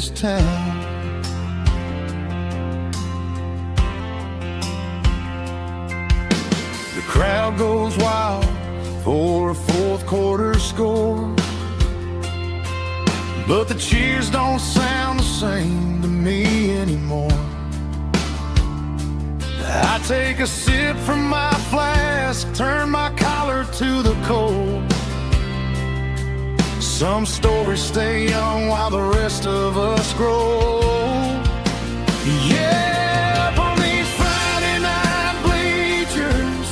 this town. The crowd goes wild for a fourth quarter score, but the cheers don't sound the same to me anymore. I take a sip from my flask, turn my collar to the cold. Some stories stay young while the rest of us grow. Yeah, up on these Friday night bleachers,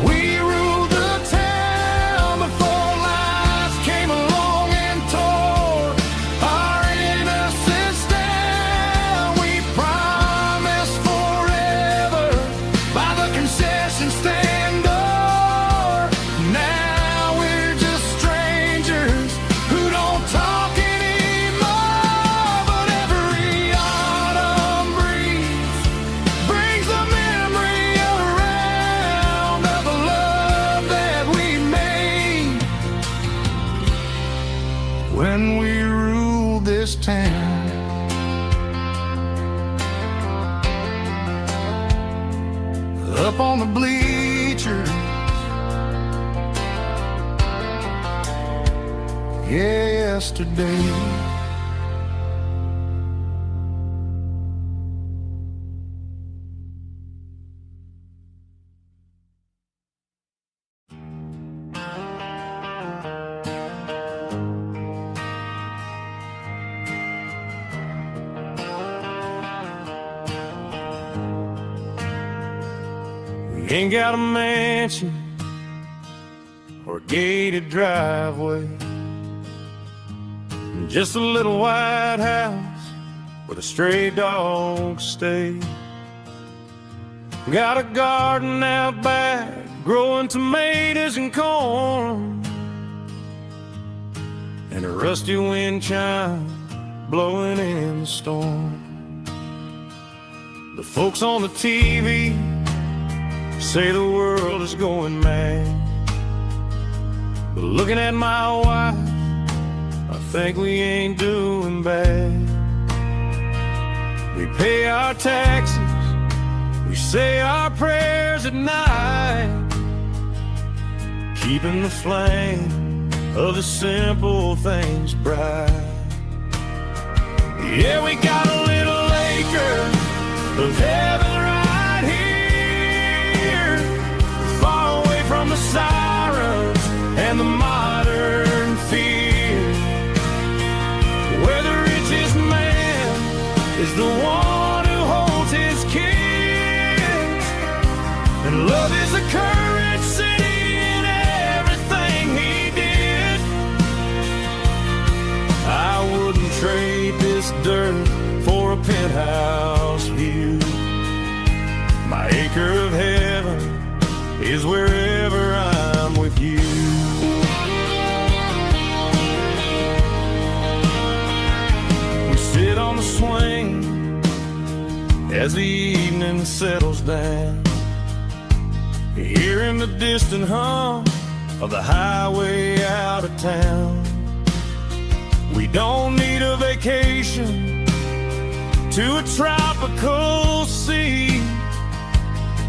we ruled the town before lies came along and tore our innocence down. We promised forever by the concession stand door. Now we're just strangers who don't talk anymore. But every autumn breeze brings the memory around of the love that we made when we ruled this town. Up on the bleachers, yesterday. We ain't got a mansion or a gated driveway, just a little white house where the stray dogs stay. Got a garden out back, growing tomatoes and corn, and a rusty wind chime blowing in the storm. The folks on the TV say the world is going mad, but looking at my wife, I think we ain't doing bad. We pay our taxes, we say our prayers at night, keeping the flame of the simple things bright. Yeah, we got a little acre of heaven right here, far away from the sirens and the modern fear, where the richest man is the one who holds his kids, and love is the currency in everything he did. I wouldn't trade this dirt for a penthouse view. My acre of heaven is wherever I'm with you. We sit on the swing as the evening settles down, hearing the distant hum of the highway out of town. We don't need a vacation to a tropical sea,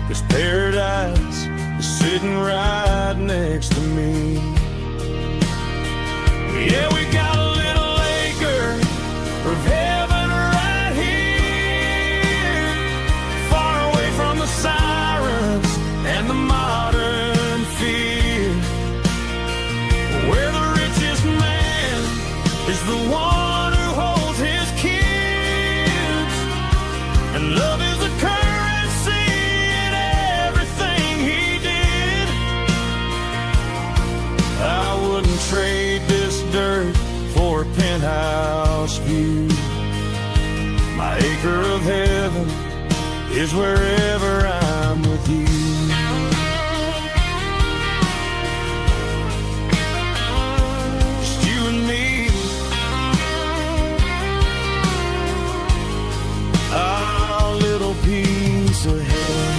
'cause paradise is sitting right next to me. Yeah, we got a little acre of heaven right here, far away from the sirens and the modern fear, where the richest man is the one who holds his kids, and love is the currency in everything he did. I wouldn't trade this dirt for a penthouse view. My acre of heaven is wherever I'm with you. Just you and me, our little piece of heaven.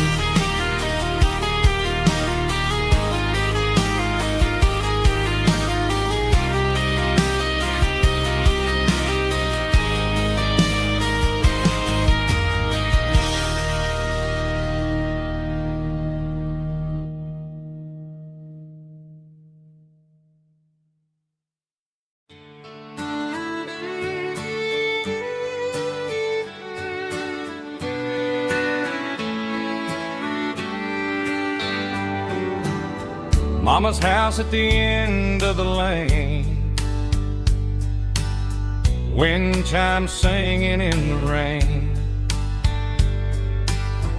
Mama's house at the end of the lane, wind chimes singing in the rain.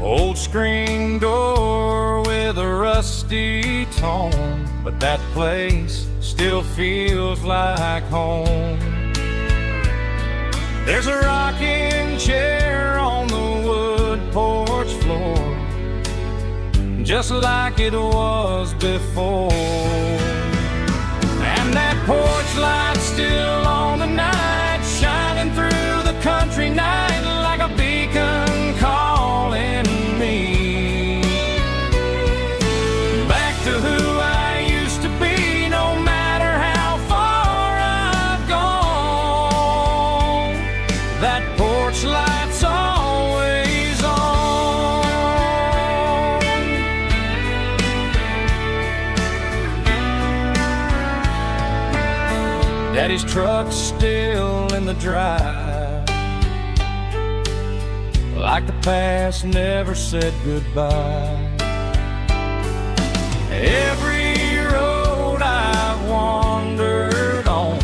Old screen door with a rusty tone, but that place still feels like home. There's a rocking chair on the wood porch floor, just like it was before. And that porch light's still on tonight, shining through the country night like a beacon calling me back to who I used to be. No matter how far I've gone, that porch light's always on. Daddy's truck's still in the drive, like the past never said goodbye. Every road I've wandered on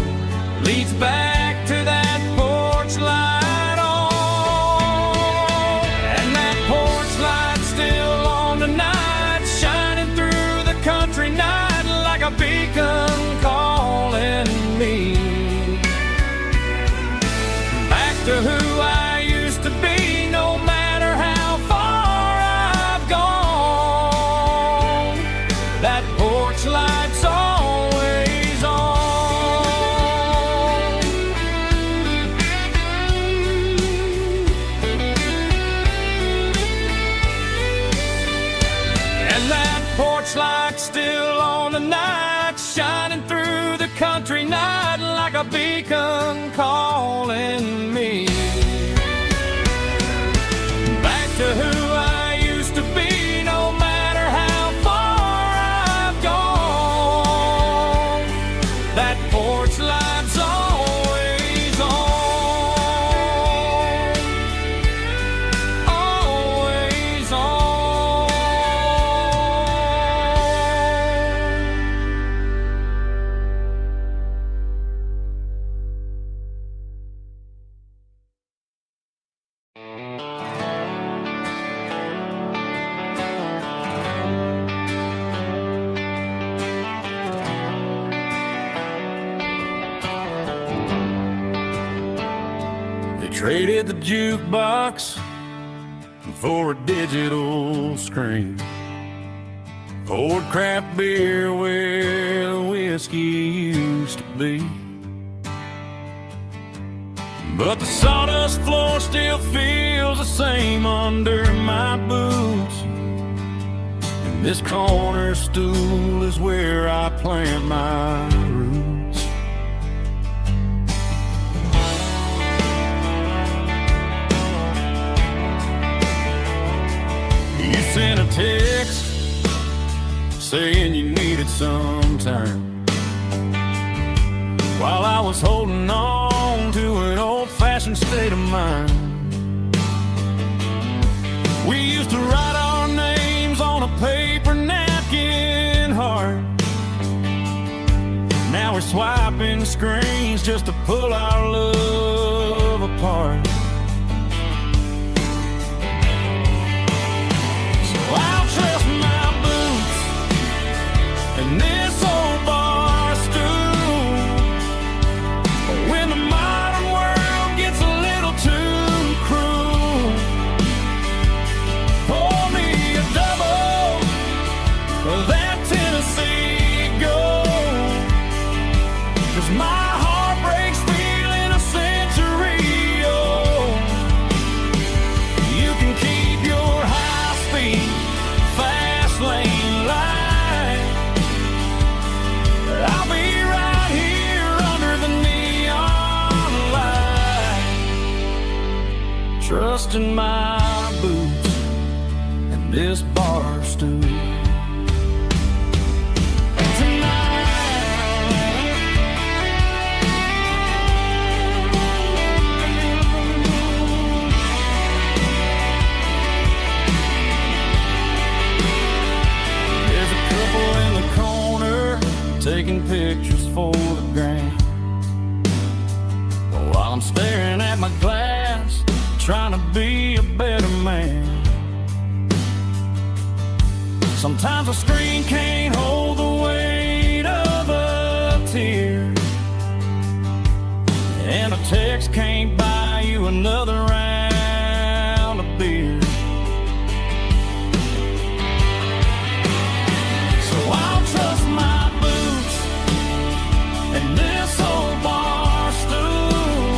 leads back to that porch light on. And that porch light's still on tonight, shining through the country night like a beacon calling me back to who I used to be. No matter how far I've gone, that porch light's always on. And that porch light's still on tonight, shining through the country night like a beacon calling me back to who I used to be. No matter how far I've gone, that porch light's always on, always on. They traded the jukebox for a digital screen, poured craft beer where the whiskey used to be. But the sawdust floor still feels the same under my boots, and this corner stool is where I plant my roots. You sent a text saying you needed some time, while I was holding on to an old-fashioned state of mind. We used to write our names on a paper napkin heart. Now we're swiping screens just to pull our love apart. So I'll trust my boots and this old bar stool when the modern world gets a little too cruel. Pour me a double of that Tennessee Gold, 'cause my heart breaks feeling a century old. You can keep your high-speed fast lane light, I'll be right here under the neon light, trusting my boots and this bar stool. There's a couple in the corner taking pictures for the gram. While I'm staring at my glass, trying to be a better man. Sometimes a screen can't hold the weight of a tear, and a text can't buy you another round of beer. So I'll trust my boots and this old bar stool.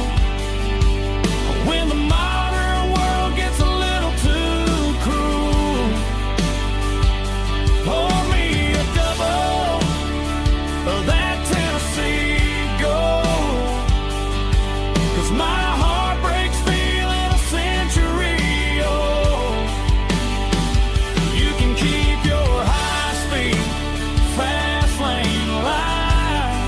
When the modern world gets a little too cruel, pour me a double of that Tennessee Gold, 'cause my heart breaks feeling a century old. You can keep your high-speed, fast lane life.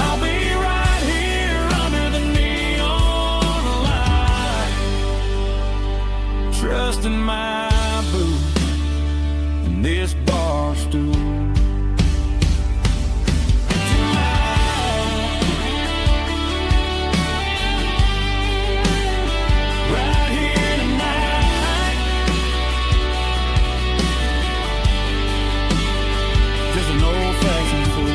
I'll be right here under the neon light, trusting my boot and this bar stool. Right here tonight, just an old-fashioned fool.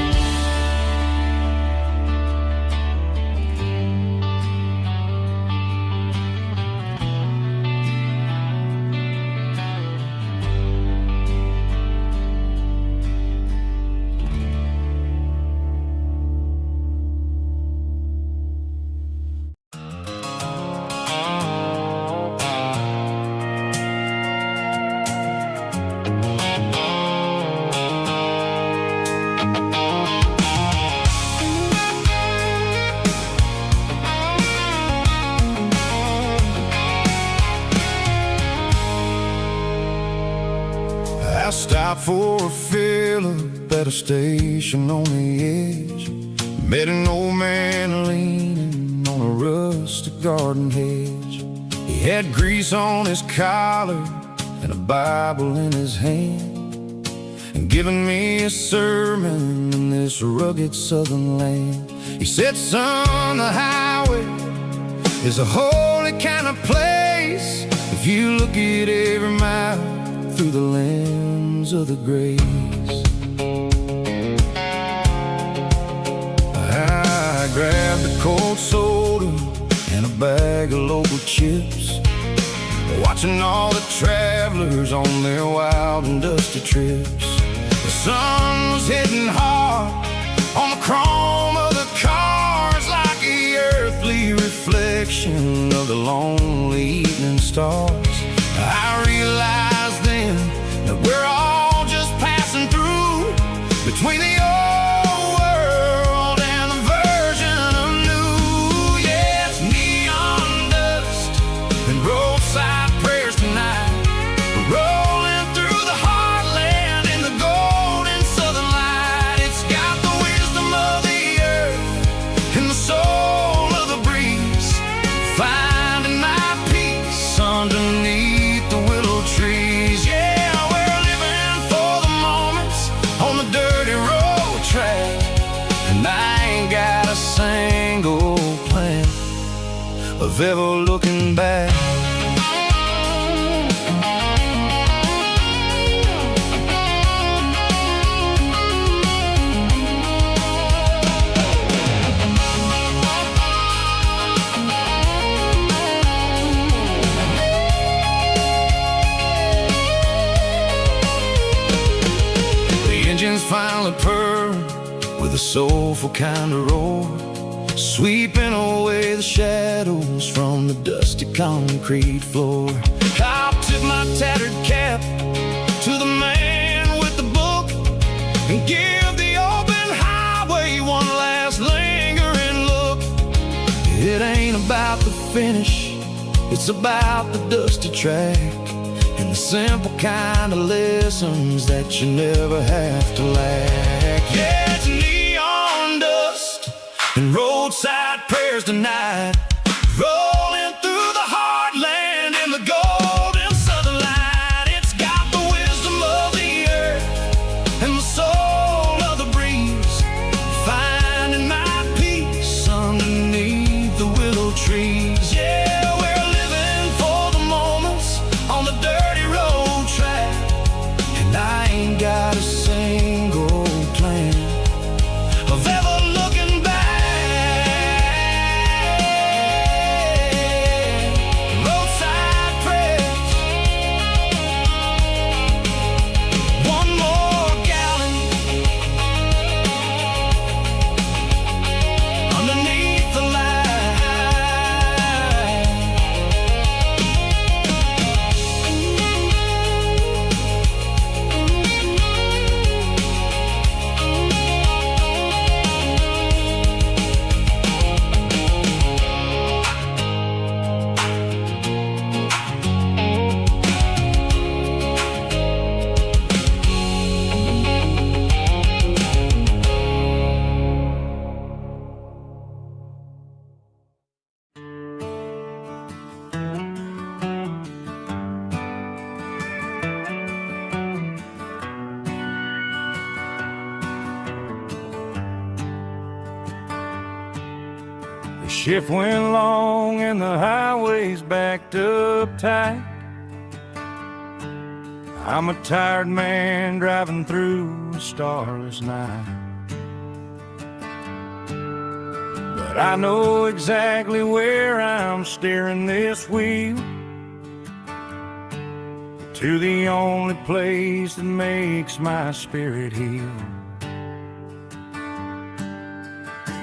I stopped for a fill-up at a station on the edge. Met an old man leaning on a rustic garden hedge. He had grease on his collar and a Bible in his hand, and giving me a sermon in this rugged southern land. He said, son, the highway is a holy kind of place if you look at every mile through the lens of the grace. I grabbed a cold soda and a bag of local chips, watching all the travelers on their wild and dusty trips. The sun was hitting hard on the chrome of the cars, like the earthly reflection of the lonely evening stars. I realized then that we're all just passing through between the old world and the version of new. Yeah, it's neon dust and roadside prayers tonight. We're rolling through the heartland in the golden southern light. It's got the wisdom of the earth and the soul of the breeze, finding my peace underneath the willow trees. Yeah, we're living for the moments on the dirty road track, and I ain't got a single plan of ever looking back. Engines finally purr with a soulful kind of roar, sweeping away the shadows from the dusty concrete floor. I'll tip my tattered cap to the man with the book and give the open highway one last lingering look. It ain't about the finish, it's about the dusty track and the simple kind of lessons that you never have to lack. Yeah, it's neon dust and roadside prayers tonight, rolling through the heartland in the golden southern light. It's got the wisdom of the earth and the soul shift went long and the highway's backed up tight. I'm a tired man driving through a starless night. But I know exactly where I'm steering this wheel, to the only place that makes my spirit heal.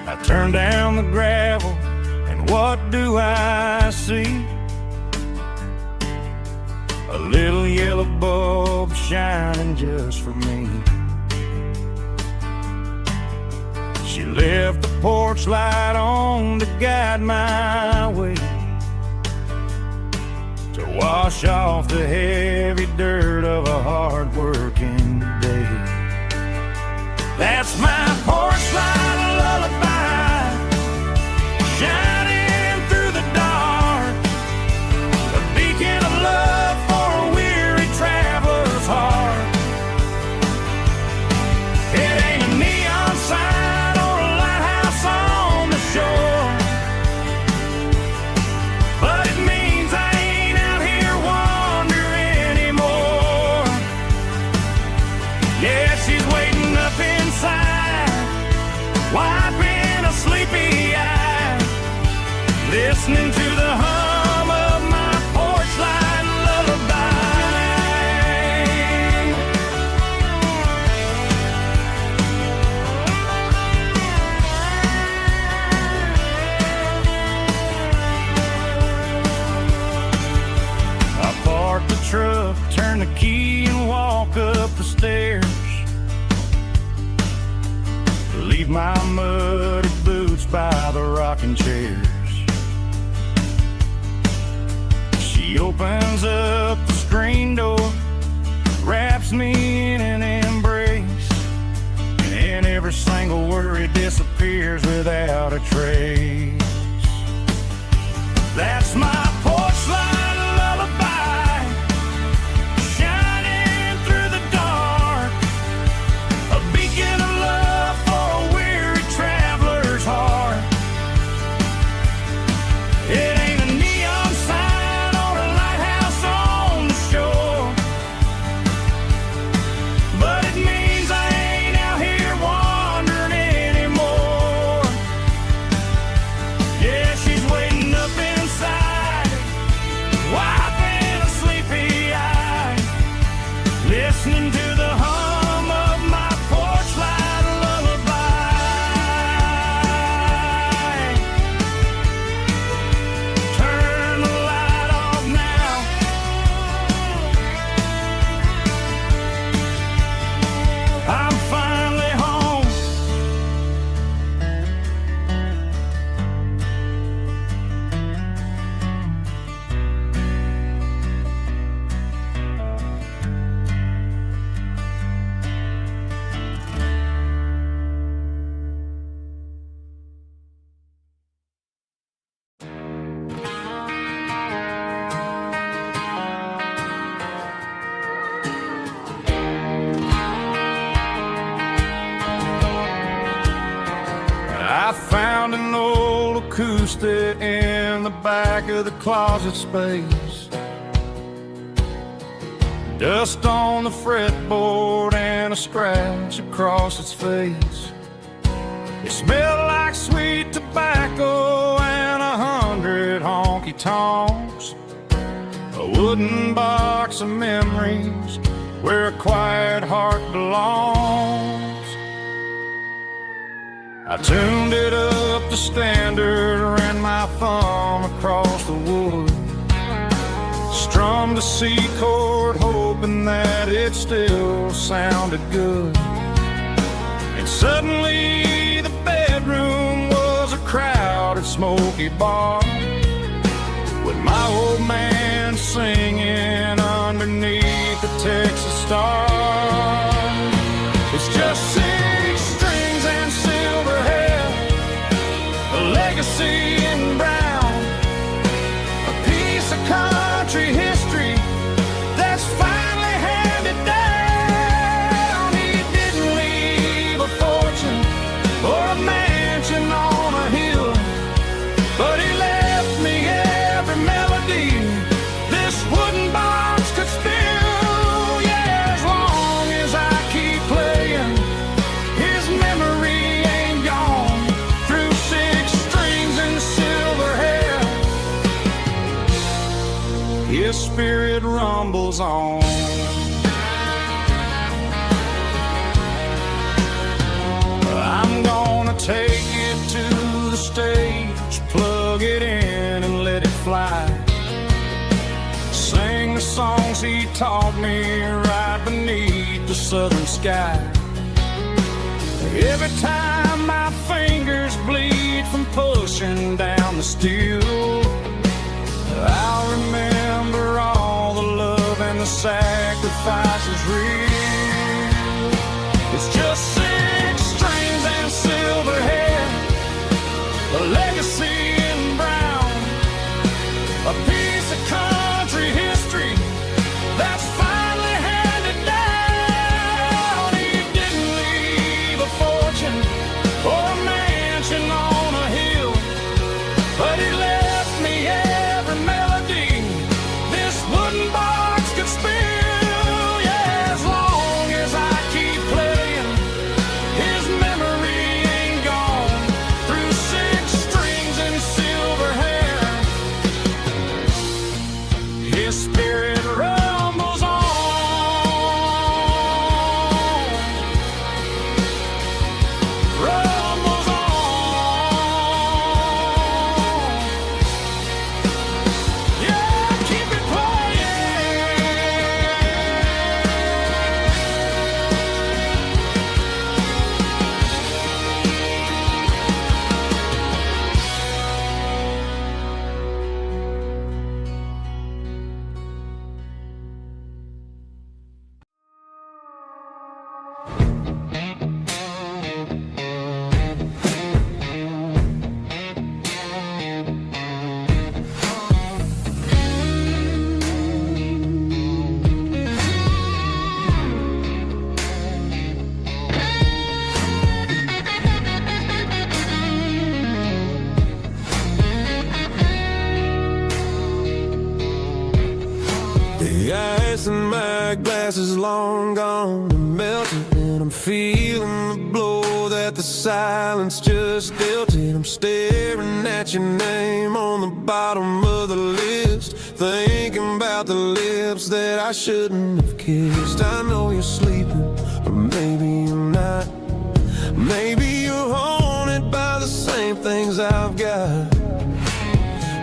I turn down the gravel, and what do I see? A little yellow bulb shining just for me. She left the porch light on to guide my way, to wash off the heavy dirt of a hard-working day. That's my porch light lullaby, shining through the dark, a beacon of love for a weary traveler's heart. It ain't a neon sign or a lighthouse on the shore, but it means I ain't out here wandering anymore. Yeah, she's waiting up inside, wiping a sleepy eye, listening to the hum of my porch light lullaby. I park the truck, turn the key and walk up the stairs, leave my muddy boots by the rocking chairs. She opens up the screen door, wraps me in an embrace, and every single worry disappears without a trace. That's my porch light lullaby, shining through the dark, a beacon of love for a weary traveler's heart. It ain't a neon sign or a lighthouse on the shore, but it means I ain't out here wandering anymore. Yeah, she's waiting up inside, wiping a sleepy eye, listening to the hum of my porch light lullaby. Turn the light off now, I'm finally home. I found an old acoustic in the back of the closet space, dust on the fretboard and a scratch across its face. It smelled like sweet tobacco and 100 honky-tonks, a wooden box of memories where a quiet heart belongs. I tuned it up to standard, ran my thumb across the wood, strummed a C chord hoping that it still sounded good. And suddenly the bedroom was a crowded smoky bar, with my old man singing underneath the Texas stars. It's just 6 strings and silver hair, a legacy in brown, a piece of country history that's finally handed down. He didn't leave a fortune or a mansion on a hill, spirit rumbles on. I'm gonna take it to the stage, plug it in and let it fly. Sing the songs he taught me right beneath the southern sky. Every time my fingers bleed from pushing down the steel, I'll remember all the love and the sacrifices real. It's just 6 strings and silver hair, a legacy in brown, a piece of country history that's finally handed down. He didn't leave a fortune or a mansion on a hill, but he left me every melody this wooden box could spill. Yeah, as long as I keep playing, his memory ain't gone. Through 6 strings and silver hair, his spirit rumbles on. Rumbles on. Yeah, keep it playing. The ice in my glass is long gone and melted, and I'm feeling the blow that the silence just dealt it. I'm staring at your name on the bottom of the list, thinking about the lips that I shouldn't have kissed. I know you're sleeping, or maybe you're not. Maybe you're haunted by the same things I've got.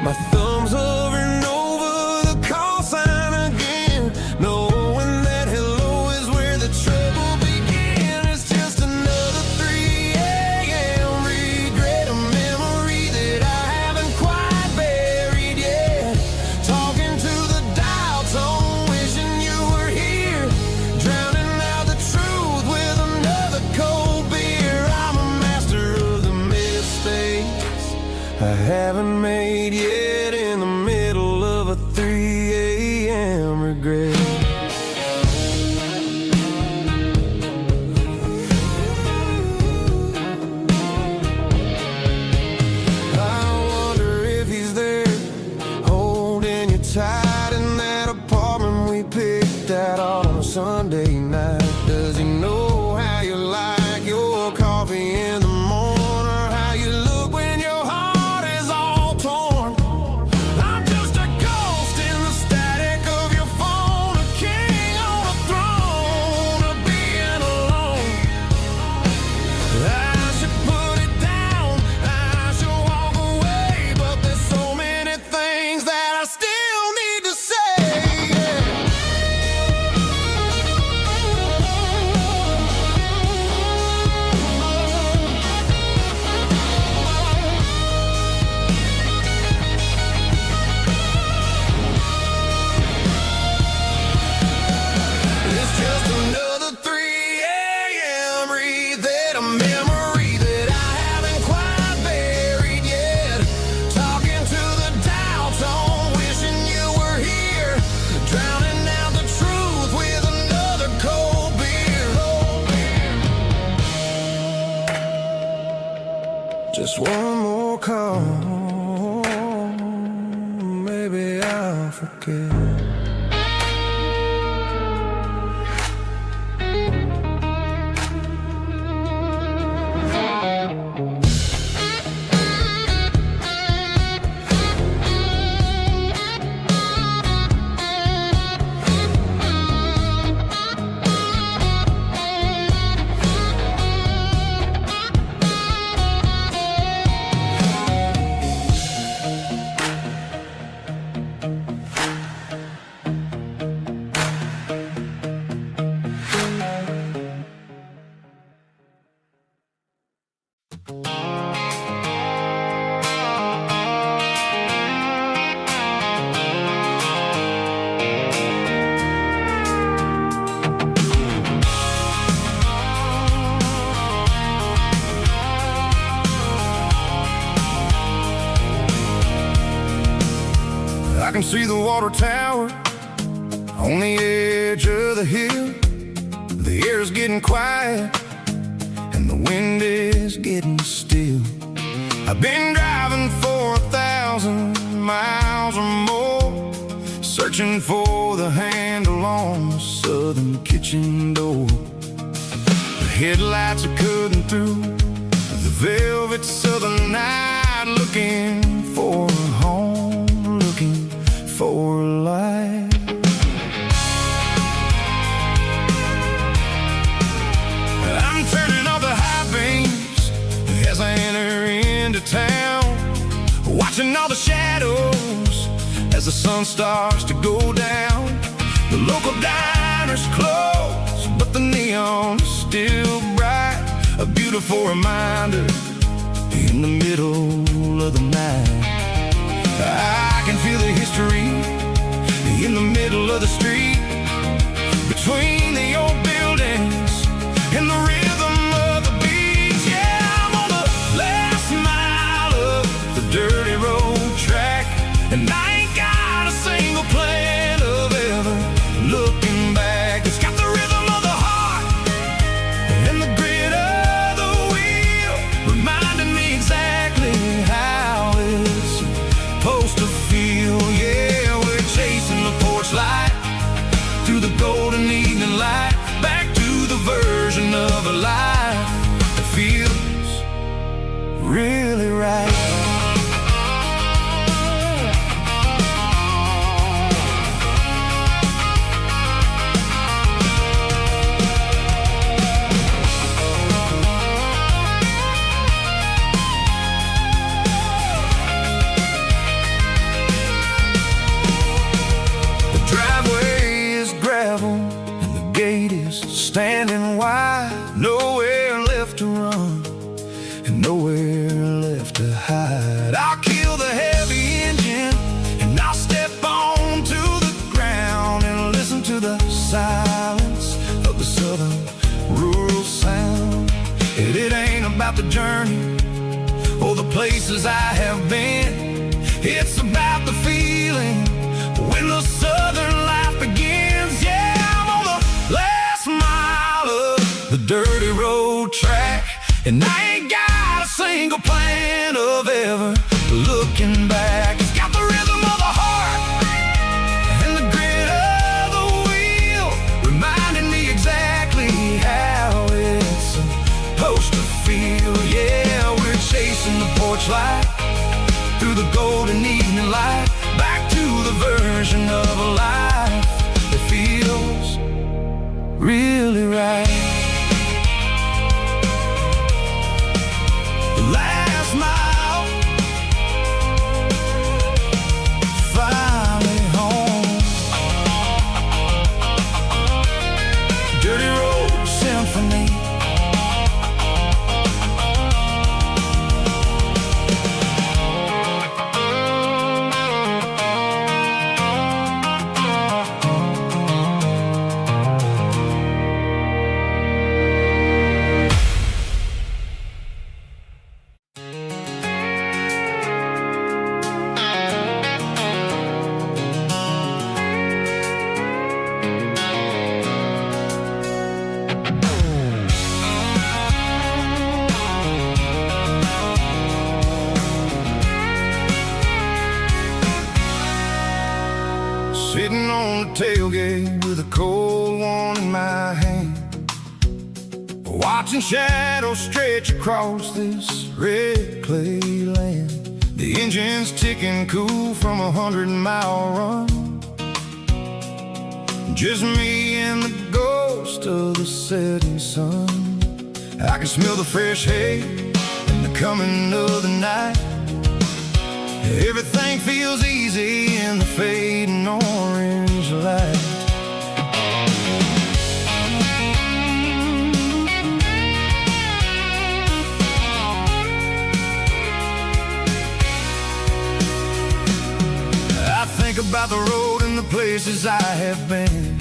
My thumb's hovering over the call sign again, knowing that hello is where the trouble began. It's just another 3 a.m. regret, a memory that I haven't quite buried yet. Talking to the dial tone, wishing you were here, drowning out the truth with another cold beer. I'm a master of the mistakes I haven't made yet, in the middle of a 3 a.m. regret. I wonder if he's there, holding you tight in that apartment we picked out on a Sunday night. Does he know how you like your coffee in the morning, or how you look when your heart is all torn? I'm just a ghost in the static of your phone, a king on a throne of being alone. I should put it down, I should walk away, but there's so many things that I still need to say. can see the water tower on the edge of the hill. The air is getting quiet and the wind is getting still. I've been driving for 1,000 miles or more, searching for the handle on the southern kitchen door. The headlights are cutting through the velvet southern night, looking for a home, looking for a life. I'm turning off the high beams as I enter into town, watching all the shadows as the sun starts to go down. The local diner's closed, but the neon is still bright, a beautiful reminder in the middle of the night. I can feel the history in the middle of the street, between the old buildings and the rhythm of the beats. Yeah, I'm on the last mile of the dirty road track, and I ain't got a single plan of ever looking back. It's got the rhythm of the heart and the grit of the wheel, reminding me exactly how it's supposed to feel. Yeah, we're chasing the porch light through the golden evening light, back to the version of a life that feels really right. Standing wide, nowhere left to run and nowhere left to hide. I'll kill the heavy engine and I'll step onto the ground and listen to the silence of the southern rural sound. It ain't about the journey or the places I have been, it's about the feeling when the southern life begins. Yeah, I'm on the last mile of the dirty road track, and I ain't got a single plan of ever looking back. It's got the rhythm of the heart and the grit of the wheel, reminding me exactly how it's supposed to feel. Yeah, we're chasing the porch light through the golden evening light, back to the version of a life that feels really right. The last mile, finally home. Dirty Road Symphony. Sitting on the tailgate with a cold one in my hand, watching shadows stretch across this red clay land. The engine's ticking cool from 100-mile run, just me and the ghost of the setting sun. I can smell the fresh hay and the coming of the night. Everything feels easy in the fading orange light. I think about the road and the places I have been,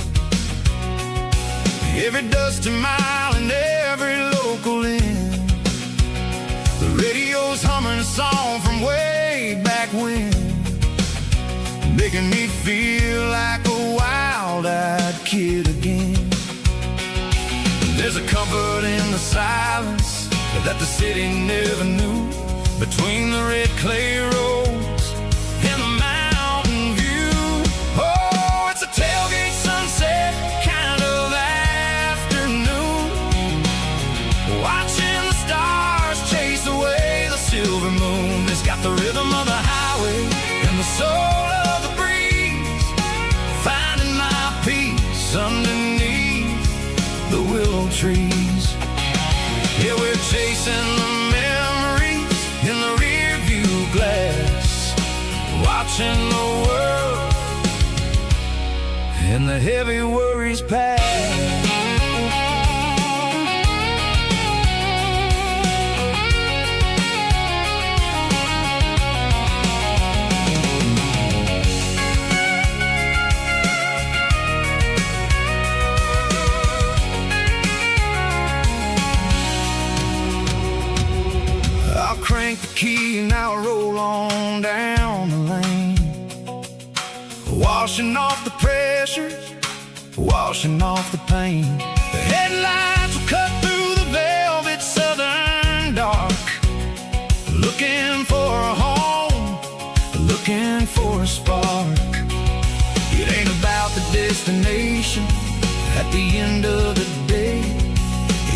every dusty mile and every local inn. The radio's humming a song from way back when. making me feel like a wild-eyed kid again. There's a comfort in the silence that the city never knew, between the red clay roads and the mountain view. Oh, it's a tailgate sunset kind of afternoon, watching the stars chase away the silver moon. It's got the rhythm of the highway and the soul of the breeze, finding my peace underneath the willow trees. Yeah, we're chasing the memories in the rear view glass, watching the world and the heavy worries pass. Crank the key and I'll roll on down the lane, washing off the pressure, washing off the pain. The headlights will cut through the velvet southern dark, looking for a home, looking for a spark. It ain't about the destination at the end of the day,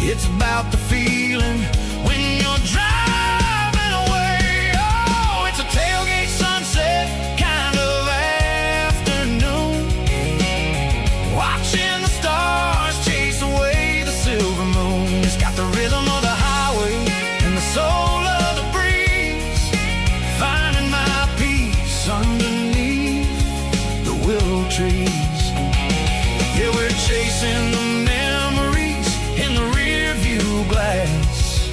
it's about the feeling when you're driving. Tailgate sunset kind of afternoon, watching the stars chase away the silver moon. It's got the rhythm of the highway and the soul of the breeze, finding my peace underneath the willow trees. Yeah, we're chasing the memories in the rear view glass,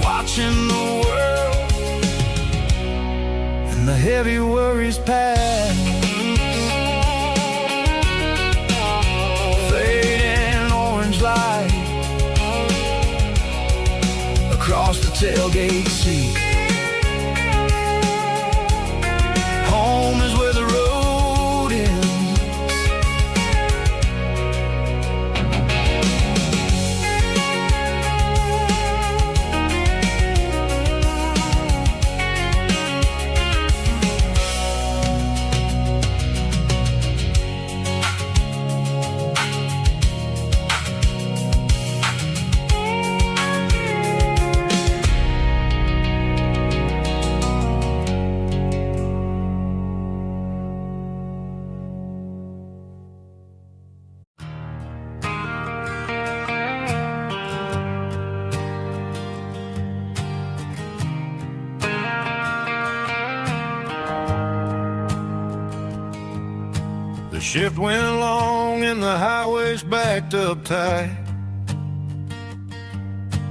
watching the world, the heavy worries pass. Fading orange light across the tailgate seat. Home is where the road ends. The shift went along and the highway's backed up tight.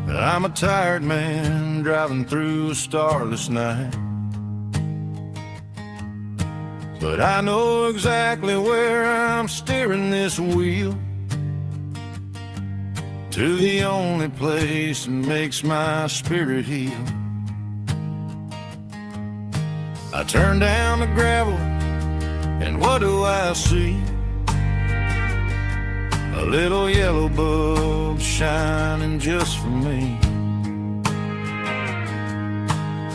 I'm a tired man driving through a starless night, but I know exactly where I'm steering this wheel, to the only place that makes my spirit heal. I turn down the gravel and what do I see? A little yellow bulb shining just for me.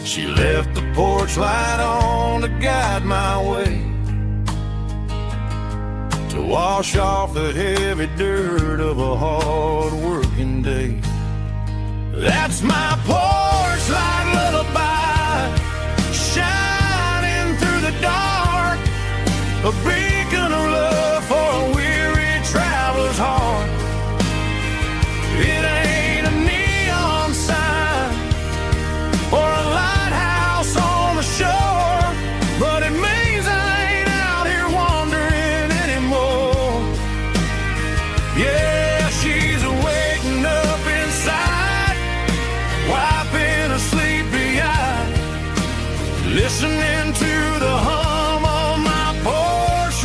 She left the porch light on to guide my way, to wash off the heavy dirt of a hard working day. That's my porch light lullaby, shining through the dark, a beacon of love for a weary traveler's heart. It ain't a neon sign or a lighthouse on the shore, but it means I ain't out here wandering anymore. Yeah, she's waking up inside, wiping a sleepy eye, listening to the hum of my porch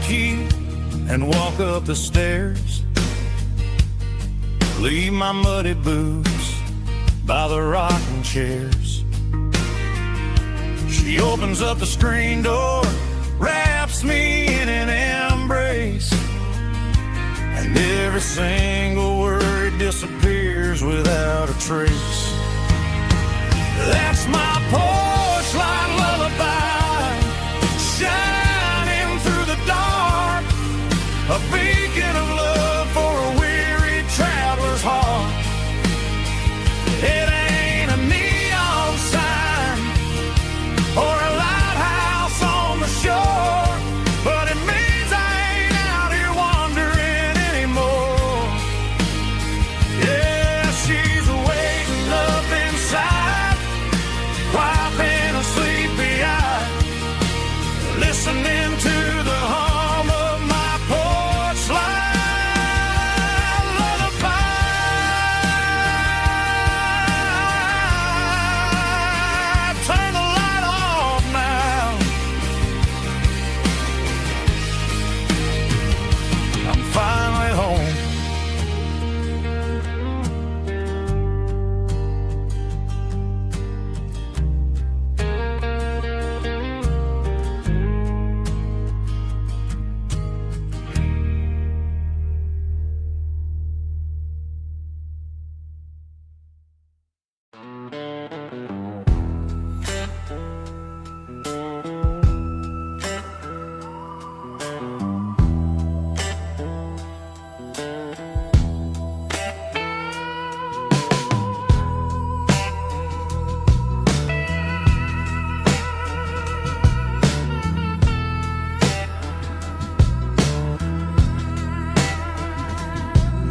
key and walk up the stairs. Leave my muddy boots by the rocking chairs. She opens up the screen door, wraps me in an embrace, and every single word disappears without a trace. That's my porch light lullaby, shining through the dark, a beacon of love for a weary traveler's heart. It ain't a neon sign or a lighthouse on the shore, but it means I ain't out here wandering anymore. Yeah, she's waiting up inside, wiping a sleepy eye, listening to the hum of my porch light lullaby. Turn the light off now. I'm finally home.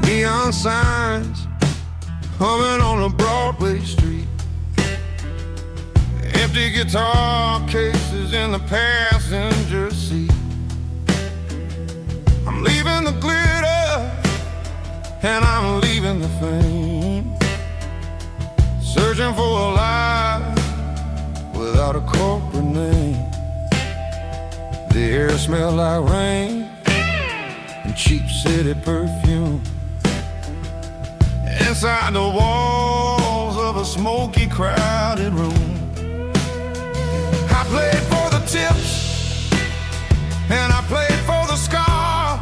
Neon signs humming on a Broadway street, empty guitar cases in the passenger seat. I'm leaving the glitter and I'm leaving the fame, searching for a life without a corporate name. The air smells like rain and cheap city perfume. Inside the walls of a smoky, crowded room, I played for the tips and I played for the scar,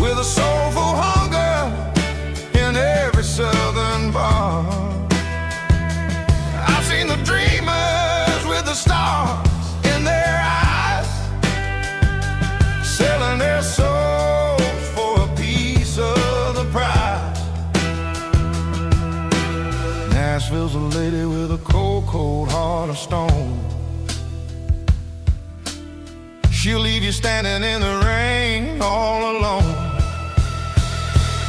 with a soulful hunger in every southern bar. I've seen the dreamers with the stars in their eyes, selling their souls for a piece of the prize. Nashville's a lady with a cold, cold heart of stone. She'll leave you standing in the rain all alone.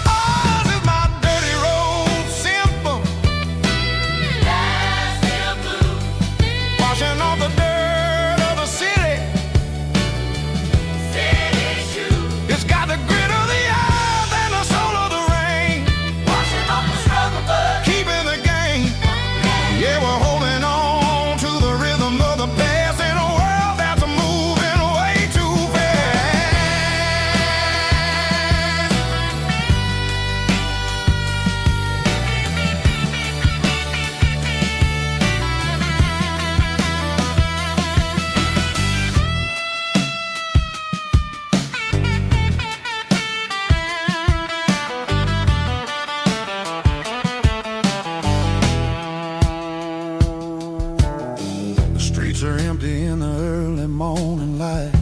Oh, this is my dirty road symphony, Nashville blues, washing off the dirt of the city, city shoes. It's got the grit of the earth and the soul of the rain, washing off the struggle, but keeping the game. Yeah, we're holding on to the rhythm of the past in a world that's moving way too fast. The streets are empty in the early morning light,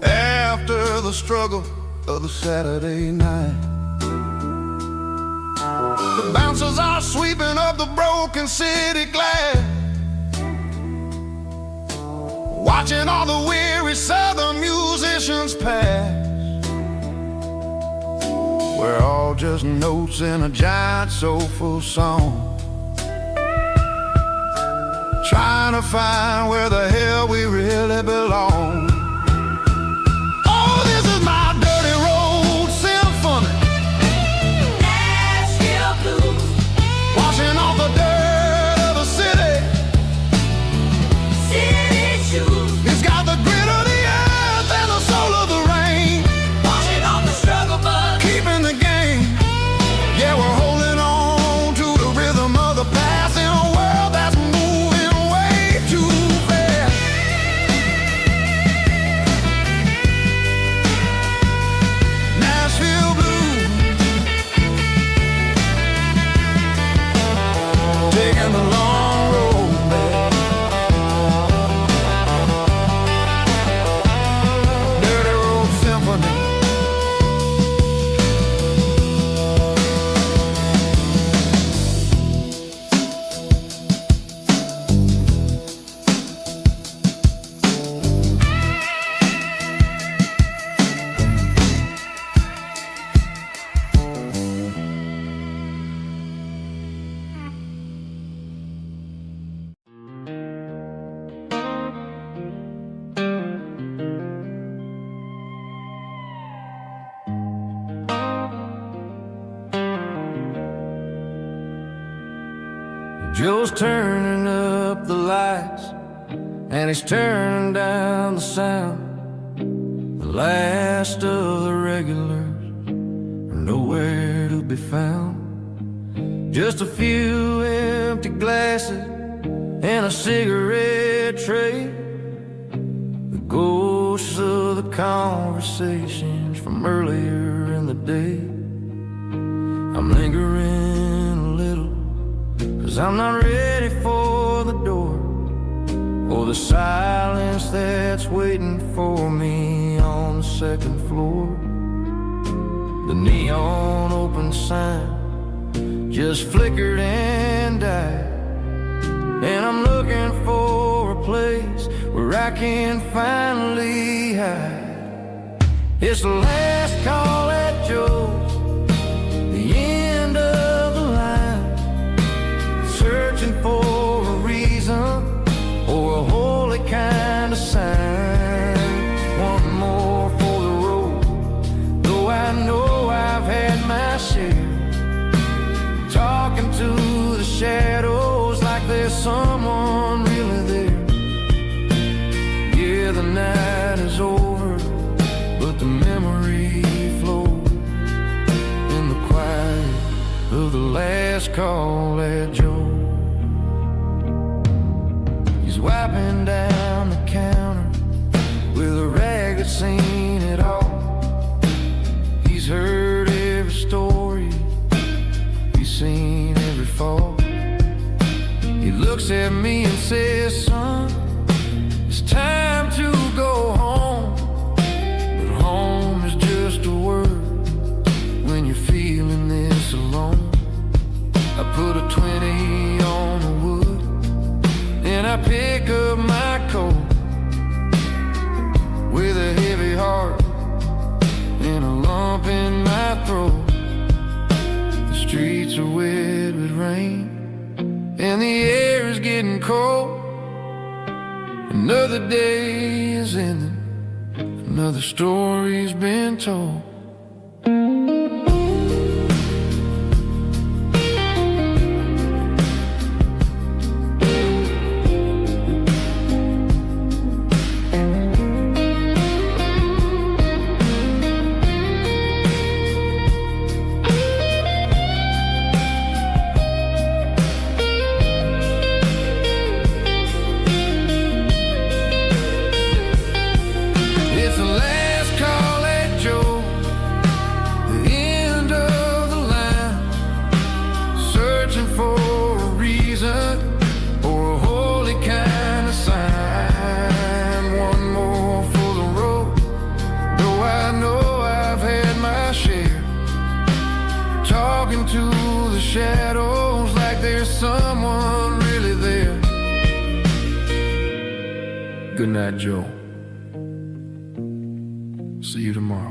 after the struggle of the Saturday night. The bouncers are sweeping up the broken city glass, watching all the weary southern musicians pass. We're all just notes in a giant soulful song, trying to find where the hell we really belong. Oh, this is my dirty road symphony, Nashville blues, washing off the dirt of the city, city shoes. It's got Joe's turning up the lights, and he's turning down the sound. The last of the regulars are nowhere to be found. Just a few empty glasses and a cigarette tray, the ghosts of the conversations from earlier in the day. I'm lingering a little, 'cause I'm not ready for the door, or the silence that's waiting for me on the second floor. The neon open sign just flickered and died, and I'm looking for a place where I can finally hide. It's the last call at Joe's, the end of the line, searching for a reason or a holy kind of sign. One more for the road, though I know I've had my share. Talking to the shadows like there's someone really there. Yeah, the night is over, but the memory flows in the quiet of the last call at Joe. He's wiping down the counter with a rag that's seen it all. He's heard every story, he's seen every fall. He looks at me and says, son, it's time to go home. But home is just a word when you're feeling this alone. I put a 20 on the wood, and I pick up my coat with a heavy heart and a lump in my throat. The streets are wet with rain, and the air is getting cold. Another day is ending, another story's been told. To the shadows like there's someone really there. Good night, Joe. See you tomorrow.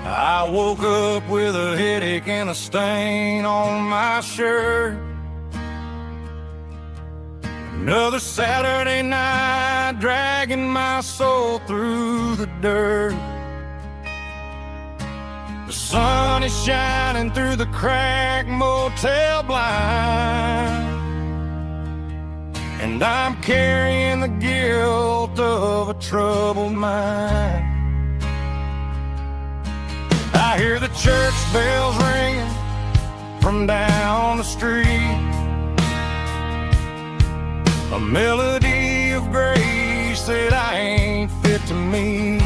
I woke up with a headache and a stain on my shirt. Another Saturday night dragging my soul through the dirt. The sun is shining through the cracked motel blind, and I'm carrying the guilt of a troubled mind. I hear the church bells ringing from down the street, a melody of grace that I ain't fit to meet.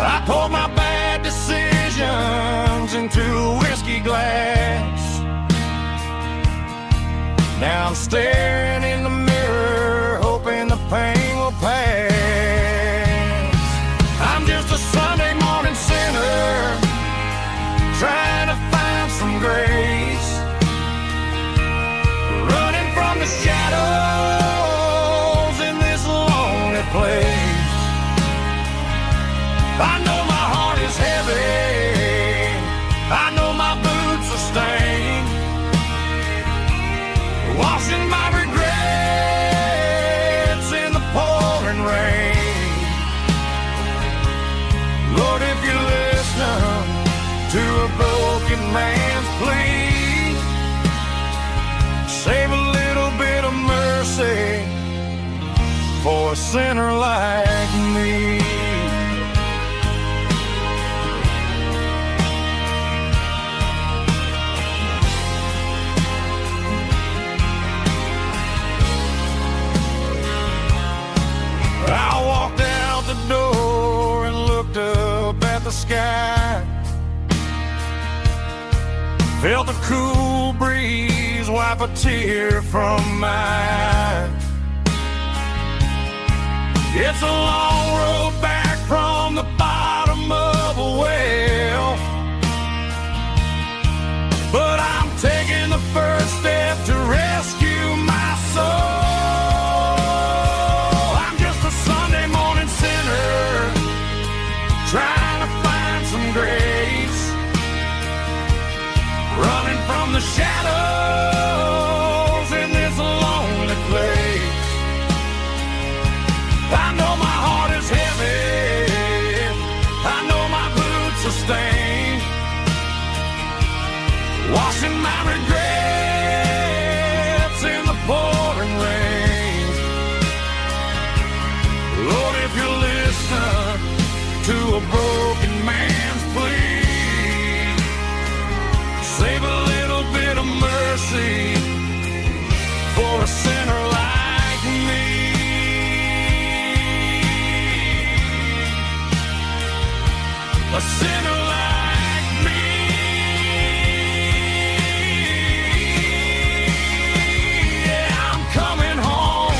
I poured my bad decisions into a whiskey glass. Now I'm staring in the mirror, hoping the pain will pass. I'm just a Sunday morning sinner, trying to find some grace. a sinner like me. I walked out the door and looked up at the sky. Felt a cool breeze wipe a tear from my eye. It's a long road back from the bottom of a well, but I'm taking the first step to rescue my soul. I'm just a Sunday morning sinner trying to find some grace, running from the shadows in this lonely place. I know my heart is heavy, I know my boots are stained, washing my regrets in the pouring rain. Lord, if you listen to a broken man's plea, save a little bit of mercy for a sinner like me. A sinner like me. Yeah, I'm coming home.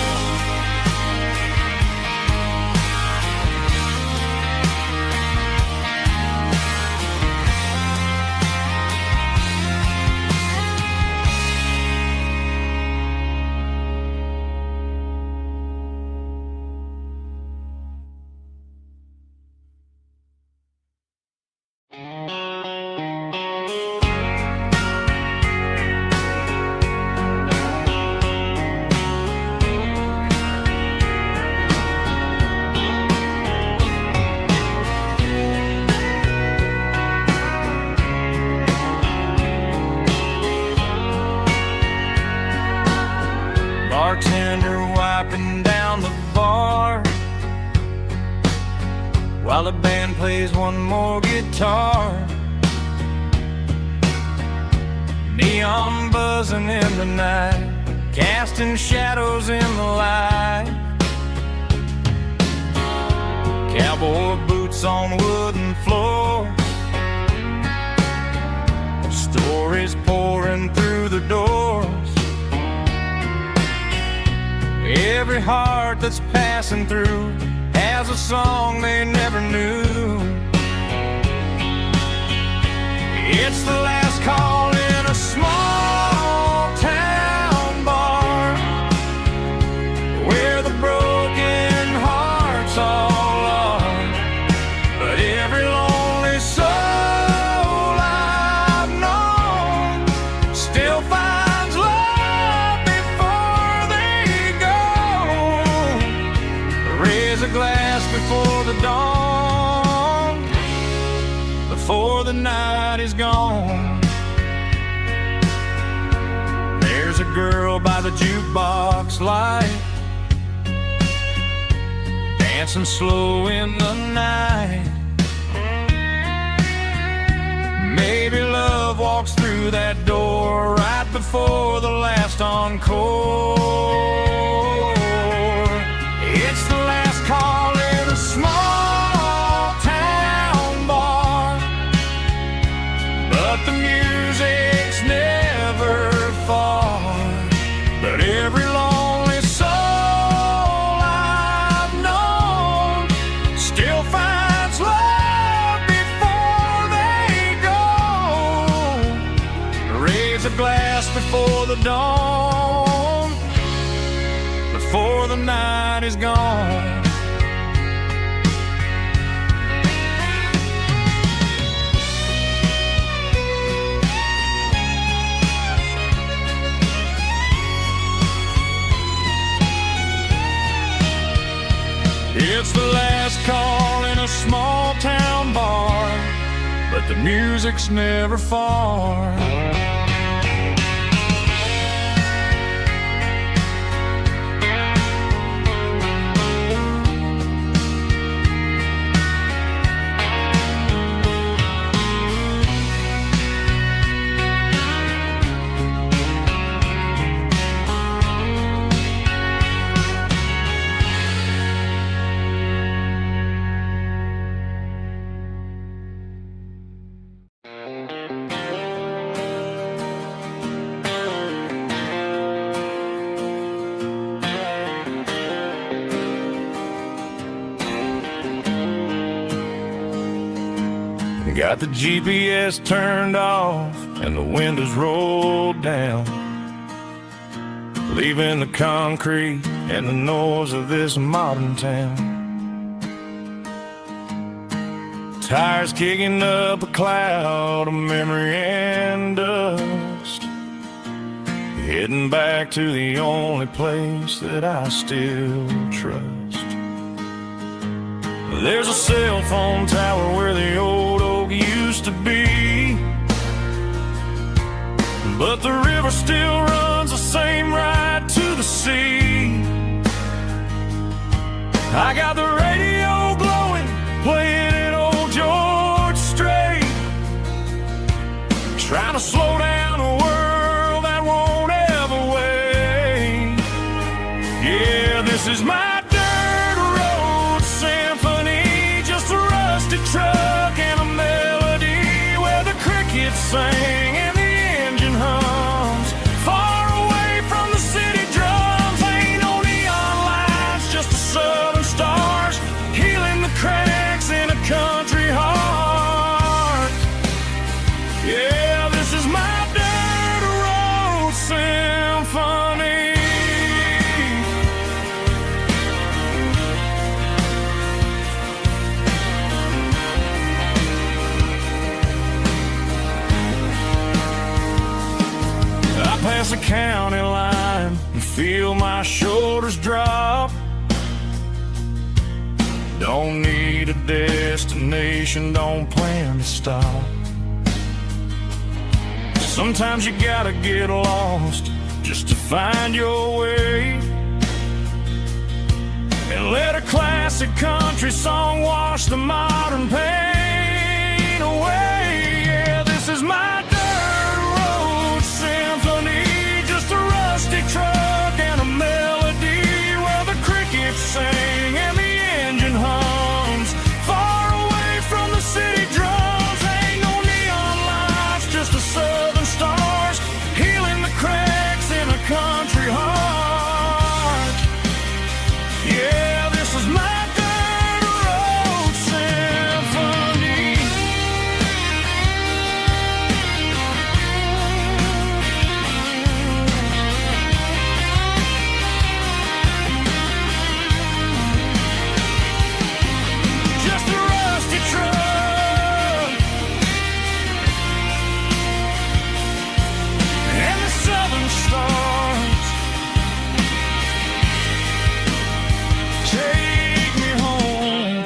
Bartender wiping down the bar while the band plays one more guitar. Neon buzzing in the night, casting shadows in the light. Cowboy boots on wooden floors, stories pouring through the doors. Every heart that's passing through has a song they never knew. It's the last call in a small town bar where the broken hearts all are. But every lonely soul I've known still finds love before they go. Raise a glass before the dawn, before the night is gone. There's a girl by the jukebox light, dancing slow in the night. Maybe love walks through that door right before the last encore. It's the last call in a small town bar, but the music's never far. But every lonely soul I've known still finds love before they go. Raise a glass before the dawn, before the night is gone. It's the last call in a small town bar, but the music's never far. Got the GPS turned off and the windows rolled down, leaving the concrete and the noise of this modern town. Tires kicking up a cloud of memory and dust, heading back to the only place that I still trust. There's a cell phone tower where the old oak used to be, but the river still runs the same right to the sea. I got the radio glowing, playing an old George Strait, trying to slow down a world that won't ever wait. Yeah, this is my dirt road symphony, just a rusty truck and a melody where the crickets sing and the engine hums. Far away from the city drums, ain't no neon lights, just the southern stars healing the cracks in a country heart. Yeah, this is my dirt road symphony. I pass a county line and feel my shoulders drop. Don't need a destination, don't plan to stop. Sometimes you gotta get lost just to find your way, and let a classic country song wash the modern pain away. Yeah, this is my dirt road symphony, just a rusty truck and a melody where the crickets sing and the engine hums. Far away from the city drums, ain't no neon lights, just the southern stars healing the cracks in a country heart. Yeah, this is my dirt road symphony. Just a rusty truck and the southern stars take me home.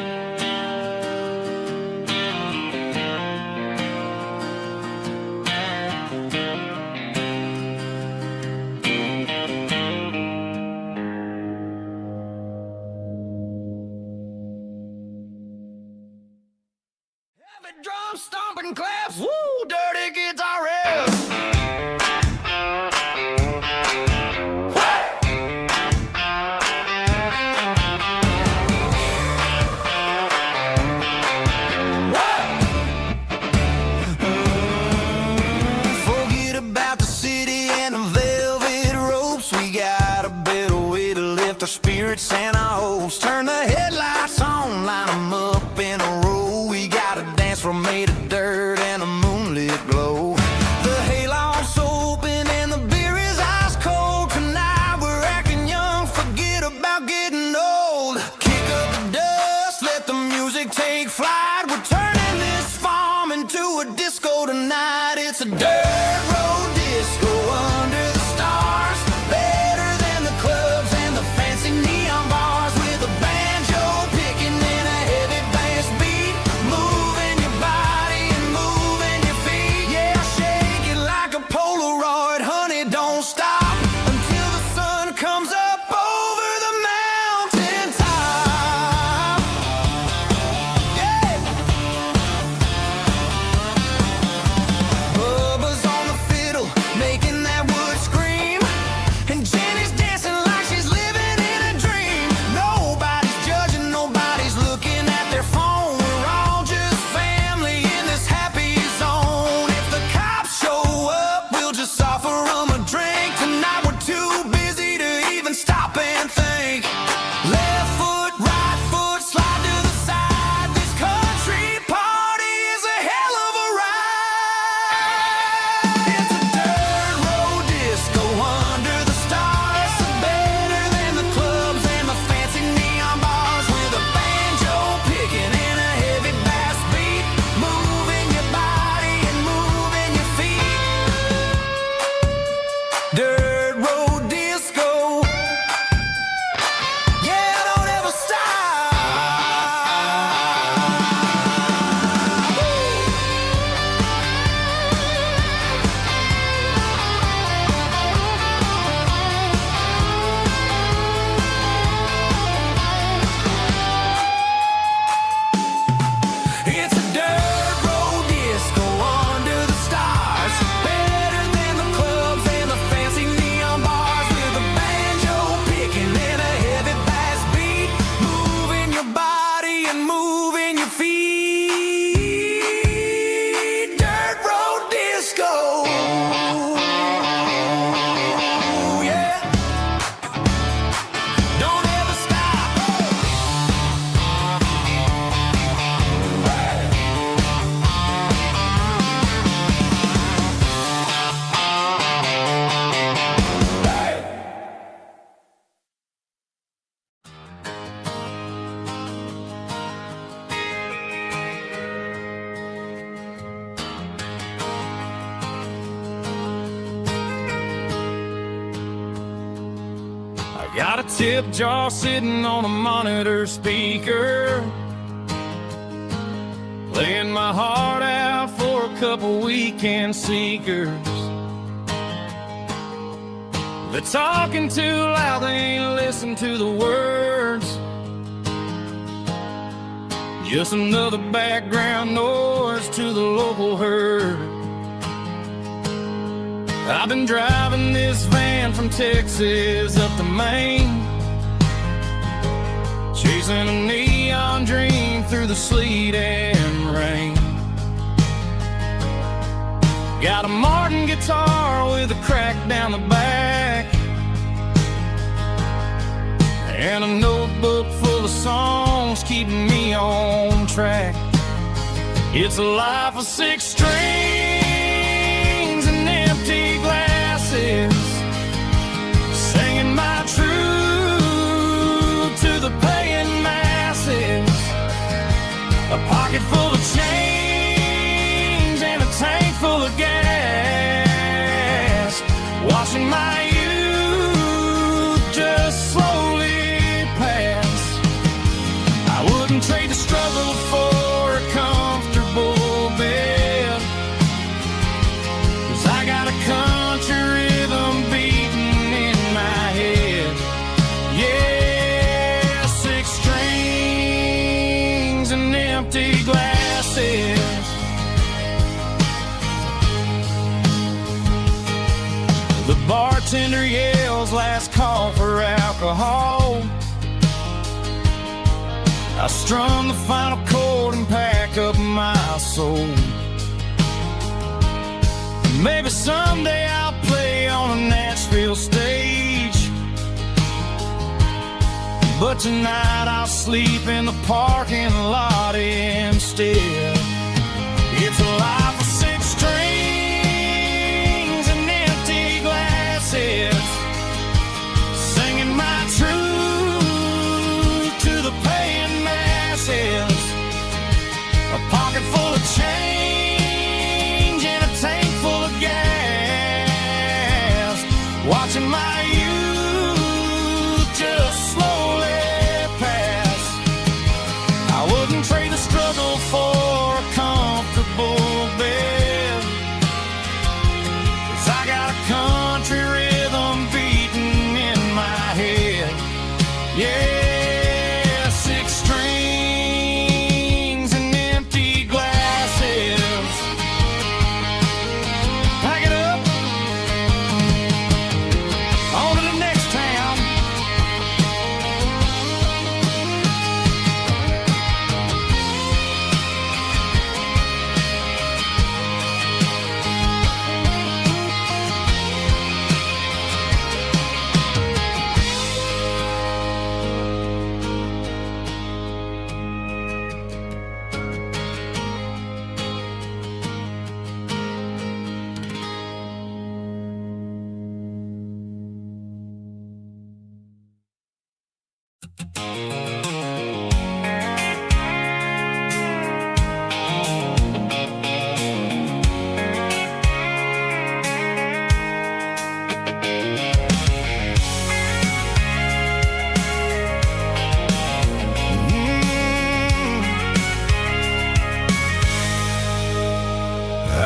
Heavy drum stomping claps, woo, dirty guitar riffs. Forget about the city and the velvet ropes. We got a better way to lift our spirits and our hopes. Turn the headlights on, line them up in a row. We got a dance floor made of dirt and a moonlit glow. The hayloft's open and the beer is ice cold. Tonight we're acting young, forget about getting old. Kick up the dust, let the music take flight. We're turning this farm into a disco tonight. It's a dirt road disco under the stars, better than the clubs and the fancy neon bars, with a banjo picking and a heavy Got a tip jar sitting on a monitor speaker, playing my heart out for a couple weekend seekers. They're talking too loud, they ain't listen to the words. Just another background noise to the local herd. I've been driving this van from Texas up to Maine, chasing a neon dream through the sleet and rain. Got a Martin guitar with a crack down the back, and a notebook full of songs keeping me on track. It's a life of 6 strings and empty glasses, singing my truth to the paying masses. A pocket full of change and a tank full of gas, watching my youth just slowly pass. I wouldn't trade the struggle for a comfortable bed, 'cause I got a country rhythm beating in my head. Yeah, 6 strings and empty glasses. The bartender yells last call for alcohol. I strum the final chord and pack up my soul. Maybe someday I'll play on a Nashville stage, but tonight I'll sleep in the parking lot instead. It's a life of 6 strings and empty glasses, singing my truth to the paying masses. A pocket full of change and a tank full of gas, watching my youth just slowly pass. I wouldn't trade the struggle for a comfortable bed, 'cause I got a country rhythm beating in my head. Yeah, 6 strings and empty glasses. Pack it up, on to the next town.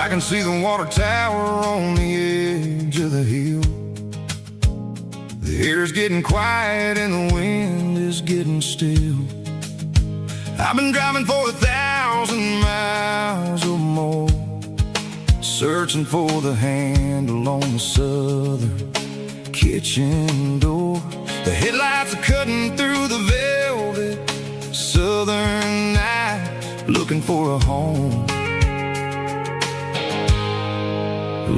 I can see the water tower on the edge of the hill. The air's getting quiet and the wind is getting still. I've been driving for 1,000 miles or more, searching for the handle on the southern kitchen door. The headlights are cutting through the velvet southern night, looking for a home,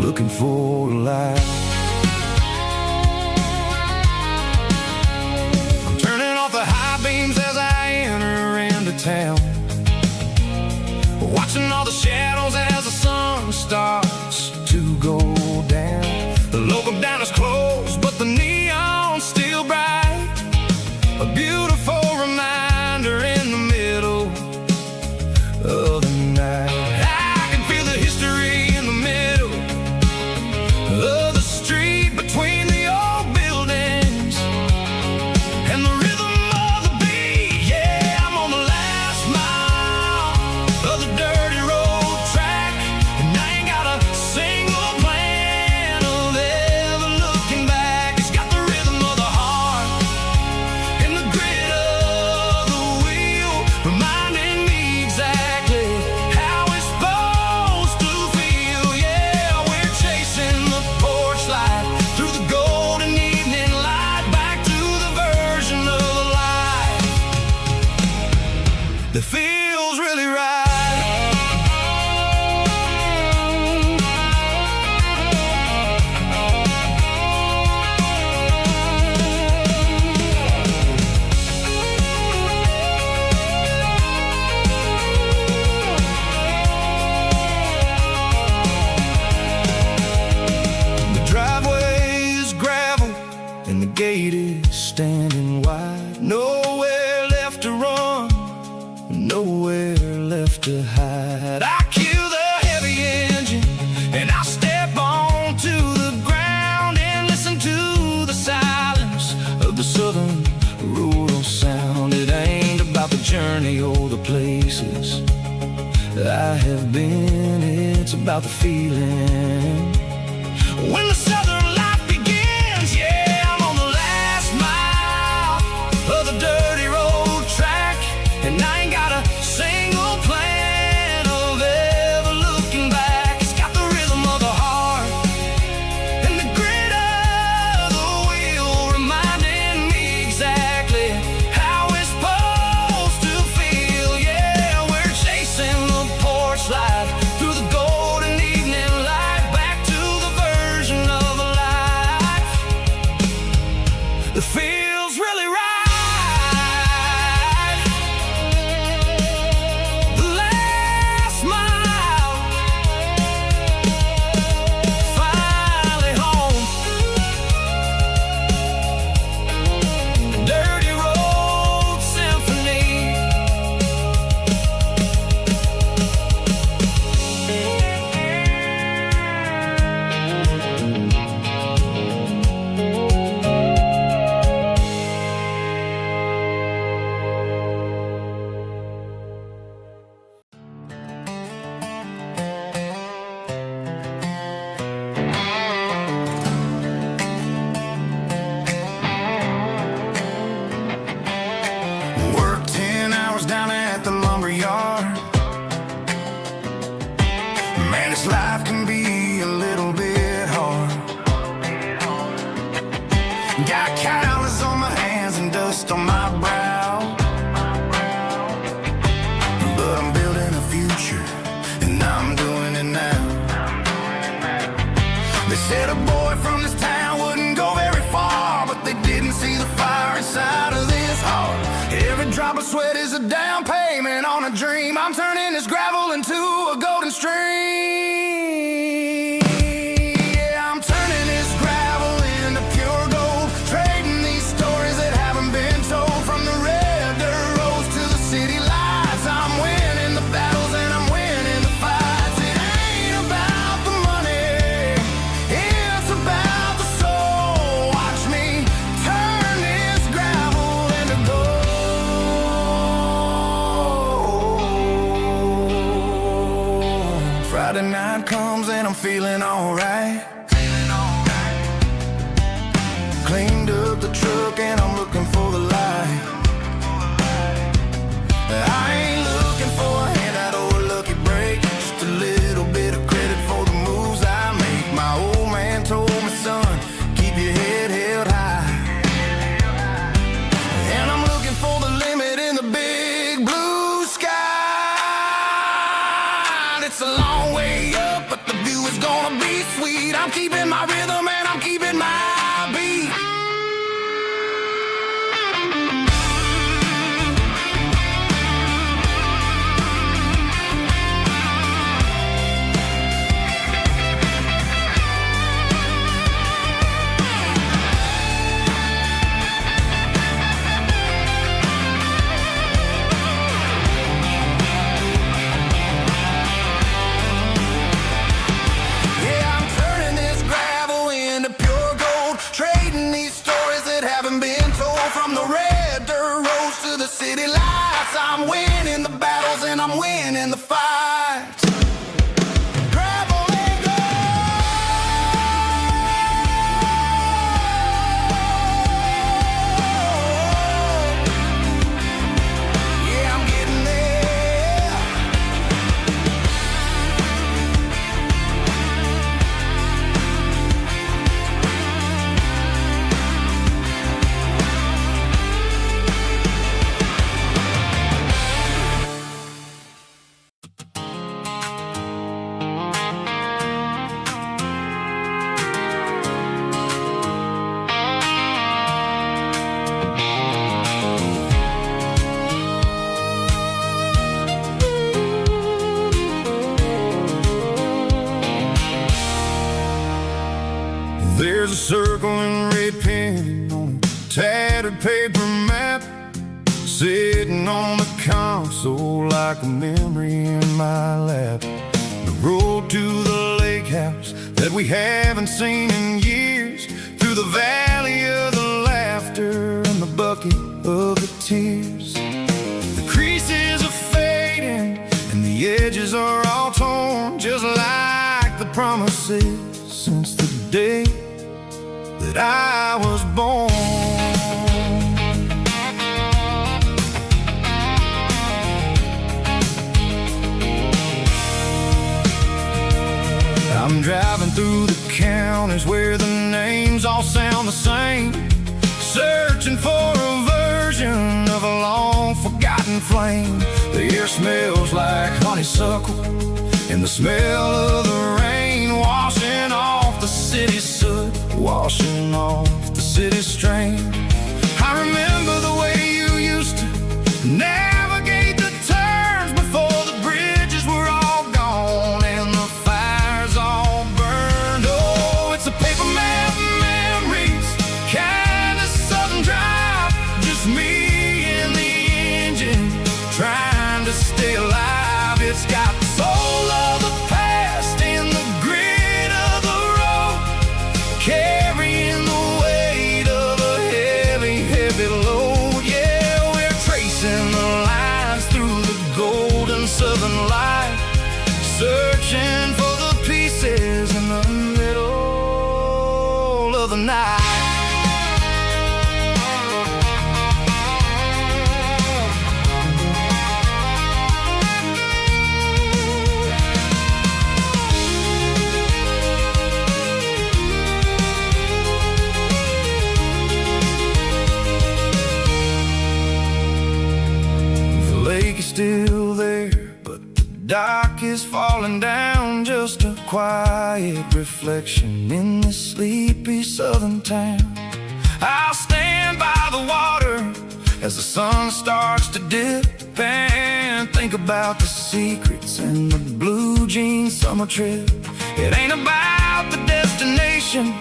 looking for a life. I'm turning off the high beams as I enter into town, watching all the shadows as the sun starts to go down. The local diner's closed, but the neon's still bright, a beautiful reminder in the middle of the night. I can feel the history in the middle of the that feels really right. Gate is standing wide, nowhere left to run, nowhere left to hide. I kill the heavy engine and I step onto the ground and listen to the silence of the southern rural sound. It ain't about the journey or the places I have been, it's about the feeling when the southern life begins. Yeah, dirty road track, and I ain't got a single plan of ever looking back. It's got the rhythm of the heart and the grit of the wheel, reminding me exactly how it's supposed to feel. Yeah, we're chasing the porch light through the golden evening light, back to the version of a life that feels really right. Life can be a little bit hard. Got calluses on my hands and dust on my brow, but I'm building a future and I'm doing it now. They said a boy from this town wouldn't go very far, but they didn't see the fire inside of this heart. Every drop of sweat is a down payment on a dream. I'm turning this gravel into a golden stream. Friday night comes and I'm feeling alright. Cleaned up the truck and I'm looking for the light. I ain't looking for a handout or a lucky break, just a little bit of credit for the moves I make. My old man told me, son, keep your head held high. And I'm looking for the limit in the big blue sky. It's a long way up, but the view is gonna be sweet. I'm keeping my rhythm and I'm keeping my beat. City lights, I'm winning the battles and I'm winning the fights. Gravel and gold. Yeah, I'm getting there. circling red pen on a tattered paper map, sitting on the console like a memory in my lap. The road to the lake house that we haven't seen in years, through the valley of the laughter and the bucket of the tears. The creases are fading and the edges are all torn, just like the promises since the day that I was born. I'm driving through the counties where the names all sound the same, searching for a version of a long-forgotten flame. The air smells like honeysuckle, and the smell of the rain washing off the city's soot, washing off the city's strain. I remember the way you used to navigate the turns before the bridges were all gone and the fires all burned. Oh, it's a paper map memories, kind of southern drive, just me and the engine trying to stay alive. It's got the soul of the past and the grit of the road, carrying the weight of a heavy, heavy load. Yeah, we're tracing the lines through the golden southern light, searching for the pieces in the middle of the night. Still there, but the dock is falling down, just a quiet reflection in this sleepy southern town. I'll stand by the water as the sun starts to dip and think about the secrets and the blue jean summer trip. It ain't about the destination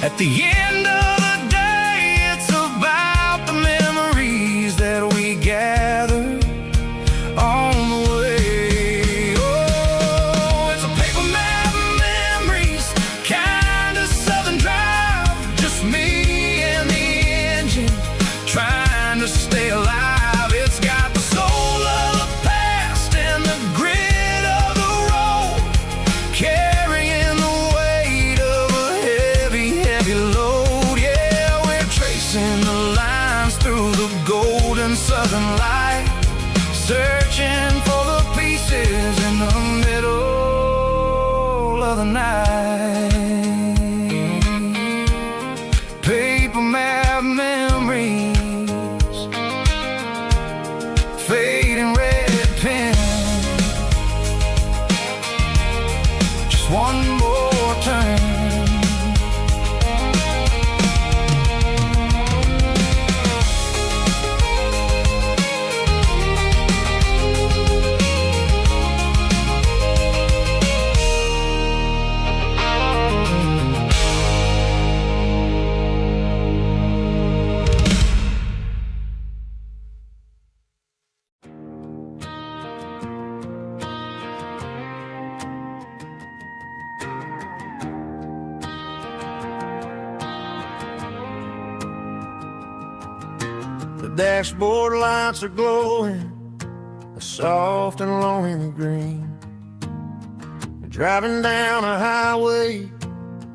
at the end of the day, it's about the memories that we gather on the way. Oh, it's a paper map memories, kind of southern drive, just me and the engine trying to stay alive. It's got the soul of the past and the grit of the road, carrying the weight of a heavy, heavy load. Yeah, we're tracing the lines through the golden southern light, searching for the pieces in the middle of the night. Paper map memories, fading red pen, just one more turn. The dashboard lights are glowing, a soft and lonely green. We're driving down a highway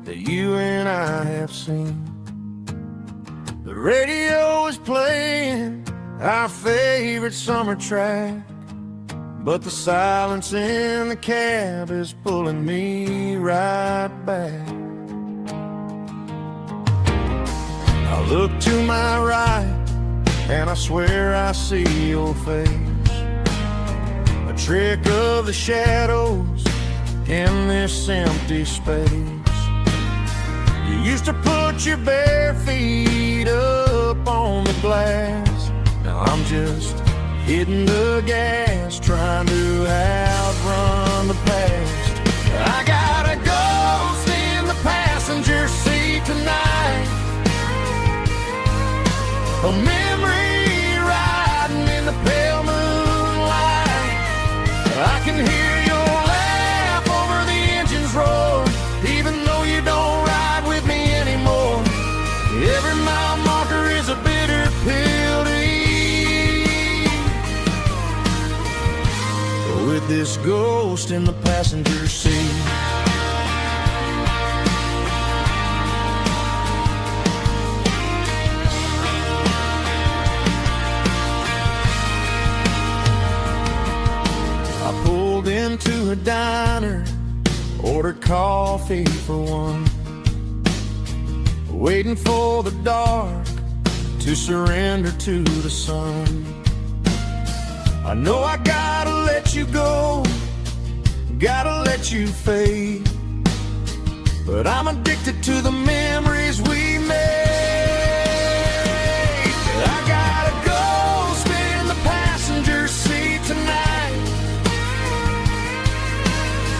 that you and I have seen. The radio is playing our favorite summer track, but the silence in the cab is pulling me right back. I look to my right and I swear I see your face, a trick of the shadows in this empty space. You used to put your bare feet up on the glass, now I'm just hitting the gas, trying to outrun the past. I got a ghost in the passenger seat tonight, A memory riding in the pale moonlight. I can hear your laugh over the engine's roar, even though you don't ride with me anymore. Every mile marker is a bitter pill to eat. With this ghost in the passenger seat. I pulled into a diner, ordered coffee for one, waiting for the dark to surrender to the sun. I know I gotta let you go, gotta let you fade, but I'm addicted to the memories we made. I gotta go spin in the passenger seat tonight.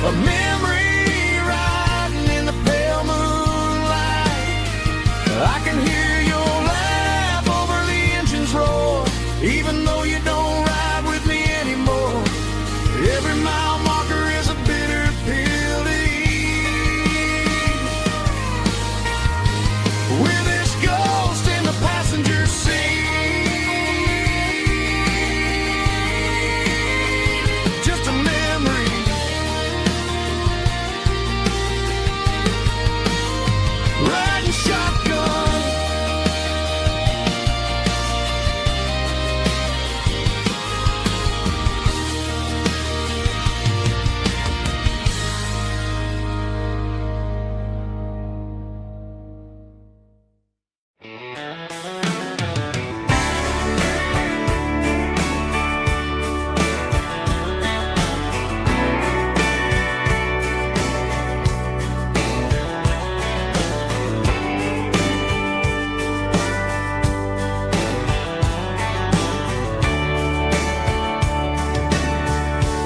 A memory riding in the pale moonlight. I can hear your laugh over the engine's roar, even though you don't ride with me anymore. Every mile marker is a bitter pill to eat. With this ghost in the passenger seat. Just a memory. Riding shotgun.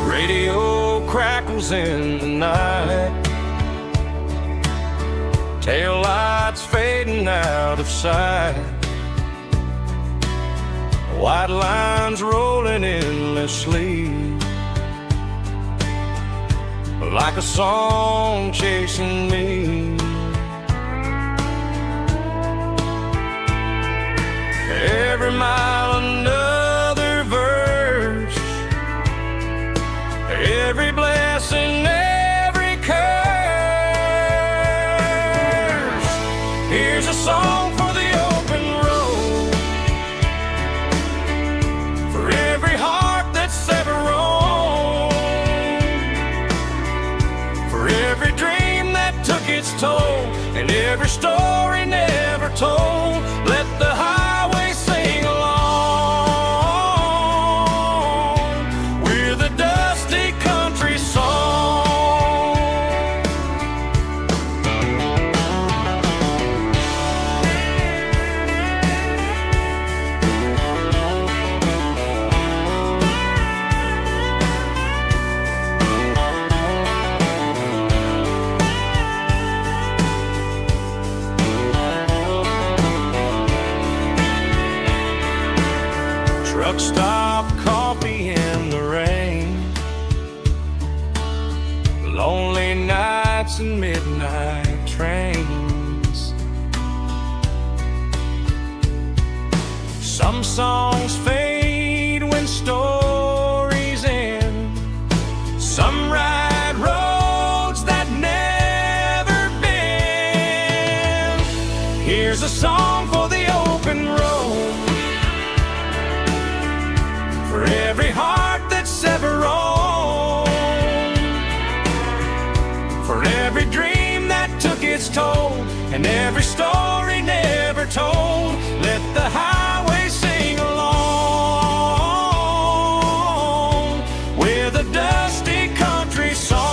Radio crackles in the night, tail lights fading out of sight, white lines rolling endlessly, like a song chasing me. Every mile another verse, every blessing, every curse. Here's a song for the open road, for every heart that's ever roamed, for every dream that took its toll, and every story never told. Let the highway sing along with a dusty country song. Truck stop, coffee in the rain, lonely nights and midnight trains. Some songs fade when stories end, some ride roads that never bend. Here's a song for the open road, for every heart that's ever roamed, for every dream that took its toll, and every story never told. Let the highway sing along with a dusty country song.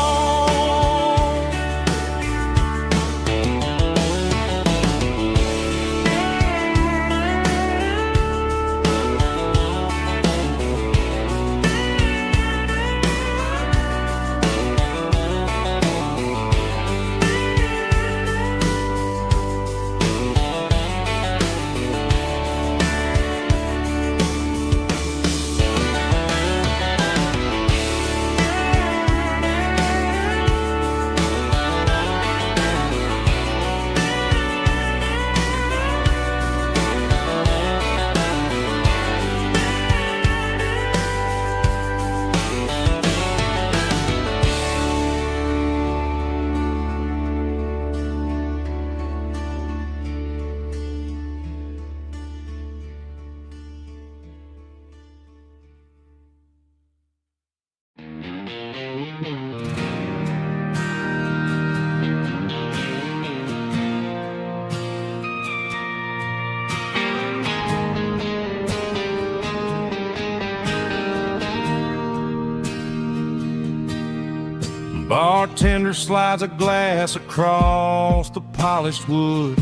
Bartender slides a glass across the polished wood.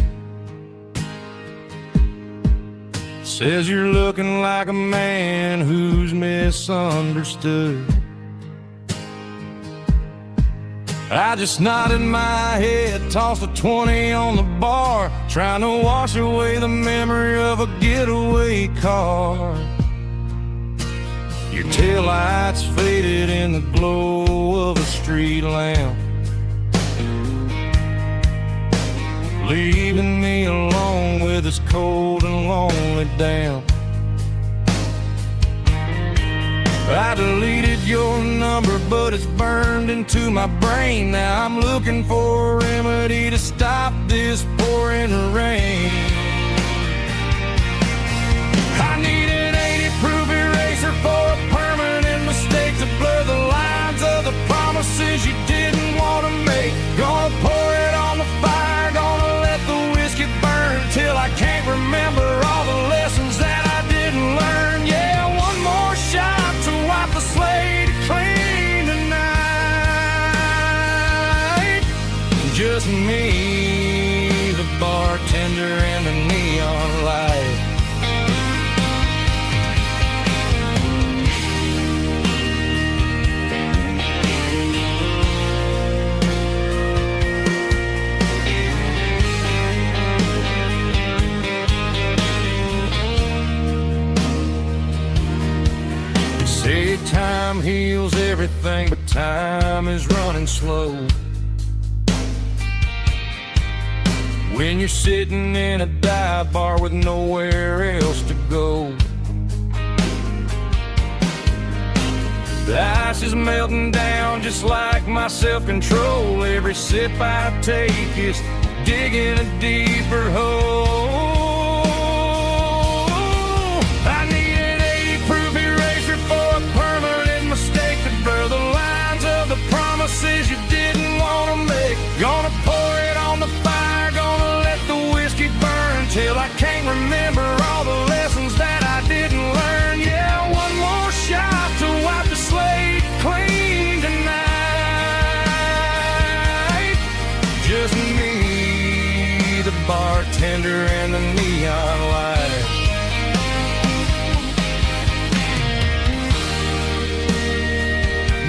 Says you're looking like a man who's misunderstood. I just nodded my head, tossed a 20 on the bar, trying to wash away the memory of a getaway car. Your taillights faded in the glow of a street lamp, leaving me alone with this cold and lonely damp. I deleted your number, but it's burned into my brain. Now I'm looking for a remedy to stop this pouring rain. I need an 80-proof eraser for a permanent mistake to blur the lines of the promises you didn't want to make. Gonna pour it on the fire, gonna let the whiskey burn till I can't remember all the lessons that I didn't learn. Yeah, one more shot to wipe the slate clean tonight. Just me, the bartender, and the neon light. Say time heals everything, but time is running slow. When you're sitting in a dive bar with nowhere else to go, the ice is melting down just like my self-control. Every sip I take is digging a deeper hole. I need an 80-proof eraser for a permanent mistake to blur the lines of the promises you didn't want to make. Gonna pour it on the fire, gonna let the whiskey burn till I can't remember all the lessons that I didn't learn. Yeah, one more shot to wipe the slate clean tonight. Just me, the bartender, and the neon light.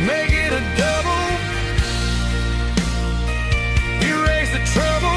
Make it a double, erase the trouble.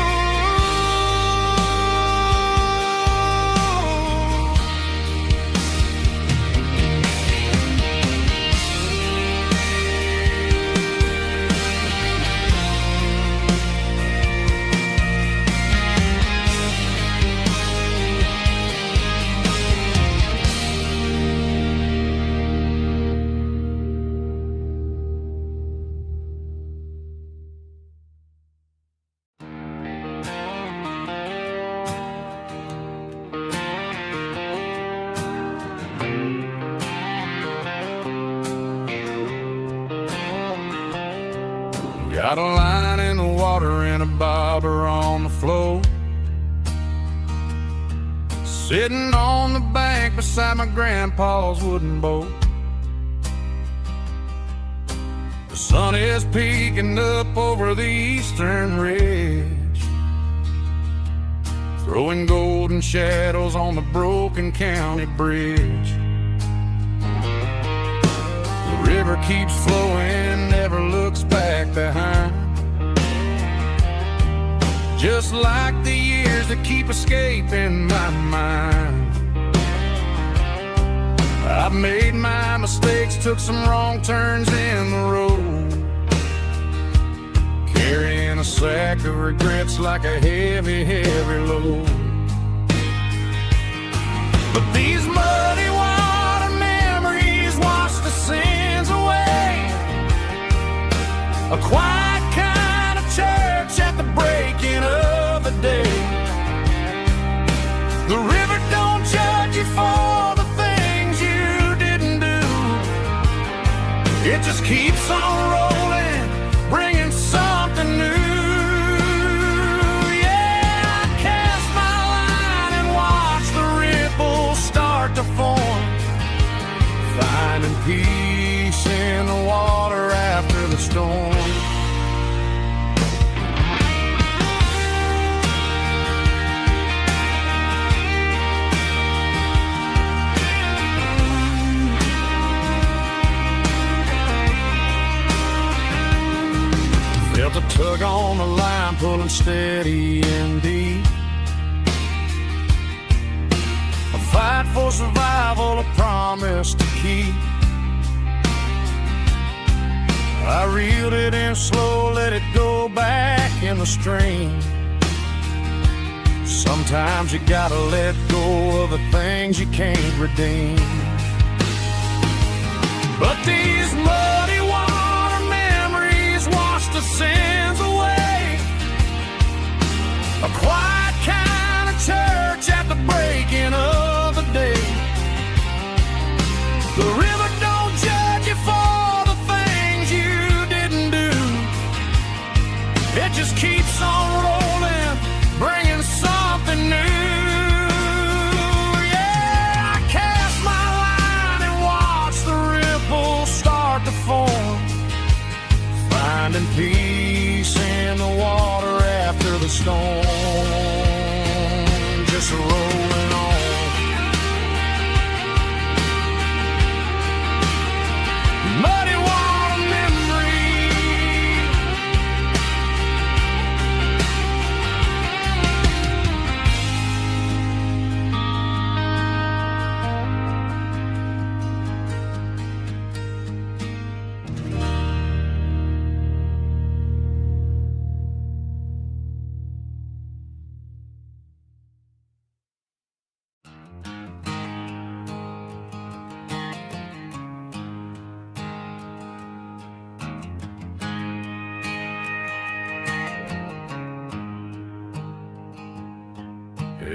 Got a line in the water and a bobber on the floor, sitting on the bank beside my grandpa's wooden boat. The sun is peeking up over the eastern ridge, throwing golden shadows on the broken county bridge. The river keeps flowing, never looks back behind, just like the years that keep escaping my mind. I've made my mistakes, took some wrong turns in the road, carrying a sack of regrets like a heavy, heavy load. But these muddy water memories wash the sins away. A quiet kind of church at the breaking of the day. The river don't judge you for the things you didn't do. It just keeps on rolling, bringing something new. Yeah, I cast my line and watch the ripples start to form, finding peace in the water after the storm. Tug on the line, pulling steady and deep. A fight for survival, a promise to keep. I reeled it in slow, let it go back in the stream. Sometimes you gotta let go of the things you can't redeem. But these muddy water memories wash the sins away. A quiet kind of church at the breaking of the day. The river don't judge you for the things you didn't do. It just keeps on rolling, bringing something new. Finding peace in the water after the storm, just rolling on. Muddy water memory.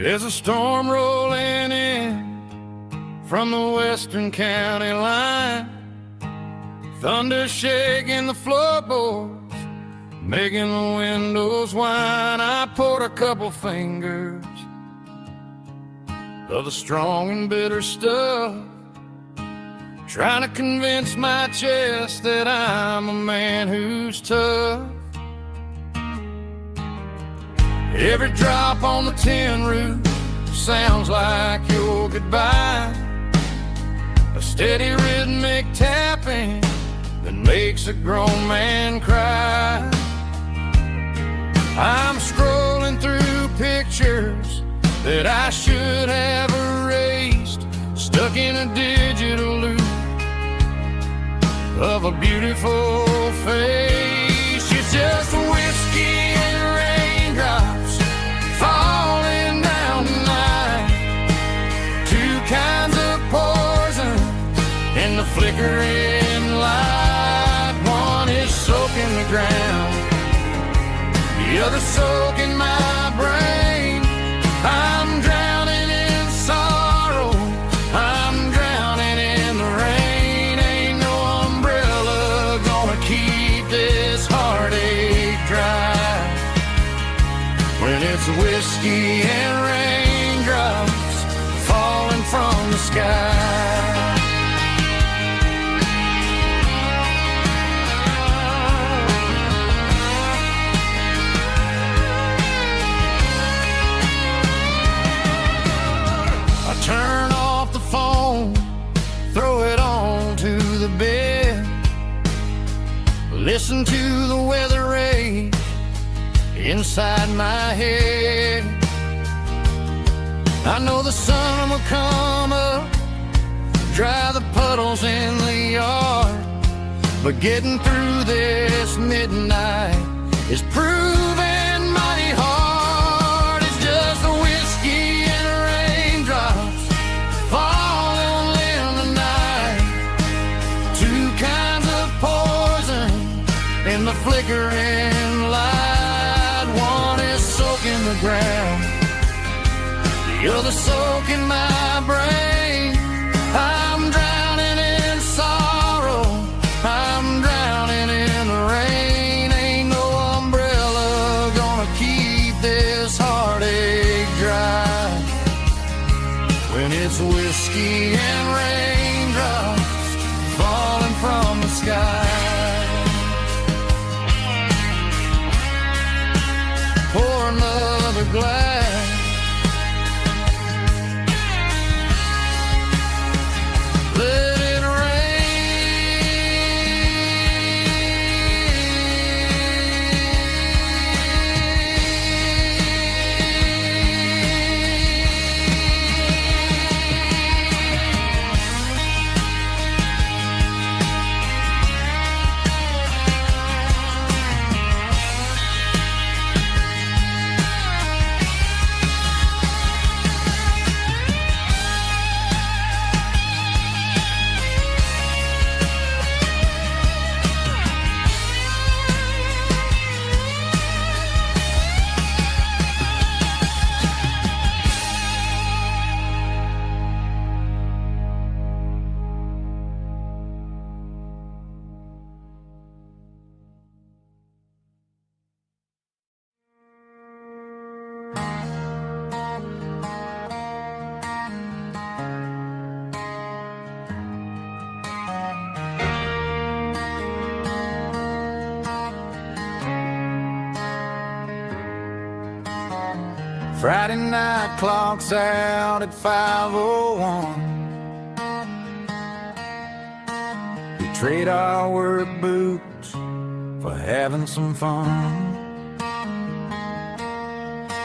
There's a storm rolling in from the western county line. Thunder shaking the floorboards, making the windows whine. I poured a couple fingers of the strong and bitter stuff, trying to convince my chest that I'm a man who's tough. Every drop on the tin roof sounds like your goodbye. A steady rhythmic tapping that makes a grown man cry. I'm scrolling through pictures that I should have erased, stuck in a digital loop of a beautiful face. It's just whiskey and raindrops falling down tonight. Two kinds of poison in the flickering light. One is soaking the ground, the other soaking my brain. I'm drowning in sorrow, I'm drowning in the rain. Ain't no umbrella gonna keep this heartache dry when it's whiskey and raindrops falling from the sky. I turn off the phone, throw it on to the bed, listen to the weather rage inside my head. I know the sun will come up, dry the puddles in the yard, but getting through this midnight is proving mighty hard. It's just the whiskey and raindrops falling in the night. Two kinds of poison in the flickering light. One is soaking the ground, the other soaking my brain. I'm drowning in sorrow, I'm drowning in the rain. Ain't no umbrella gonna keep this heartache dry when it's whiskey and raindrops falling from the sky. Pour another glass, let it rain. Friday night clocks out at 5:01. We trade our work boots for having some fun.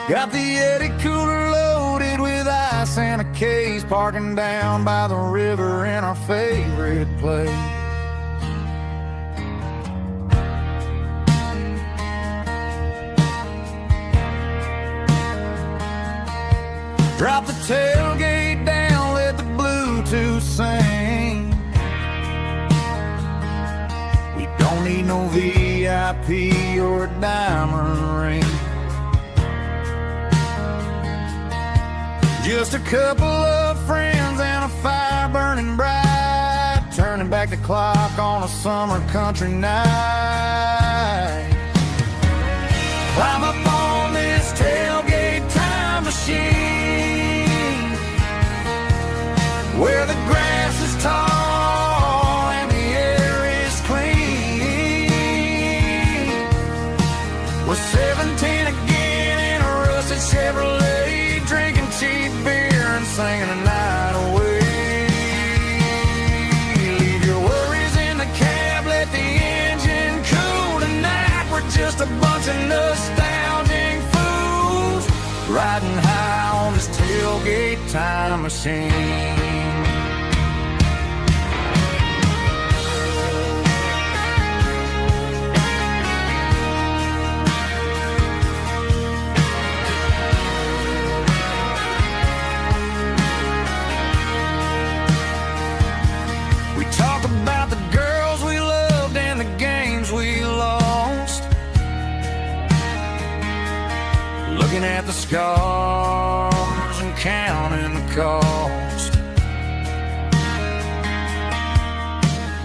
Got the Eddie cooler loaded with ice and a case, parking down by the river in our favorite place. Drop the tailgate down, let the Bluetooth sing. We don't need no VIP or a diamond ring. Just a couple of friends and a fire burning bright, turning back the clock on a summer country night. Climb up on this tailgate time machine, where the grass is tall and the air is clean. We're 17 again in a rusted Chevrolet, drinking cheap beer and singing the night away. Leave your worries in the cab, let the engine cool tonight. We're just a bunch of nostalgic fools, riding high on this tailgate time machine. About the girls we loved and the games we lost, looking at the scars and counting the cost.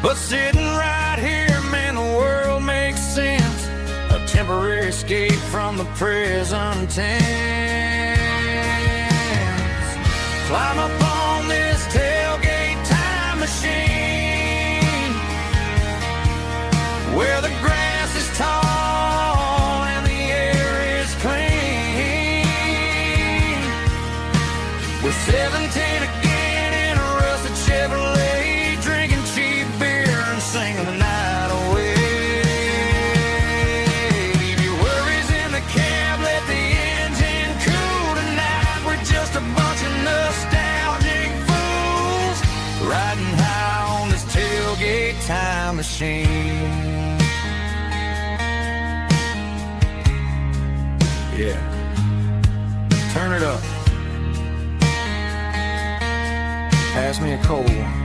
But sitting right here, man, the world makes sense, a temporary escape from the present tense. Climb up on this tailgate time machine, where the grass is tall and the air is clean. We're 17 again in a rusted Chevrolet, drinking cheap beer and singing the night away. Leave your worries in the cab, let the engine cool tonight. We're just a bunch of nostalgic fools, riding high on this tailgate time machine. Yeah, turn it up. Pass me a cold one.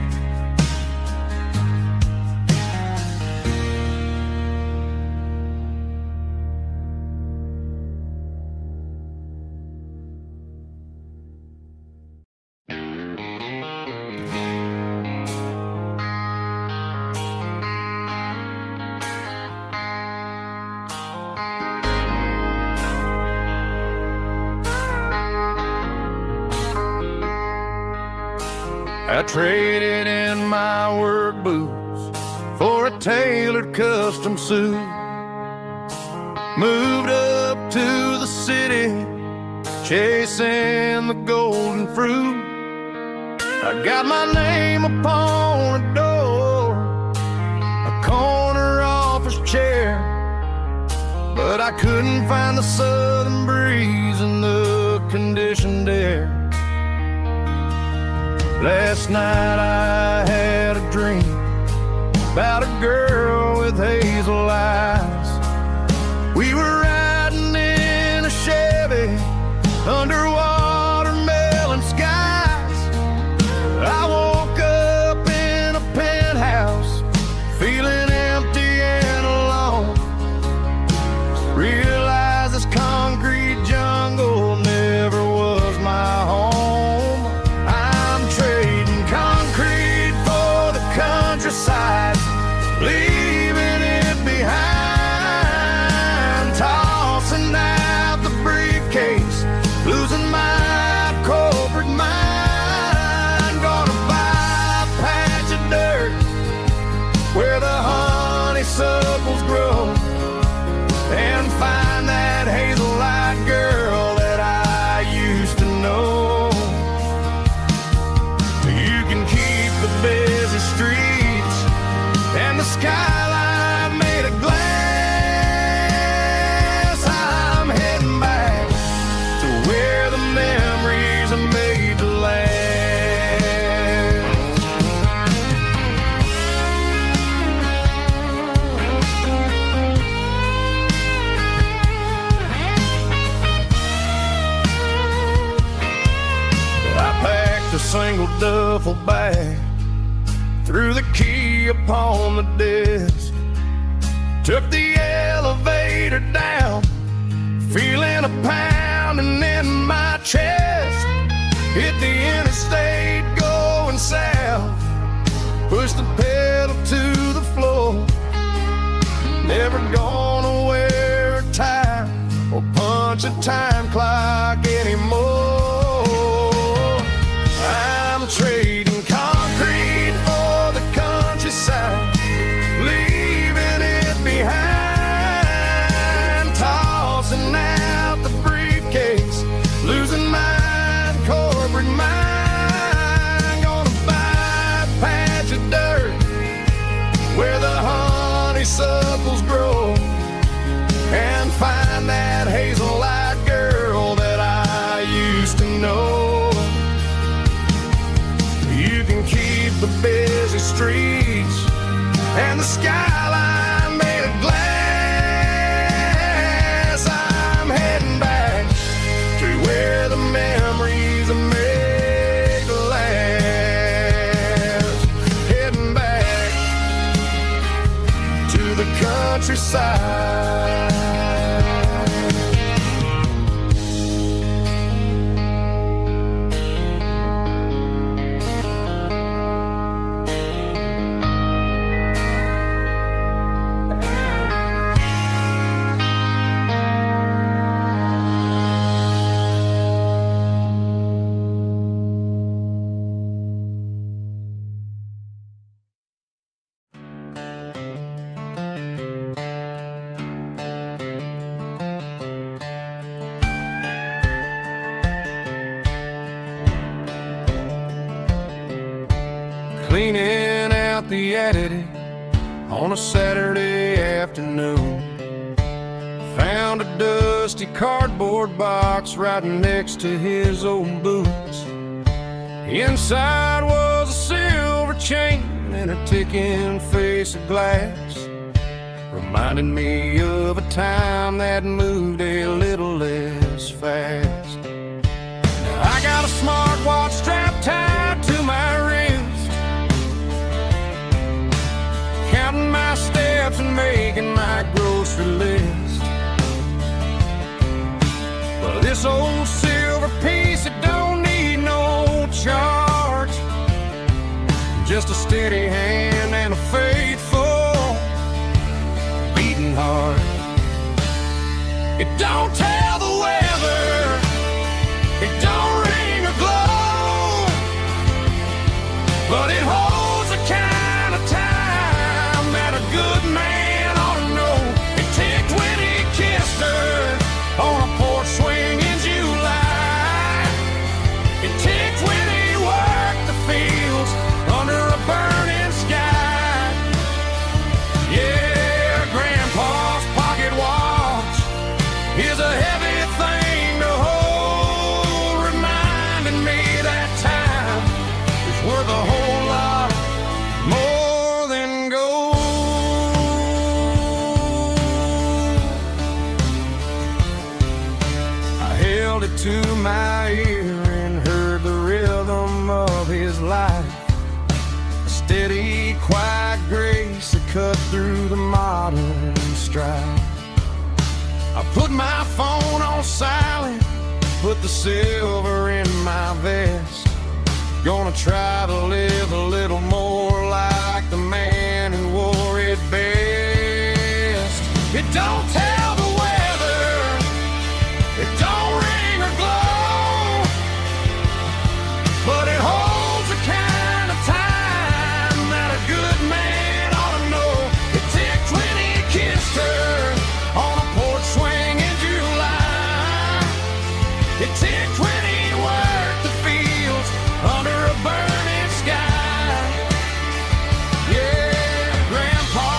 I traded in my work boots for a tailored custom suit. Moved up to the city, chasing the golden fruit. I got my name upon a door, a corner office chair, but I couldn't find the southern breeze in the conditioned air. Last night I had a dream about a girl with hazel eyes. We were riding in a Chevy under watermelon skies. I woke up in a penthouse, feeling empty and alone. Realized this concrete jungle never was my home. Countryside, leaving it behind, tossing out the briefcase, losing my corporate mind. Gonna buy a patch of dirt where the honeysuckles grow and find that hazel-eyed girl that I skyline made of glass. I'm heading back to where the memories are made to last. I packed a single duffel bag, threw the key upon the desk, took the elevator down, feeling a pounding in my chest. Hit the interstate going south, pushed the pedal to the floor. Never gonna wear a tie or punch a time clock anymore. I'm trading concrete for the countryside, leaving it behind, tossing out the briefcase, losing my corporate mind. Gonna buy a patch of dirt where the honeysuckles grow and find that hazel-eyed girl that I used to know. You can keep the busy streets and the skyline made of glass. I'm heading back to where the memories are made to last. Heading back to the countryside. Cleaning out the attic on a Saturday afternoon, found a dusty cardboard box right next to his old boots. Inside was a silver chain and a ticking face of glass, reminding me of a time that moved a little less fast. Now I got a smartwatch strapped tied to my wrist, counting my steps and making my grocery list. But this old silver piece, it don't need no charge, just a steady hand and a faithful beating heart. It don't tell the weather, it don't ring or glow, but it holds the kind of time that a good man ought to know. It ticked when he kissed her on a porch swing in July. It ticked when he worked the fields under a burning sky. Yeah, Grandpa's pocket watch is a heavy thing to hold, reminding me that time is worth a whole lot more than gold. I held it to my ear and heard the rhythm of his life, a steady, quiet grace that cut through the modern strife. I put my phone on silent, put the silver in my vest. Gonna try to live a little more like the man who wore it best. It don't tell the weather, it don't ring or glow, but it holds the kind of time that a good man ought to know. It ticked when he kissed her on a porch swing in July. It ticked when he worked the fields under a burning sky. Yeah, Grandpa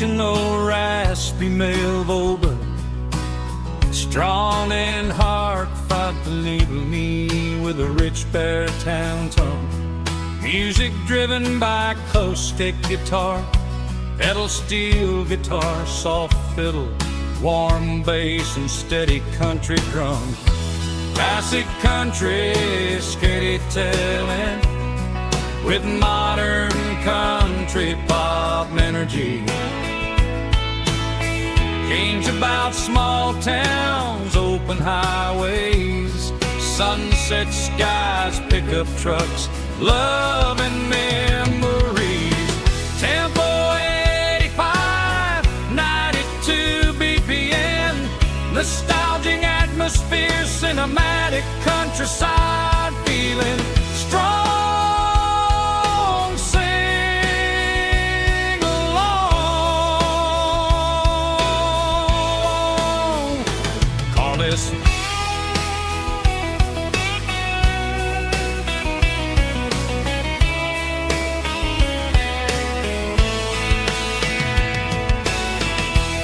traditional raspy male vocal, strong in heart, fought to label me with a rich baritone tone. Music driven by acoustic guitar, pedal steel guitar, soft fiddle, warm bass, and steady country drums. Classic country storytelling with modern country pop energy. Games about small towns, open highways, sunset skies, pickup trucks, love and memories. Tempo 85, 92 BPM, nostalgic atmosphere, cinematic countryside feeling, strong, sing along. Call this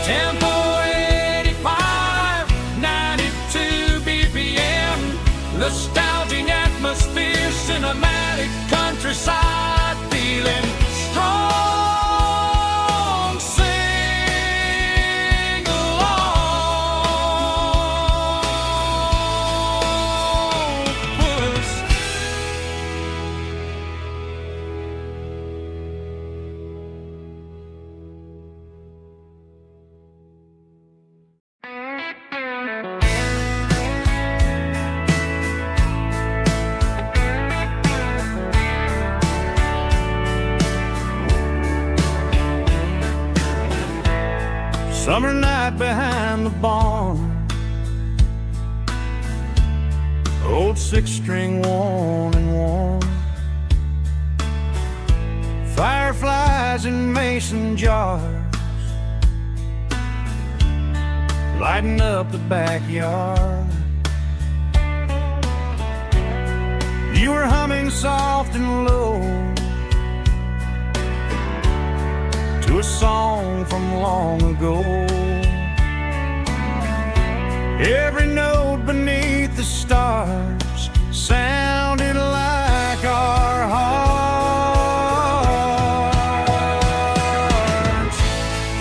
Tempo 85, 92 BPM, nostalgic atmosphere, cinematic countryside feeling, strong, sing along. Puss. Summer night behind the barn, old six-string worn and worn, fireflies in mason jars, lighting up the backyard. You were humming soft and low to a song from long ago. Every note beneath the stars sounded like our hearts.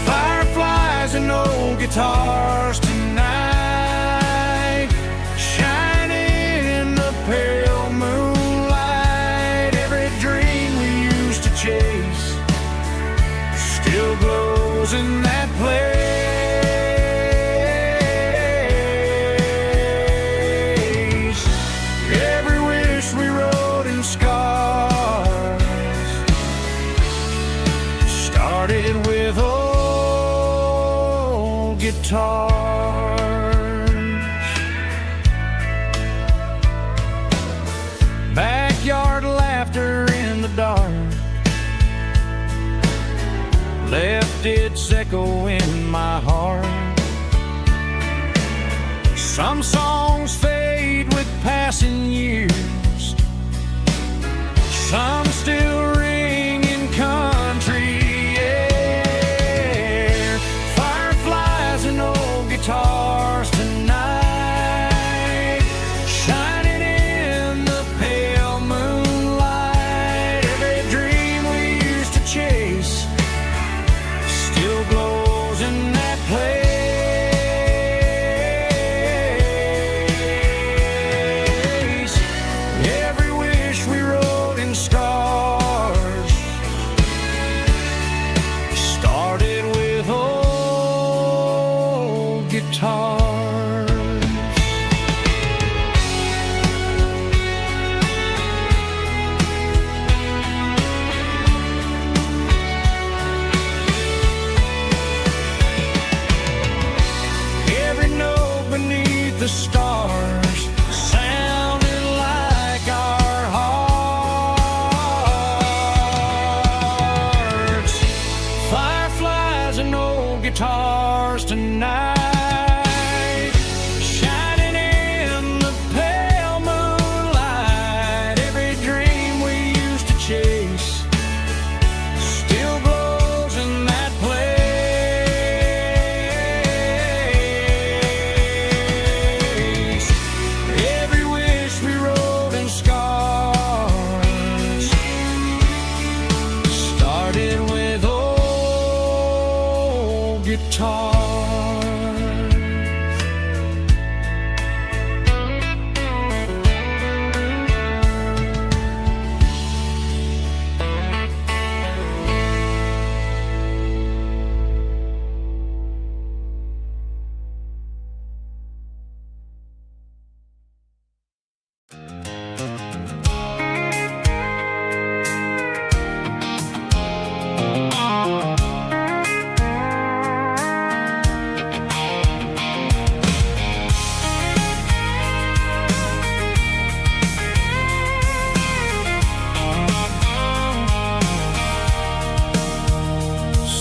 Fireflies and old guitars tonight, shining in the pale moonlight. Every dream we used to chase still glows in that place. Every wish we wrote in scars started with old guitars. Backyard laughter in the dark left its echo in my heart. Some songs fade with passing years, some still ring in country air. Fireflies and old guitars tonight, shining in the pale moonlight. Every dream we used to chase still glows in that place. Every wish we wrote in scars started with old guitars. Every note beneath the stars sounded like our hearts. Fireflies and old guitars tonight, shining in the pale moonlight. Every dream we used to chase still glows in that place. guitars.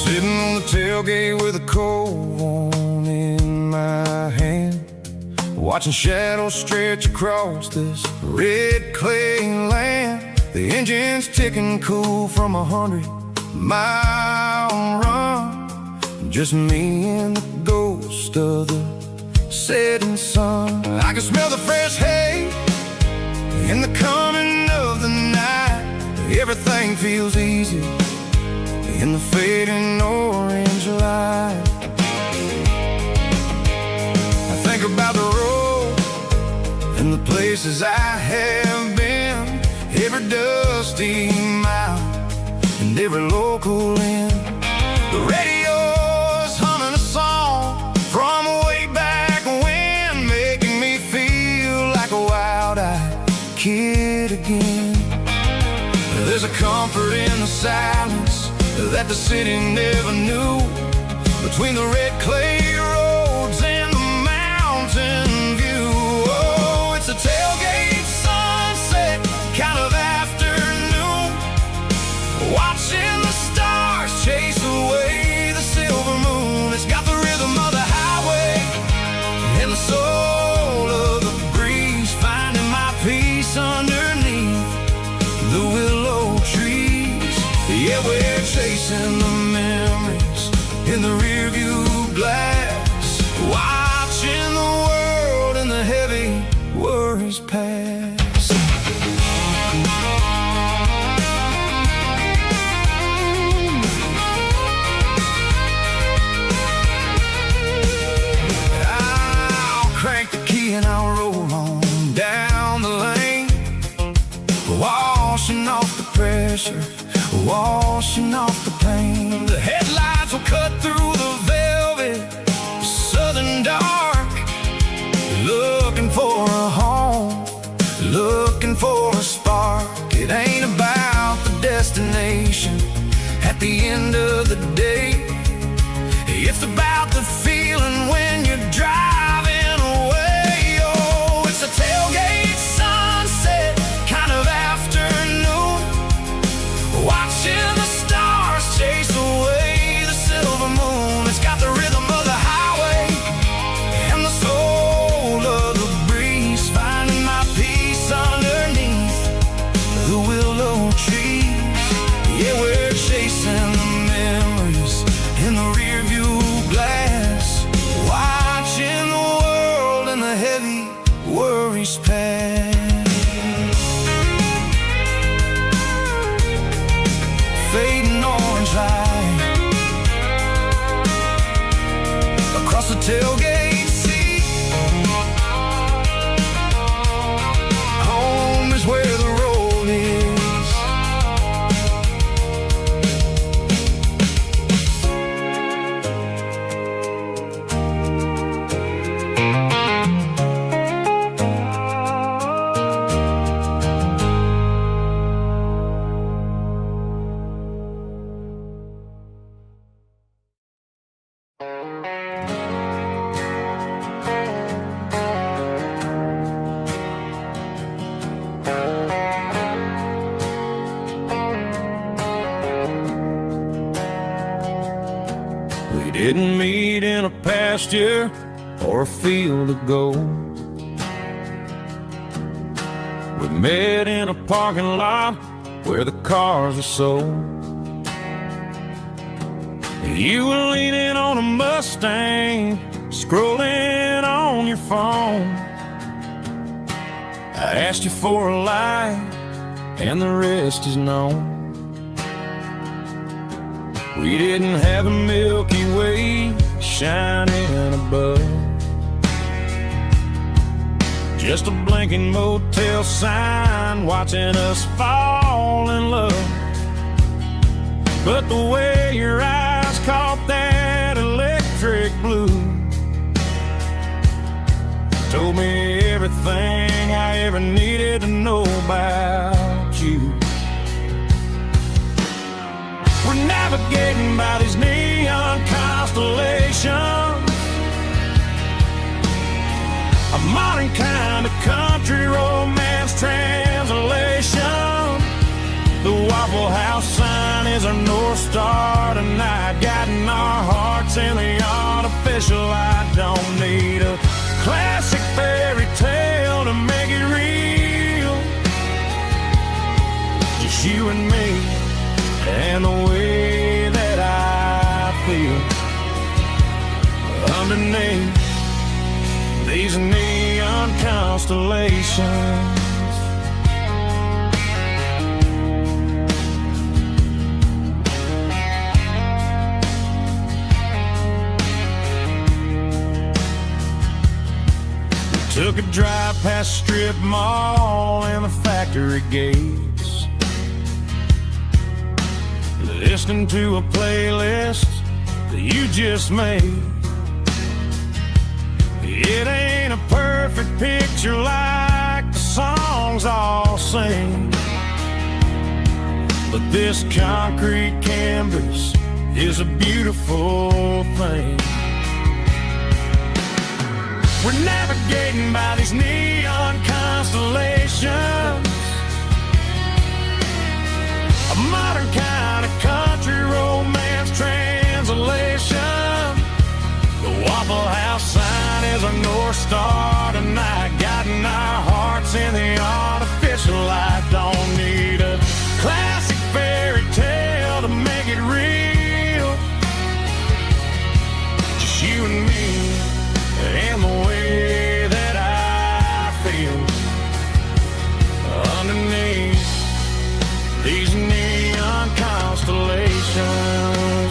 Sitting on the tailgate with a cold one in my hand, watching shadows stretch across this red clay land. The engine's ticking cool from 100-mile run. Just me and the ghost of the setting sun. I can smell the fresh hay in the coming of the night. Everything feels easy in the fading orange light. I think about the road and the places I have been, every dusty mile and every local inn. The radio's humming a song from way back when, making me feel like a wild-eyed kid again. There's a comfort in the silence that the city never knew, between the red clay roads and the mountain view. Oh, it's a tailgate sunset kind of afternoon, watching the stars chase away the silver moon. It's got the rhythm of the highway and the soul of the breeze, finding my peace underneath the willow trees. Yeah, we're chasing the memories in the rearview glass, watching the world and the heavy worries pass. I'll crank the key and I'll roll on down the lane, washing off the pressure, washing off the pain. The headlights will cut through the velvet southern dark, looking for a home, looking for a spark. It ain't about the destination at the end of the day, it's about the feeling when you're driving away. Oh, it's a tailgate sunset kind of afternoon, watching the stars chase away the silver moon. It's got the rhythm of the highway and the soul of the breeze, finding my peace underneath the willow trees. Yeah, we're chasing the memories in the rearview glass, watching the world and the heavy worries pass. Fading orange light across the tailgate seat. Home is where the road is. We didn't meet in a pasture or a field of gold. We met in a parking lot where the cars are sold. You were leaning on a Mustang, scrolling on your phone. I asked you for a light, and the rest is known. We didn't have a Milky Way shining above. Just a blinking motel sign watching us fall in love. But the way your eyes caught that electric blue told me everything I ever needed to know about you. We're navigating by these neon constellations, a modern kind of country romance translation. The Waffle House sign is our North Star tonight, guiding our hearts in the artificial light. Don't need a classic fairy tale to make it real. Just you and me and the way that I feel underneath these neon constellations. Took a drive past Strip Mall and the factory gates, listening to a playlist that you just made. It ain't a perfect picture like the songs all sing, but this concrete canvas is a beautiful thing. We're navigating by these neon constellations, a modern kind of country romance translation. The Waffle House sign is our North Star tonight, guiding our hearts in the artificial light. Don't need a classic fairy tale to make it real. Just you and me and the way that I feel underneath these neon constellations.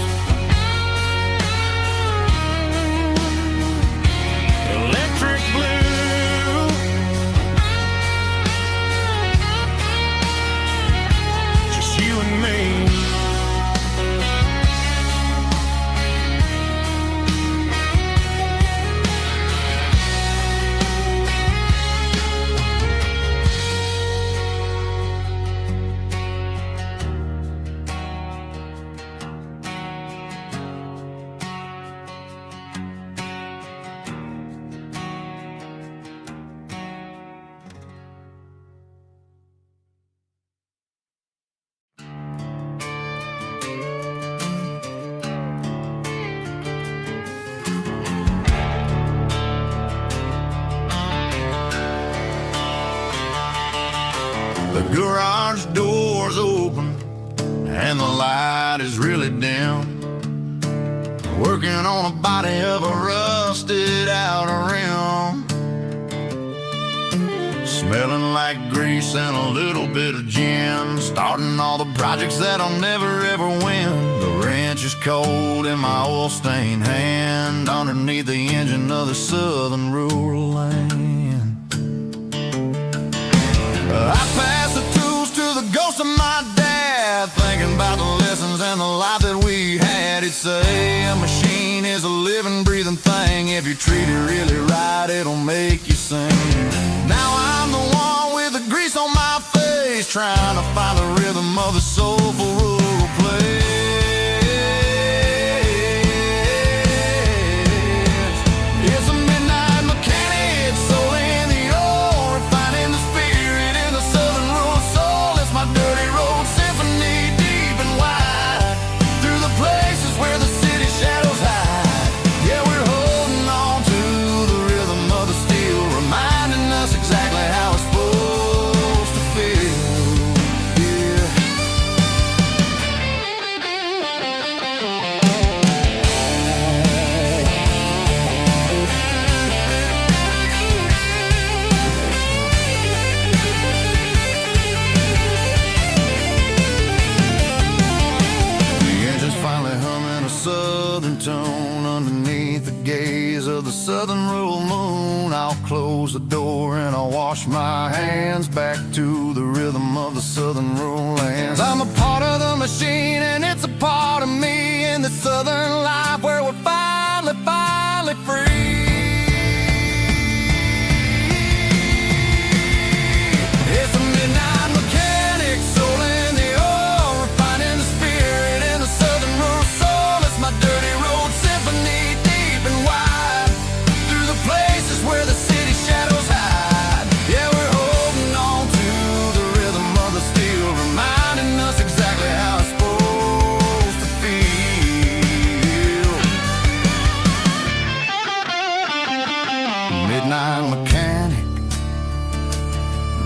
Electric blue, just you and me. The garage door's open and the light is really dim. Working on a body of a rusted out rim, smelling like grease and a little bit of gin. Starting all the projects that I'll never ever win. The wrench is cold in my oil-stained hand, underneath the engine of the southern rural land. I pass the tools to the ghost of my dad, thinking about the lessons and the life that we had. He'd say a machine is a living, breathing thing. If you treat it really right, it'll make you sing. Now I'm the one with the grease on my face, trying to find the rhythm of the soulful rural place. It's a midnight mechanic, soul in the ore, refining the spirit in the southern rural soul. It's my dirty road symphony, deep and wide, through the places where the city shadows hide. Yeah, we're holding on to the rhythm of the steel, reminding us exactly how it's supposed to feel. Yeah. The engine's finally humming a southern tone underneath gaze of the southern rural moon, I'll close the door and I'll wash my hands back to the rhythm of the southern rural lands. I'm a part of the machine and it's a part of me in the southern life where we're finally free. It's a midnight mechanic, soul in the oil, refining the spirit in the southern rural soul. It's my dirty road symphony, deep and wide, through the places where the city shadows hide. Yeah, we're holding on to the rhythm of the steel, reminding us exactly how it's supposed to feel. Midnight mechanic,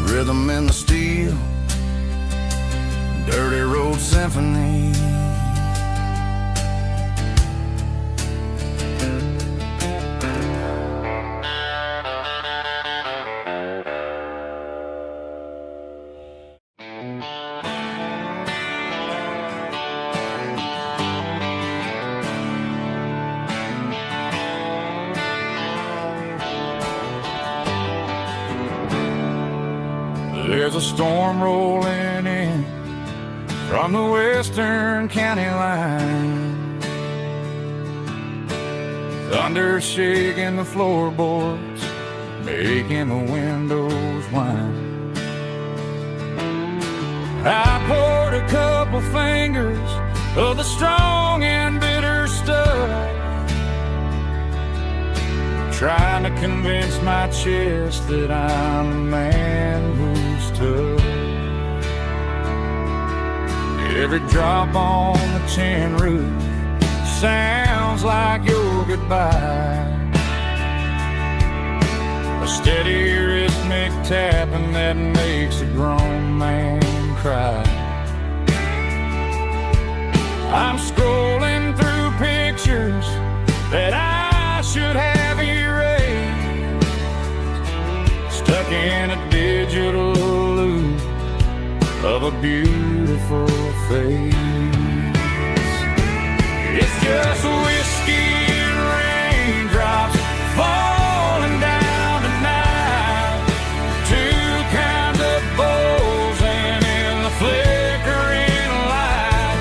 rhythm in the steel, dirty road symphony. There's a storm rolling in from the western county line, thunder shaking the floorboards, making the windows whine. I poured a couple fingers of the strong and bitter stuff, trying to convince my chest that I'm a man who's tough. Every drop on the tin roof sounds like your goodbye, a steady rhythmic tapping that makes a grown man cry. I'm scrolling through pictures that I should have erased, stuck in a digital loop of a beautiful face. It's just whiskey and raindrops falling down tonight, two kinds of bowls and in the flickering light.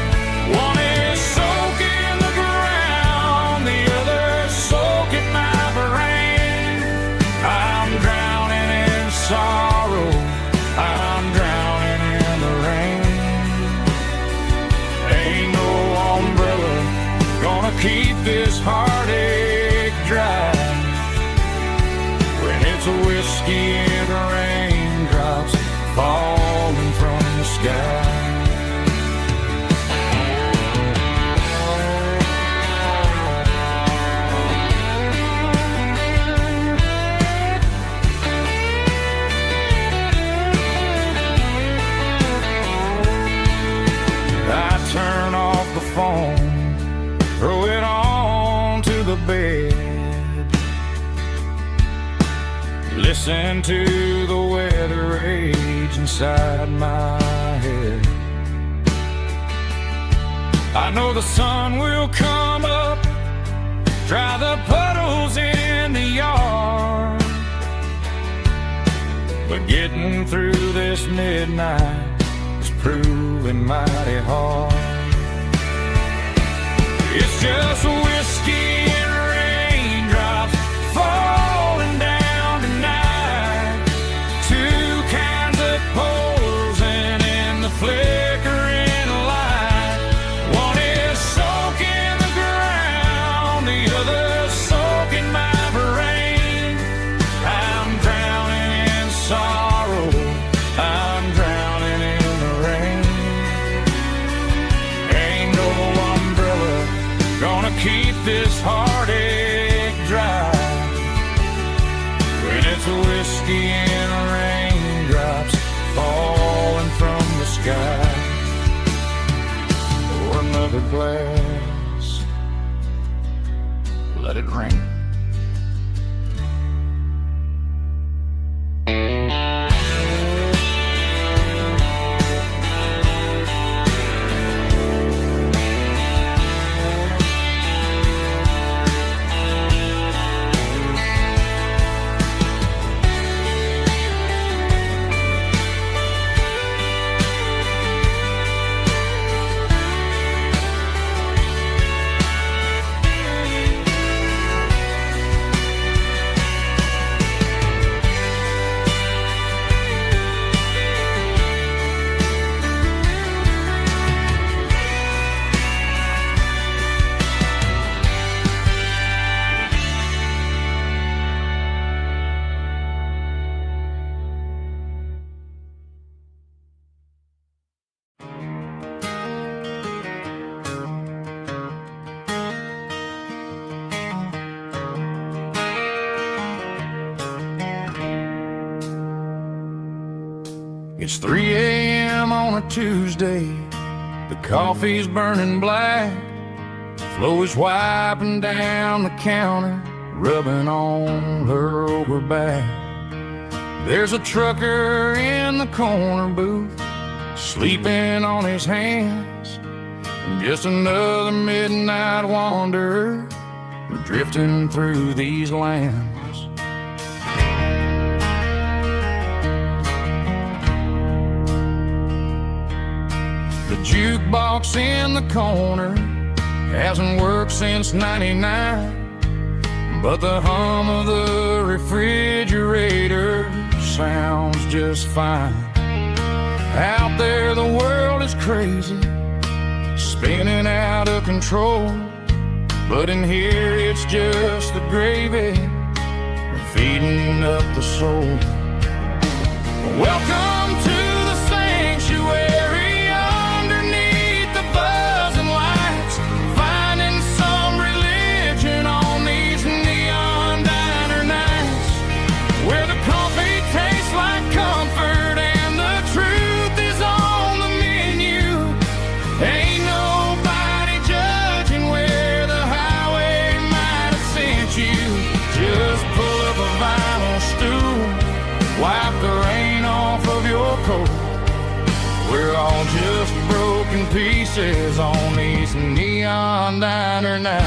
One is soaking the ground, the other soaking my brain. I'm drowning in sorrow, I'm drowning in the rain. Ain't no umbrella gonna keep this heartache dry when it's a whiskey and raindrops falling from the sky. I turn off the phone, throw it on to the bed, listen to the weather rage inside my head. I know the sun will come up, dry the puddles in the yard, but getting through this midnight is proving mighty hard. It's just whiskey and raindrops falling down tonight, two kinds of posing in the flickering light. One is soaking the ground, the other soaking my brain. I'm drowning in sorrow, I'm drowning in the rain. Ain't no umbrella gonna keep this heartache dry when it's a whiskey and raindrops falling from the sky. Pour another glass, let it rain. It's 3 a.m. on a Tuesday. The coffee's burning black. Flo is wiping down the counter, rubbing on her over back. There's a trucker in the corner booth, sleeping on his hands. Just another midnight wanderer, drifting through these lands. The jukebox in the corner hasn't worked since '99, but the hum of the refrigerator sounds just fine. Out there the world is crazy, spinning out of control, but in here it's just the gravy feeding up the soul. Welcome to the sanctuary, underneath the buzzing lights, finding some religion on these neon diner nights, where the coffee tastes like comfort and the truth is on the menu. Ain't nobody judging where the highway might have sent you. Just pull up a vinyl stool, wipe the rain off of your coat. We're all just broken pieces on these neon diner nights.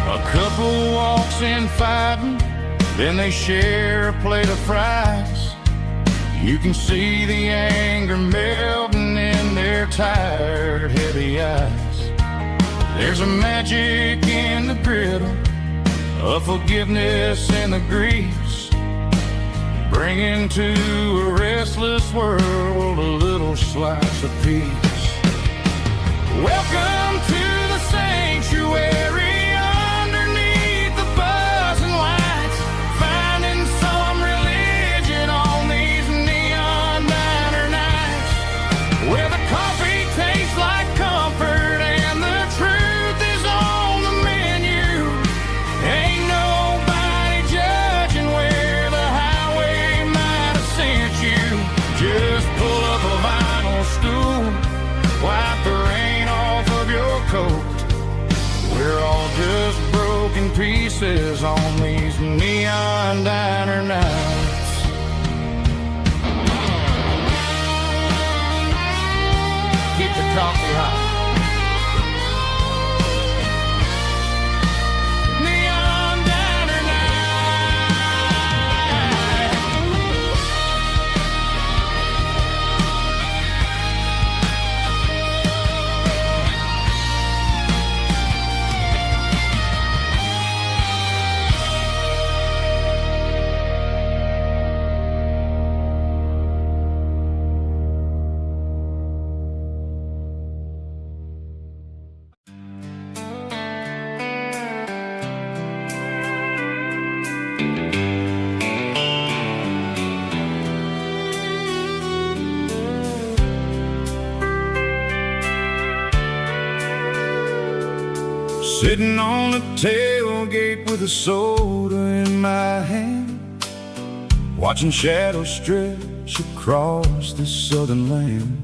A couple walks in fighting, then they share a plate of fries. You can see the anger melting in their tired, heavy eyes. There's a magic in the griddle, a forgiveness in the grease, bringing to a restless world a little slice of peace. Welcome to the sanctuary, underneath the buzzing lights, finding some religion on these neon diner nights, where the coffee tastes like comfort and the truth is on the menu. Ain't nobody judging where the highway might have sent you. Just pull up a vinyl stool, wipe the rain off of your coat. We're all just broken pieces on these neon diner nights. Keep the coffee hot. Neon diner Sitting on the tailgate with a soda in my hand, watching shadows stretch across this southern land.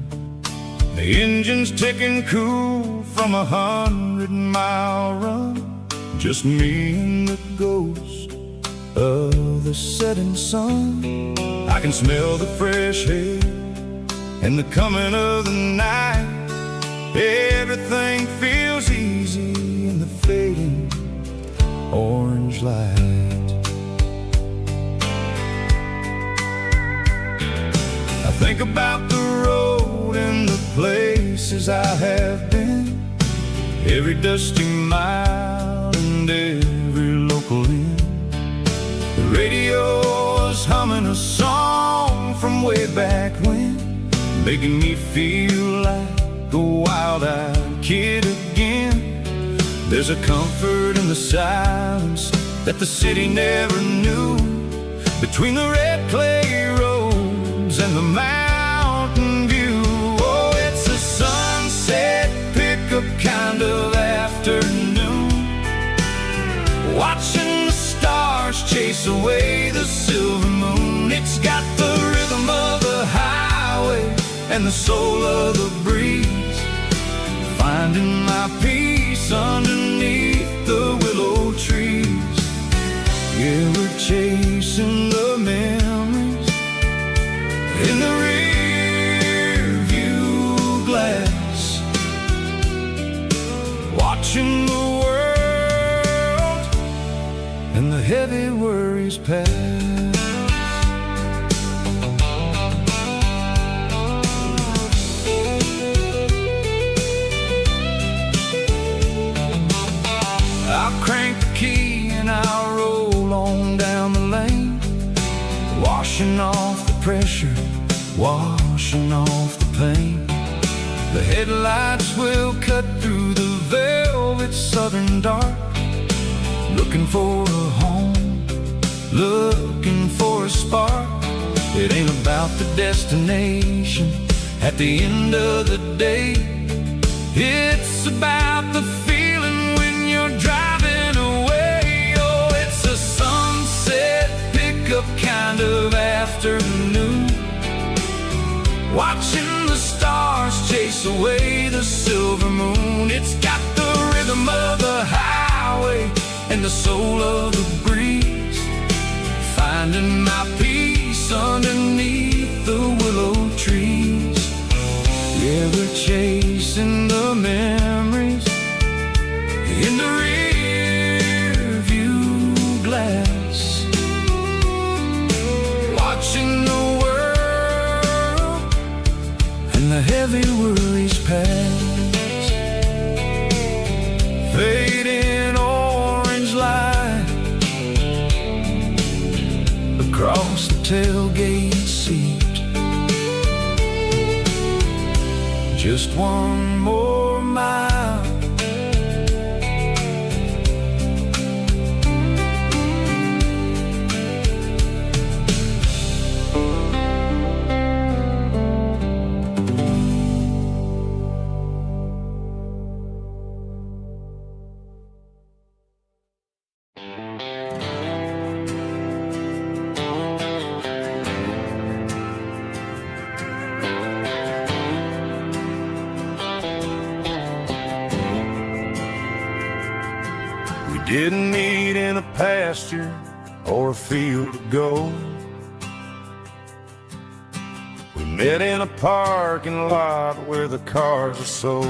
The engine's ticking cool from 100-mile run, just me and the ghost of the setting sun. I can smell the fresh air and the coming of the night. Everything feels easy in the fading orange light. I think about the road and the places I have been, every dusty mile and every local inn. The radio is humming a song from way back when, making me feel like a wild-eyed kid again. There's a comfort in the silence that the city never knew, between the red clay roads and the mountains kind of afternoon, watching the stars chase away the silver moon. It's got the rhythm of the highway and the soul of the breeze, finding my peace underneath the willow trees. Yeah, we're chasing the memories in the rear view glass, watching the world and the heavy worries pass. I'll crank the key and I'll roll on down the lane, washing off the pressure, washing off the pain. The headlights will cut through the velvet southern dark, looking for a home, looking for a spark. It ain't about the destination at the end of the day, it's about the feeling when you're driving away. Oh, it's a sunset pickup kind of afternoon, watching the stars chase away the silver moon. It's got the rhythm of the highway and the soul of the breeze, finding my peace underneath the willow trees. Yeah, we're chasing the memories in the rear view glass, watching the world and the heavy worries pass. Fading orange light across the tailgate seat, just one more mile. Didn't meet in a pasture or a field of gold. We met in a parking lot where the cars are sold.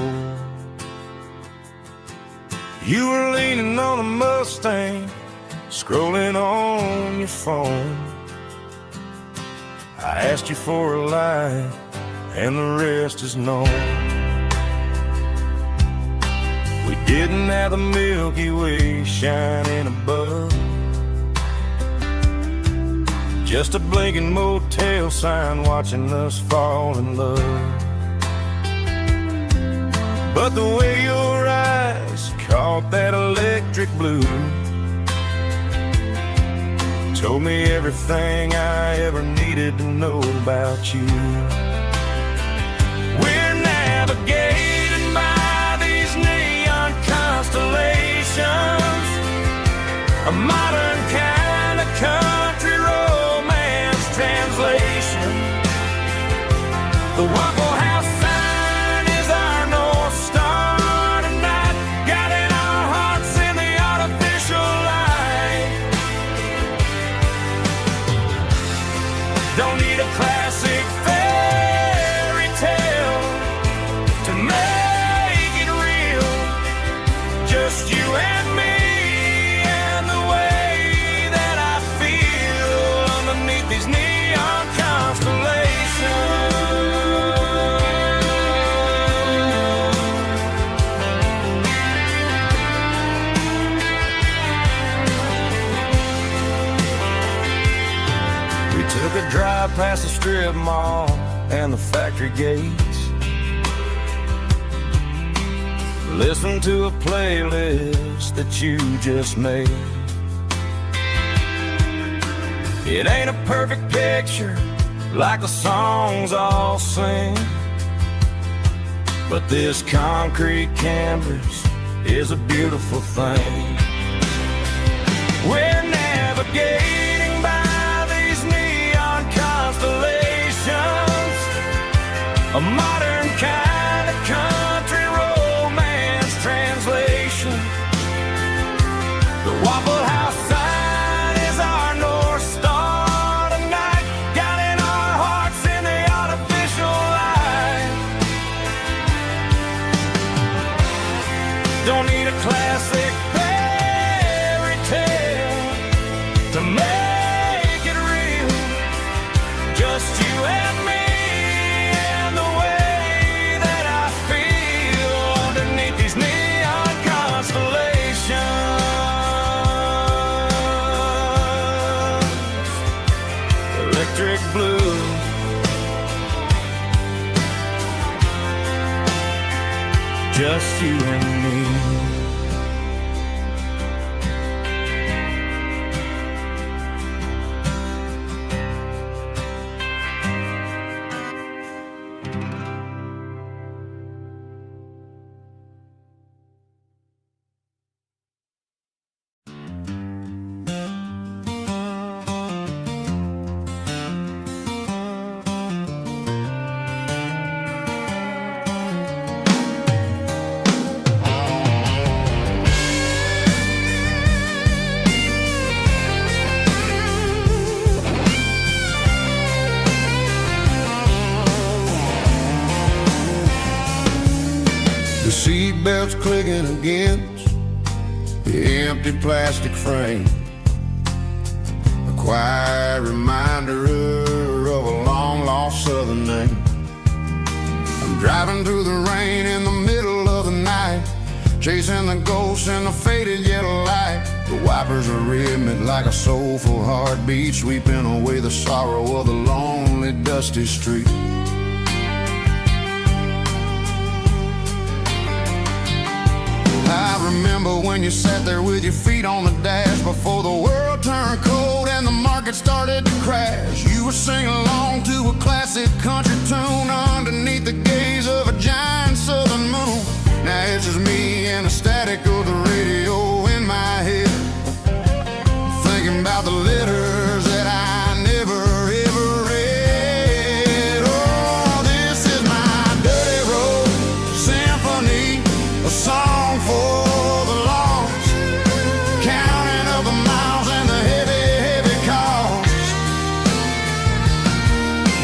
You were leaning on a Mustang, scrolling on your phone. I asked you for a light, and the rest is known. We didn't have the Milky Way shining above, just a blinking motel sign watching us fall in love. But the way your eyes caught that electric blue told me everything I ever needed to know about you. We're navigating by these neon constellations, a modern kind of country romance translation. The Waffle House sign is our North Star tonight, guiding our hearts in the artificial light. Don't need a classic fairy tale to make it real, just you and me and the way that I feel underneath these neon constellations. We took a drive past the strip mall and the factory gates, listened to a playlist that you just made. It ain't a perfect picture like the songs all sing, but this concrete canvas is a beautiful thing. We're navigating by these neon constellations, a modern kind of country romance translation. The Waffle House sign is our North Star tonight, guiding our hearts in the artificial light. Don't need a classic fairy tale to make it real, just you and me and the way that I feel underneath these neon constellations. Electric blue, just you and me. The seatbelt's clicking against the empty plastic frame, a quiet reminder of a long-lost southern name. I'm driving through the rain in the middle of the night, chasing the ghosts in the faded yellow light. The wipers are rhythmic like a soulful heartbeat, sweeping away the sorrow of the lonely, dusty street. I remember when you sat there with your feet on the dash before the world turned cold and the market started to crash. You were singing along to a classic country tune underneath the gaze of a giant southern moon. Now it's just me and the static of the radio in my head, thinking about the letters that I never ever read. Oh, this is my dirty road symphony, a song for the lost, counting up the miles and the heavy, heavy cost.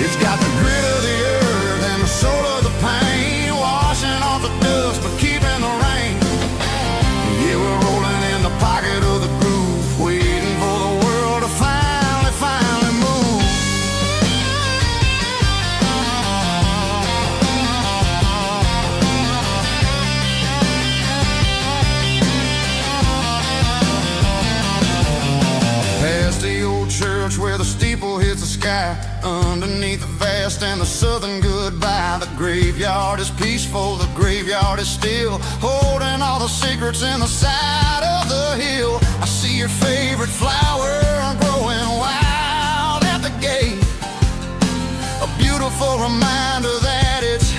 It's got the grit of the earth and the soul of the pain, washing off the dust but keeping the rain. Yeah, we're rolling in the pocket of the groove, waiting for the world to finally move. Past the old church where the steeple hits the sky, underneath the vast and the southern goodbye. The graveyard is peaceful, the graveyard is still, holding all the secrets in the side of the hill. I see your favorite flower growing wild at the gate, a beautiful reminder that it's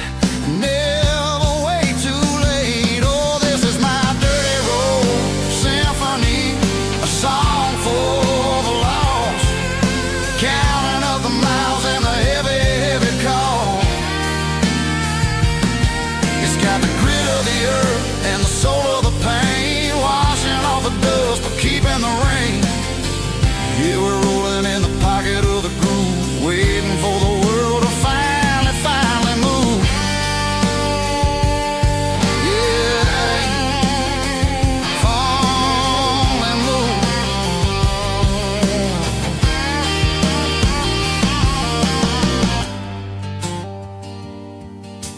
never way too late. Oh, this is my dirty road symphony, a song for the lost, counting up the miles and the heavy, heavy call. It's got the grit of the earth and the soul of the pain, washing off the dust but keeping the rain. Yeah, we're rolling in the pocket of the groove, waiting for the world to finally move. Yeah, fall and move.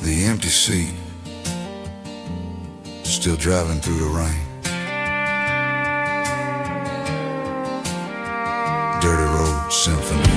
The empty seat, still driving through the rain. Dirty Road Symphony.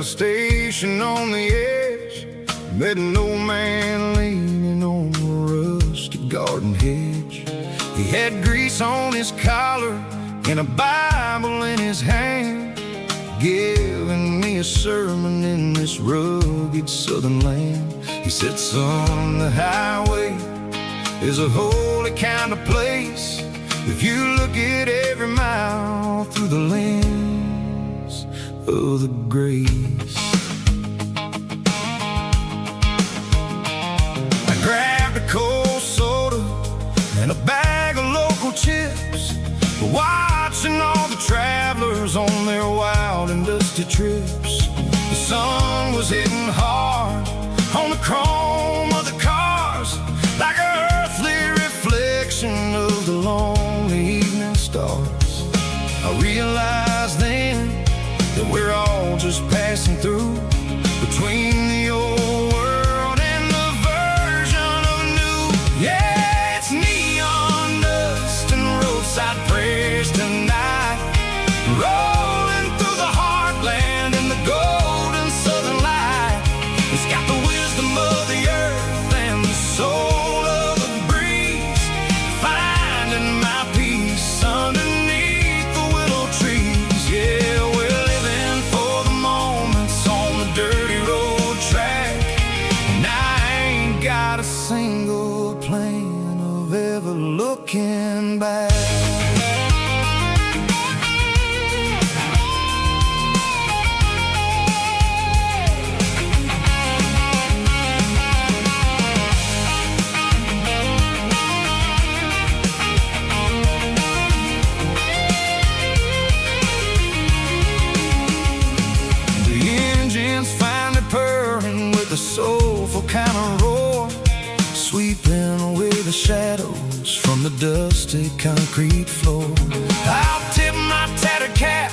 station on the edge, met an old man leaning on a rusty garden hedge. He had grease on his collar and a Bible in his hand, giving me a sermon in this rugged southern land. He said, son, the highway is a holy kind of place if you look at every mile through the lens of the grace. I grabbed a cold soda and a bag of local chips, watching all the travelers on their wild and dusty trips. The sun was hitting hard on the chrome of the cars, like an earthly reflection of the lonely evening stars. I realized then that we're all just passing through between the old world and the version of new. Yeah, it's neon dust and roadside prayers tonight, rolling through the heartland in the golden southern light. It's got the wisdom of the earth and the soul of the breeze, finding my peace underneath the willow trees. Yeah, we're living for the moments on the dirty road track, and I ain't got a single plan of ever looking back. A soulful kind of roar, sweeping away the shadows from the dusty concrete floor. I'll tip my tattered cap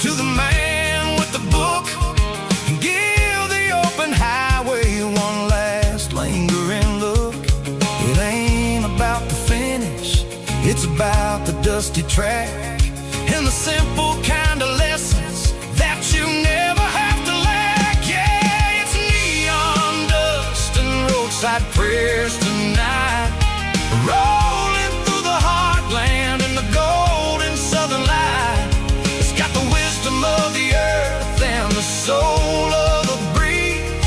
to the man with the book and give the open highway one last lingering look. It ain't about the finish, it's about the dusty track and the simple kind of lessons that you never have to lack. Yeah, it's neon dust and roadside prayers tonight, rolling through the heartland in the golden southern light. It's got the wisdom of the earth and the soul of the breeze,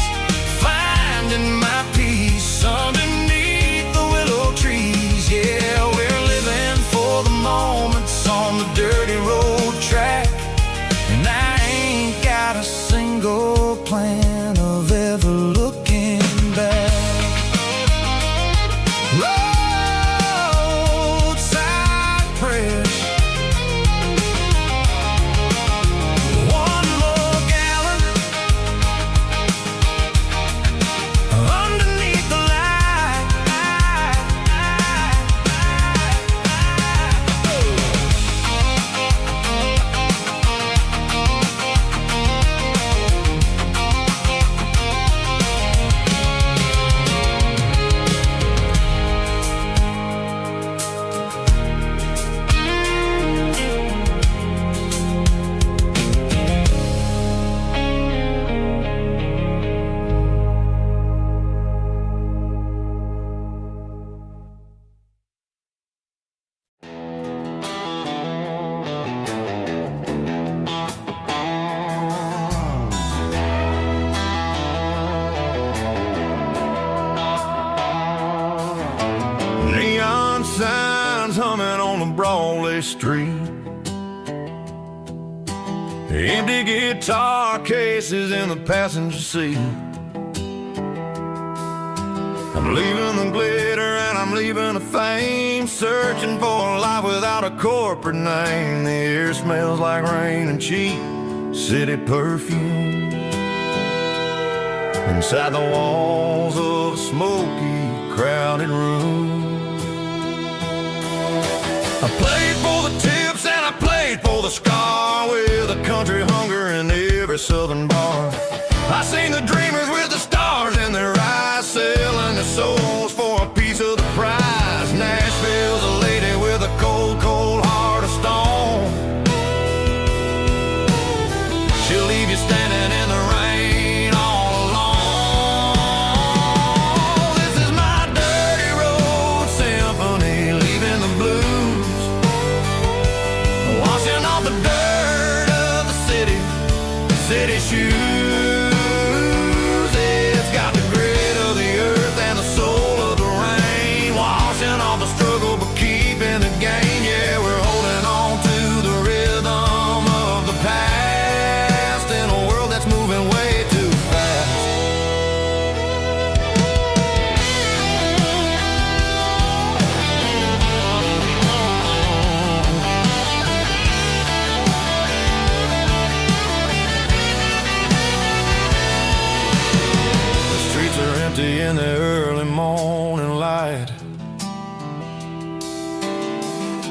finding my peace underneath the willow trees. Yeah, we're living for the moments on the dirty road track, and I ain't got a single plan of ever looking back. Roadside prayers, one more gallon underneath the light. Neon signs humming on the Broadway street, empty guitar cases in the passenger seat. I'm leaving the glitter and I'm leaving the fame, searching for a life without a corporate name. The air smells like rain and cheap city perfume inside the walls of a smoky, crowded room. I played for the tips and I played for the scar, with a country hunger in every southern bar. I seen the dreamers with the stars in their eyes, selling their souls for a piece of the prize. Nashville's a lady with a cold, cold heart of stone. She'll leave you standing in the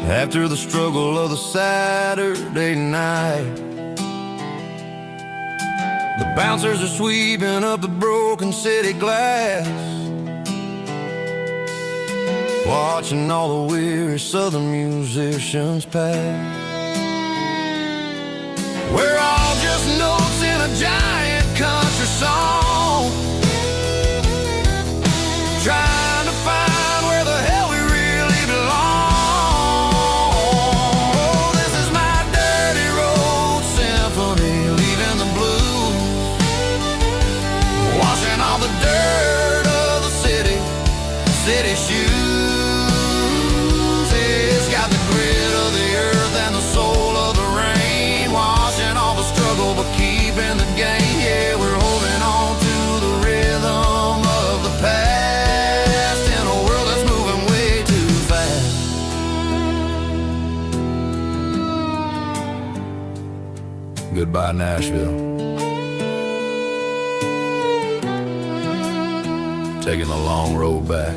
after the struggle of the Saturday night. The bouncers are sweeping up the broken city glass, watching all the weary southern musicians pass. We're all just notes in a giant country song, trying to find where the hell we really belong. Oh, this is my dirty road symphony, leaving the blues, washing all the dirt of the city shoes. It's got the grit of the earth and the soul of the rain, washing all the struggle but keeping the game. Yeah, we're holding on to the rhythm of the past in a world that's moving way too fast. Goodbye, Nashville. Taking the long road back.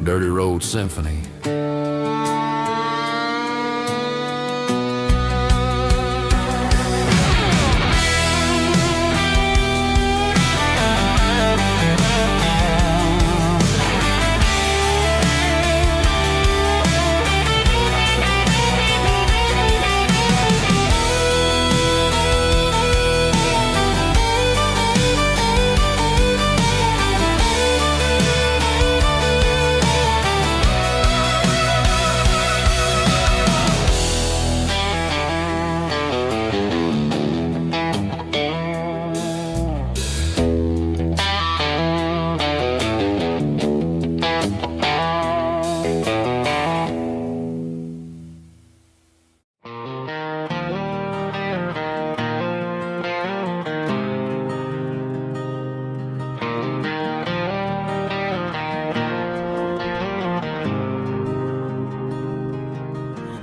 Dirty Road Symphony.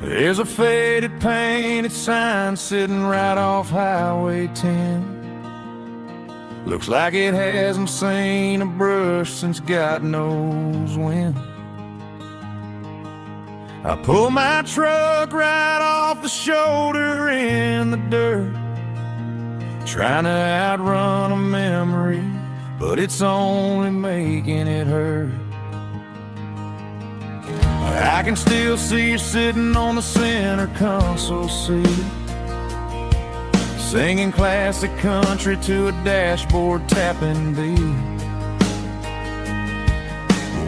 There's a faded painted sign sitting right off Highway 10. Looks like it hasn't seen a brush since God knows when. I pull my truck right off the shoulder in the dirt, trying to outrun a memory, but it's only making it hurt. I can still see you sitting on the center console seat, singing classic country to a dashboard tapping beat.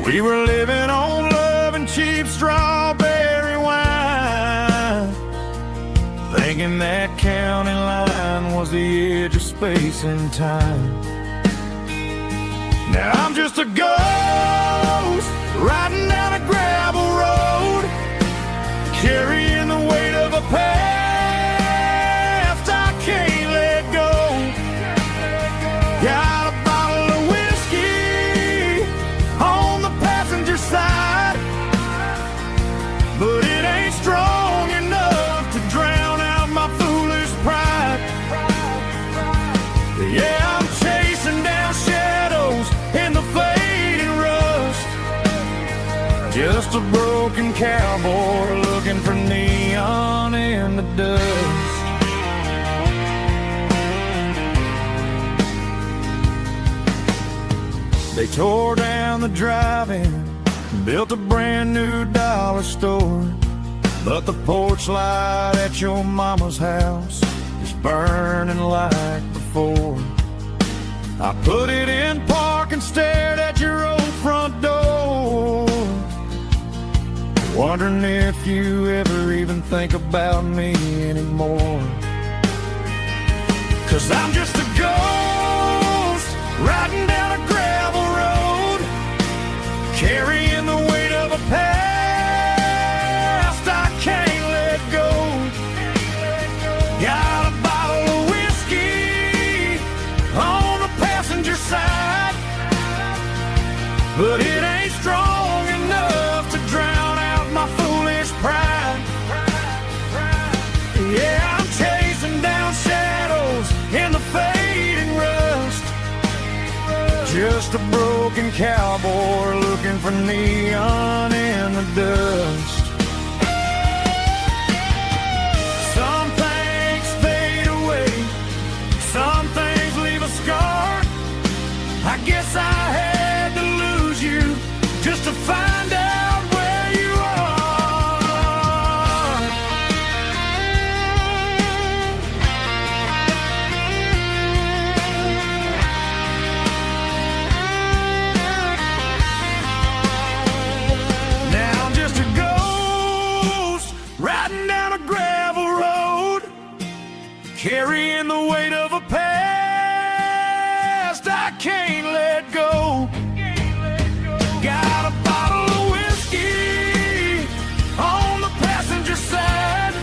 We were living on love and cheap strawberry wine, thinking that county line was the edge of space and time. Now I'm just a ghost riding down a gravel road, carrying the weight of a past I can't let go. Got a bottle of whiskey on the passenger side, but it ain't strong enough to drown out my foolish pride. Yeah, I'm chasing down shadows in the fading rust, just a broken cowboy looking for neon in the dust. They tore down the drive-in, built a brand new dollar store, but the porch light at your mama's house is burning like before. I put it in park and stared at your old front door, wondering if you ever even think about me anymore. 'Cause I'm just a ghost riding down a gravel road, carrying the weight of a past I can't let go. Got a bottle of whiskey on the passenger side, but it ain't strong enough to drown out my foolish pride. Yeah, I'm chasing down shadows in the fading rust, just a broken cowboy looking for neon in the dust. Some things fade away, some things leave a scar. I guess I had to lose you just to find out where you are. Now I'm just a ghost riding down a gravel road, carrying the weight of a past I can't let go. Got a bottle of whiskey on the passenger side,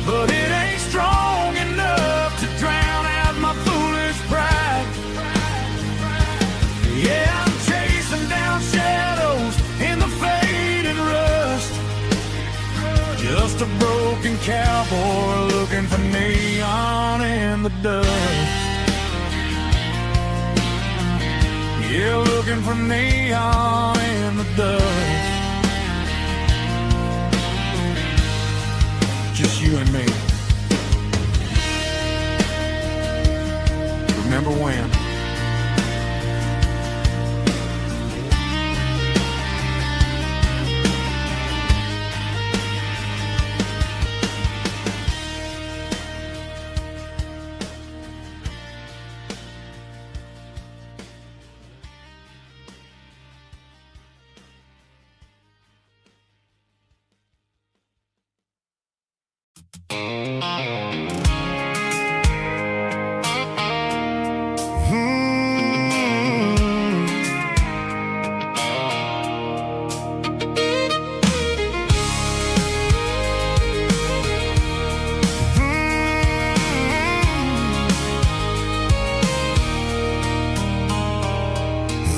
but it ain't strong enough to drown out my foolish pride. Yeah, I'm chasing down shadows in the fading rust, just a broken cowboy looking for neon in the dust. Yeah, looking for neon in the dust. Just you and me. Remember when?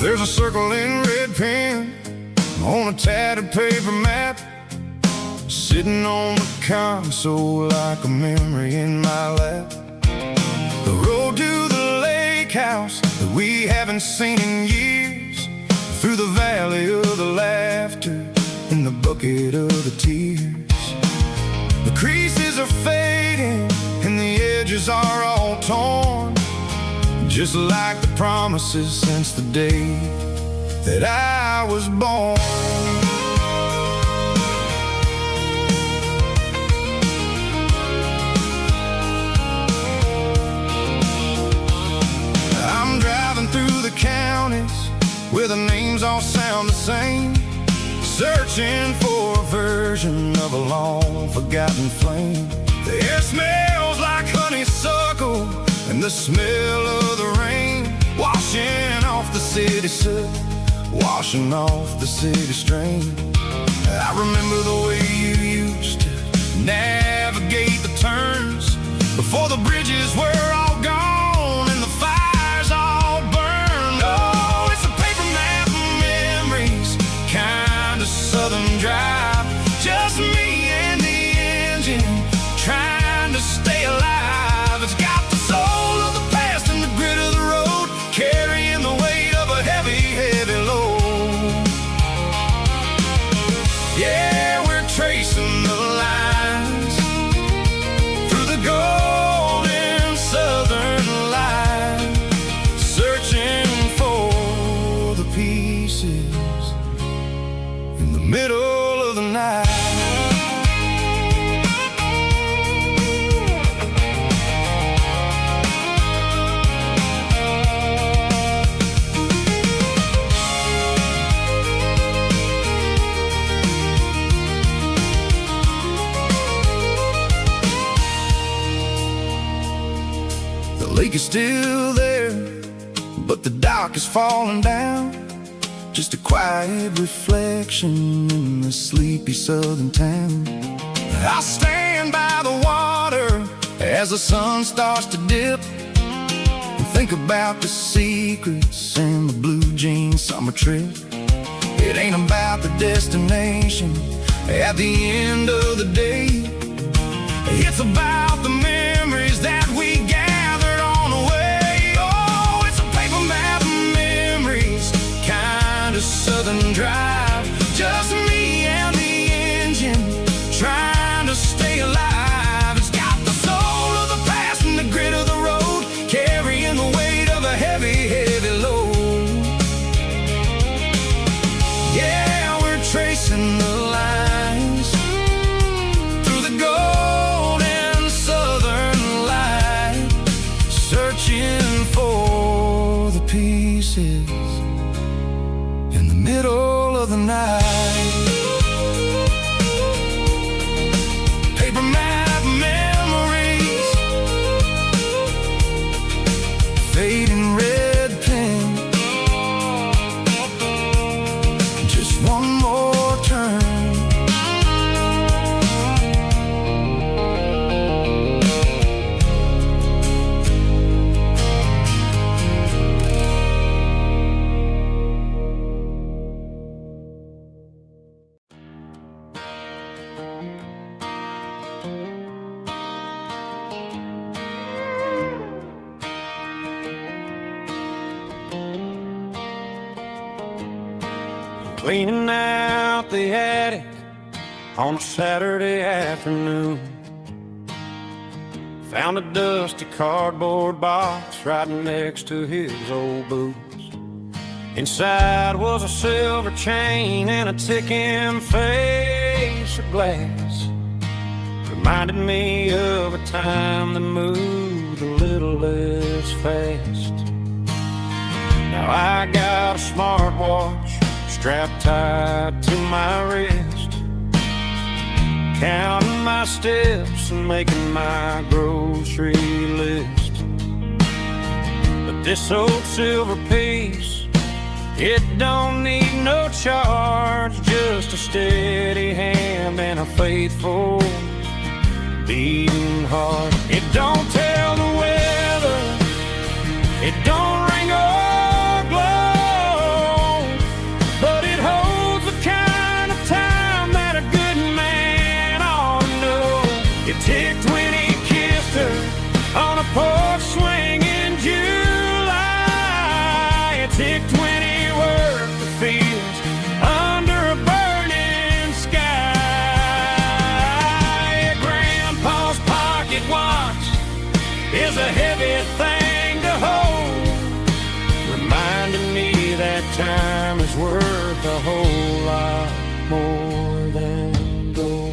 There's a circle in red pen on a tattered paper map, sitting on the console like a memory in my lap. The road to the lake house that we haven't seen in years, through the valley of the laughter in the bucket of the tears. The creases are fading and the edges are all torn, just like the promises since the day that I was born. I'm driving through the counties where the names all sound the same, searching for a version of a long forgotten flame. The air smells like honeysuckle and the smell of the rain, washing off the city soot, washing off the city strain. I remember the way you used to navigate the turns before the bridges were all gone and the fires all burned. Oh, it's a paper map of memories, kind of southern drive, just me and the engine trying to stay alive. It's got the soul of the past and the grit of the road, carrying the weight of a heavy, heavy load. Yeah, we're tracing the lines through the golden southern light, searching for the pieces in the middle of the night. The lake is still there, but the dock is falling down, just a quiet reflection in the sleepy southern town. I'll stand by the water as the sun starts to dip and think about the secrets and the blue jean summer trip. It ain't about the destination at the end of the day, it's about the memories that we gathered on the way. Oh, it's a paper map of pieces in the middle of the night. Paper map memories, fading red pen, just one more turn. Cleaning out the attic on a Saturday afternoon. Found a dusty cardboard box right next to his old boots. Inside was a silver chain and a ticking face of glass. Reminded me of a time that moved a little less fast. Now I got a smartwatch strapped tight to my wrist, counting my steps and making my grocery list. But this old silver piece, it don't need no charge, just a steady hand and a faithful beating heart. It don't tell the weather, it don't ring or glow, but it holds the kind of time that a good man ought to know. It ticked when he kissed her on a porch swing in July. It ticked when he worked the fields under a burning sky. Grandpa's pocket watch is a heavy thing to hold, reminding me that time is worth a whole lot more than gold.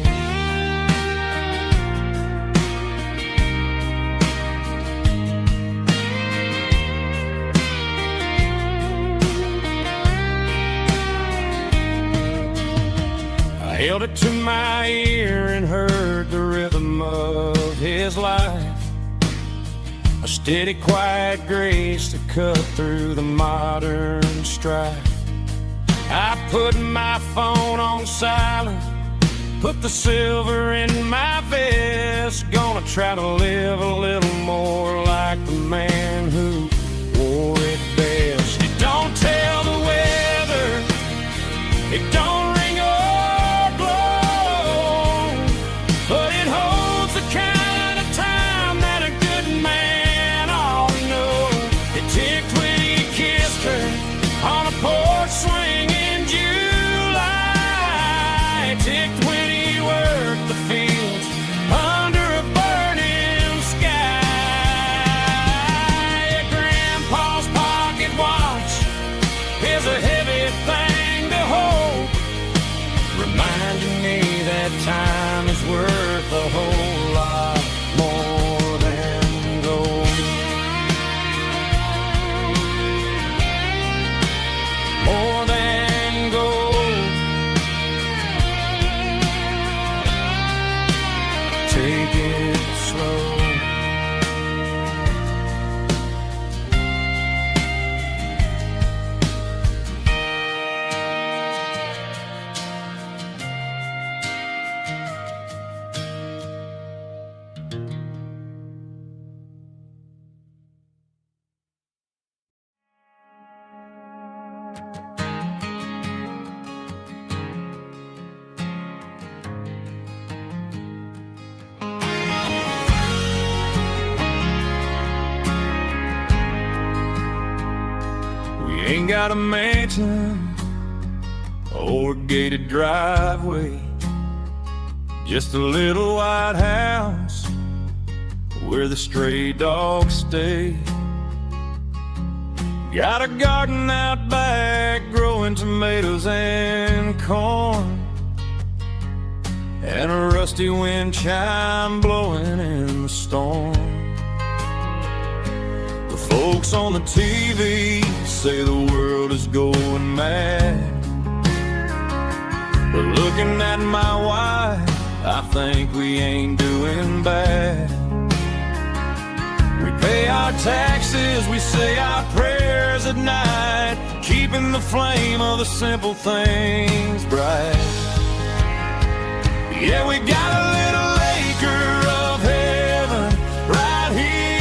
I held it to my ear and heard the rhythm of his life, a steady, quiet grace to cut through the modern strife. I put my phone on silent, put the silver in my vest. Gonna try to live a little more like the man who wore it best. It don't tell the weather, it don't ring or glow, but it holds the kind of time that a good man ought to know. It ticked when he kissed her on a porch swing in July. It ticked when he worked the fields under a burning sky. Grandpa's pocket watch is a heavy thing to hold, reminding me that time is worth a whole lot more than gold. More than gold. Take it slow. Ain't got a mansion or a gated driveway, just a little white house where the stray dogs stay. Got a garden out back growing tomatoes and corn, and a rusty wind chime blowing in the storm. The folks on the TV say the world is going mad. But looking at my wife, I think we ain't doing bad. We pay our taxes, we say our prayers at night, keeping the flame of the simple things bright. Yeah, we got a little acre of heaven right here,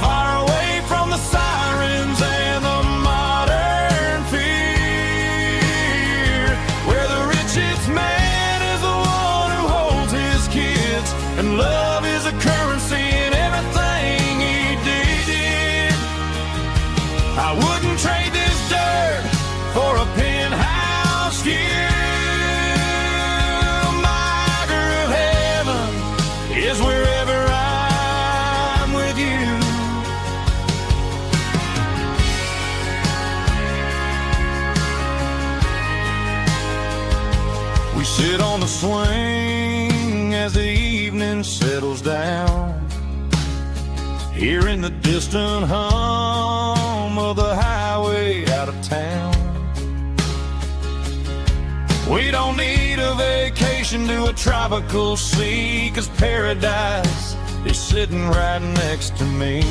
far away from the sirens and the modern fear, where the richest man is the one who holds his kids, and love is a currency in everything he did. I wouldn't trade this dirt for a penthouse view. Is wherever I'm with you. We sit on the swing as the evening settles down, hearing the distant hum of the highway out of town. We don't need a vacation to a tropical sea, 'cause paradise is sitting right next to me.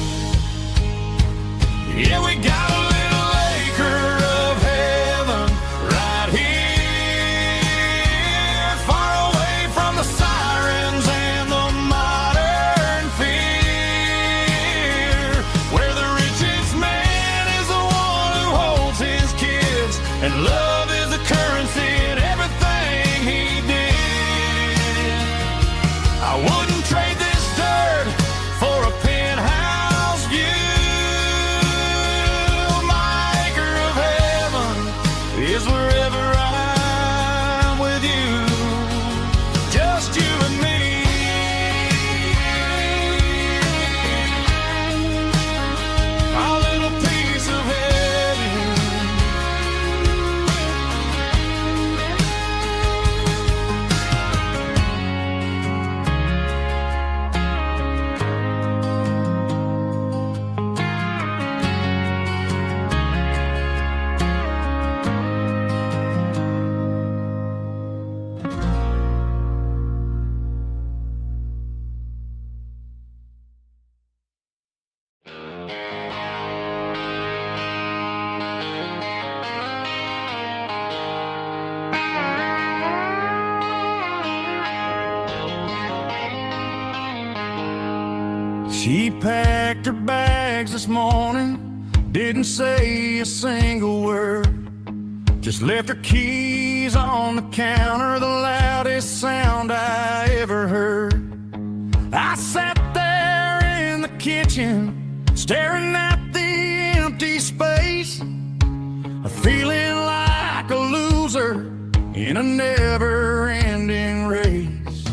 Yeah, we got a little acre of heaven right here, far away from the sirens and the modern fear, where the richest man is the one who holds his kids, and love is the currency in everything he did. I wouldn't trade this dirt for a penthouse view. My acre of heaven is wherever I'm with you, just you and me. Our little piece of heaven. She packed her bags this morning, didn't say a single word, just left her keys on the counter, the loudest sound I ever heard. I sat there in the kitchen, staring at the empty space, feeling like a loser in a never-ending race.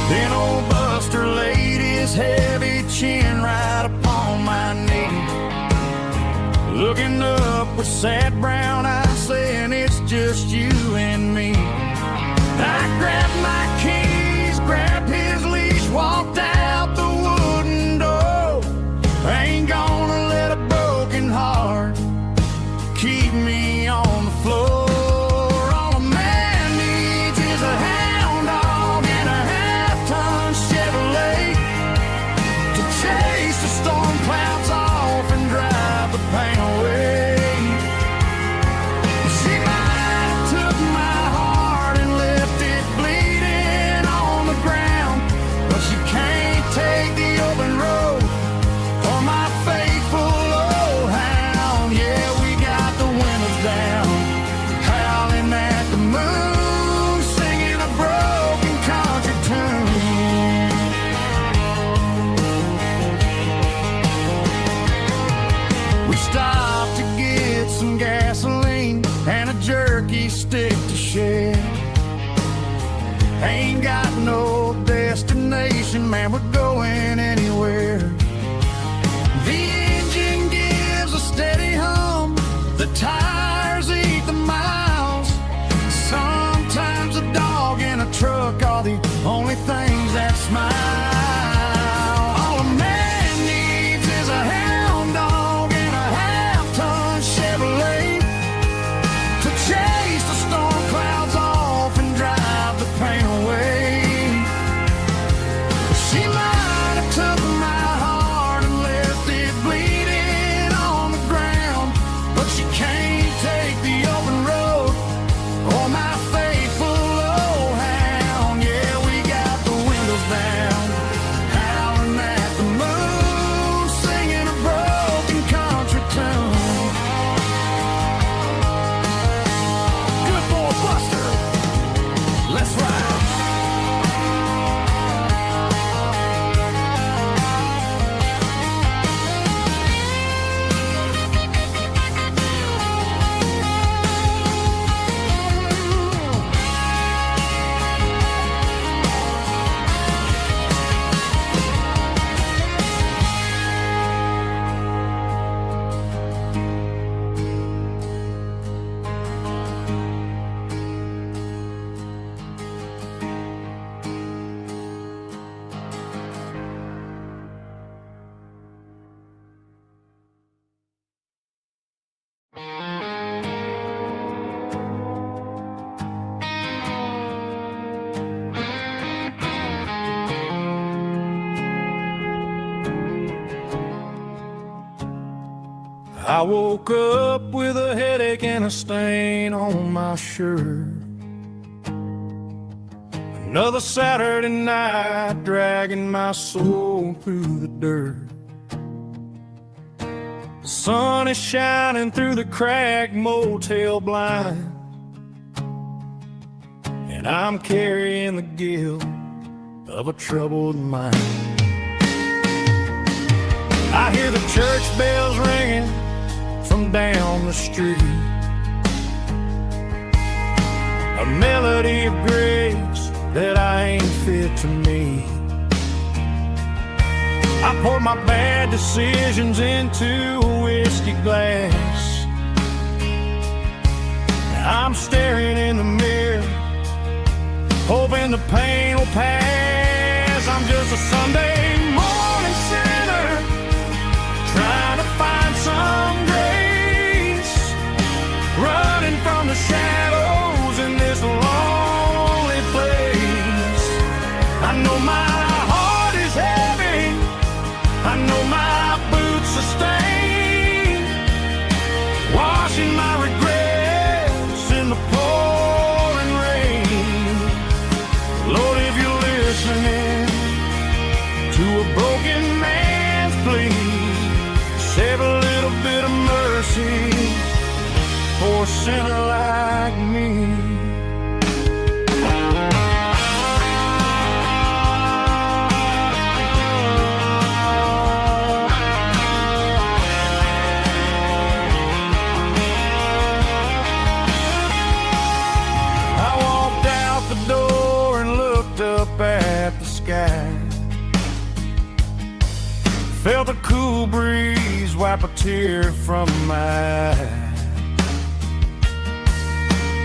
Then old Buster laid his heavy chin right upon my knee, looking up with sad brown eyes, saying it's just you and me. I grabbed my keys, grabbed his leash, walked out the wooden door. I ain't gonna let a broken heart keep me on the floor. All a man needs is a hound dog and a half-ton Chevrolet to chase the storm clouds off and drive the pain away. She might have took my heart and left it bleeding on the ground, but she can't take the open road for my faithful old hound. Yeah, we got the windows down, howling at the moon, singing a broken country tune. We stopped to get some gasoline and a jerky stick to share. Ain't got no destination, man, we're going anywhere. The engine gives a steady hum, the tires eat the miles. Sometimes a dog and a truck are the only things that smile. All a man needs is a hound dog I woke up with a headache and a stain on my shirt. Another Saturday night dragging my soul through the dirt. The sun is shining through the cracked motel blind, and I'm carrying the guilt of a troubled mind. I hear the church bells ringing from down the street, a melody of grace that I ain't fit to meet. I poured my bad decisions into a whiskey glass. Now I'm staring in the mirror, hoping the pain will pass. I'm just a Sunday morning sinner, trying to find some grace, running from the shadows in this lonely place. I know my heart is heavy, I know my boots are stained, washing my regrets in the pouring rain. Lord, if you're listening to a broken man's plea, save a little bit of mercy for a sinner like me. At the sky, felt a cool breeze wipe a tear from my eye.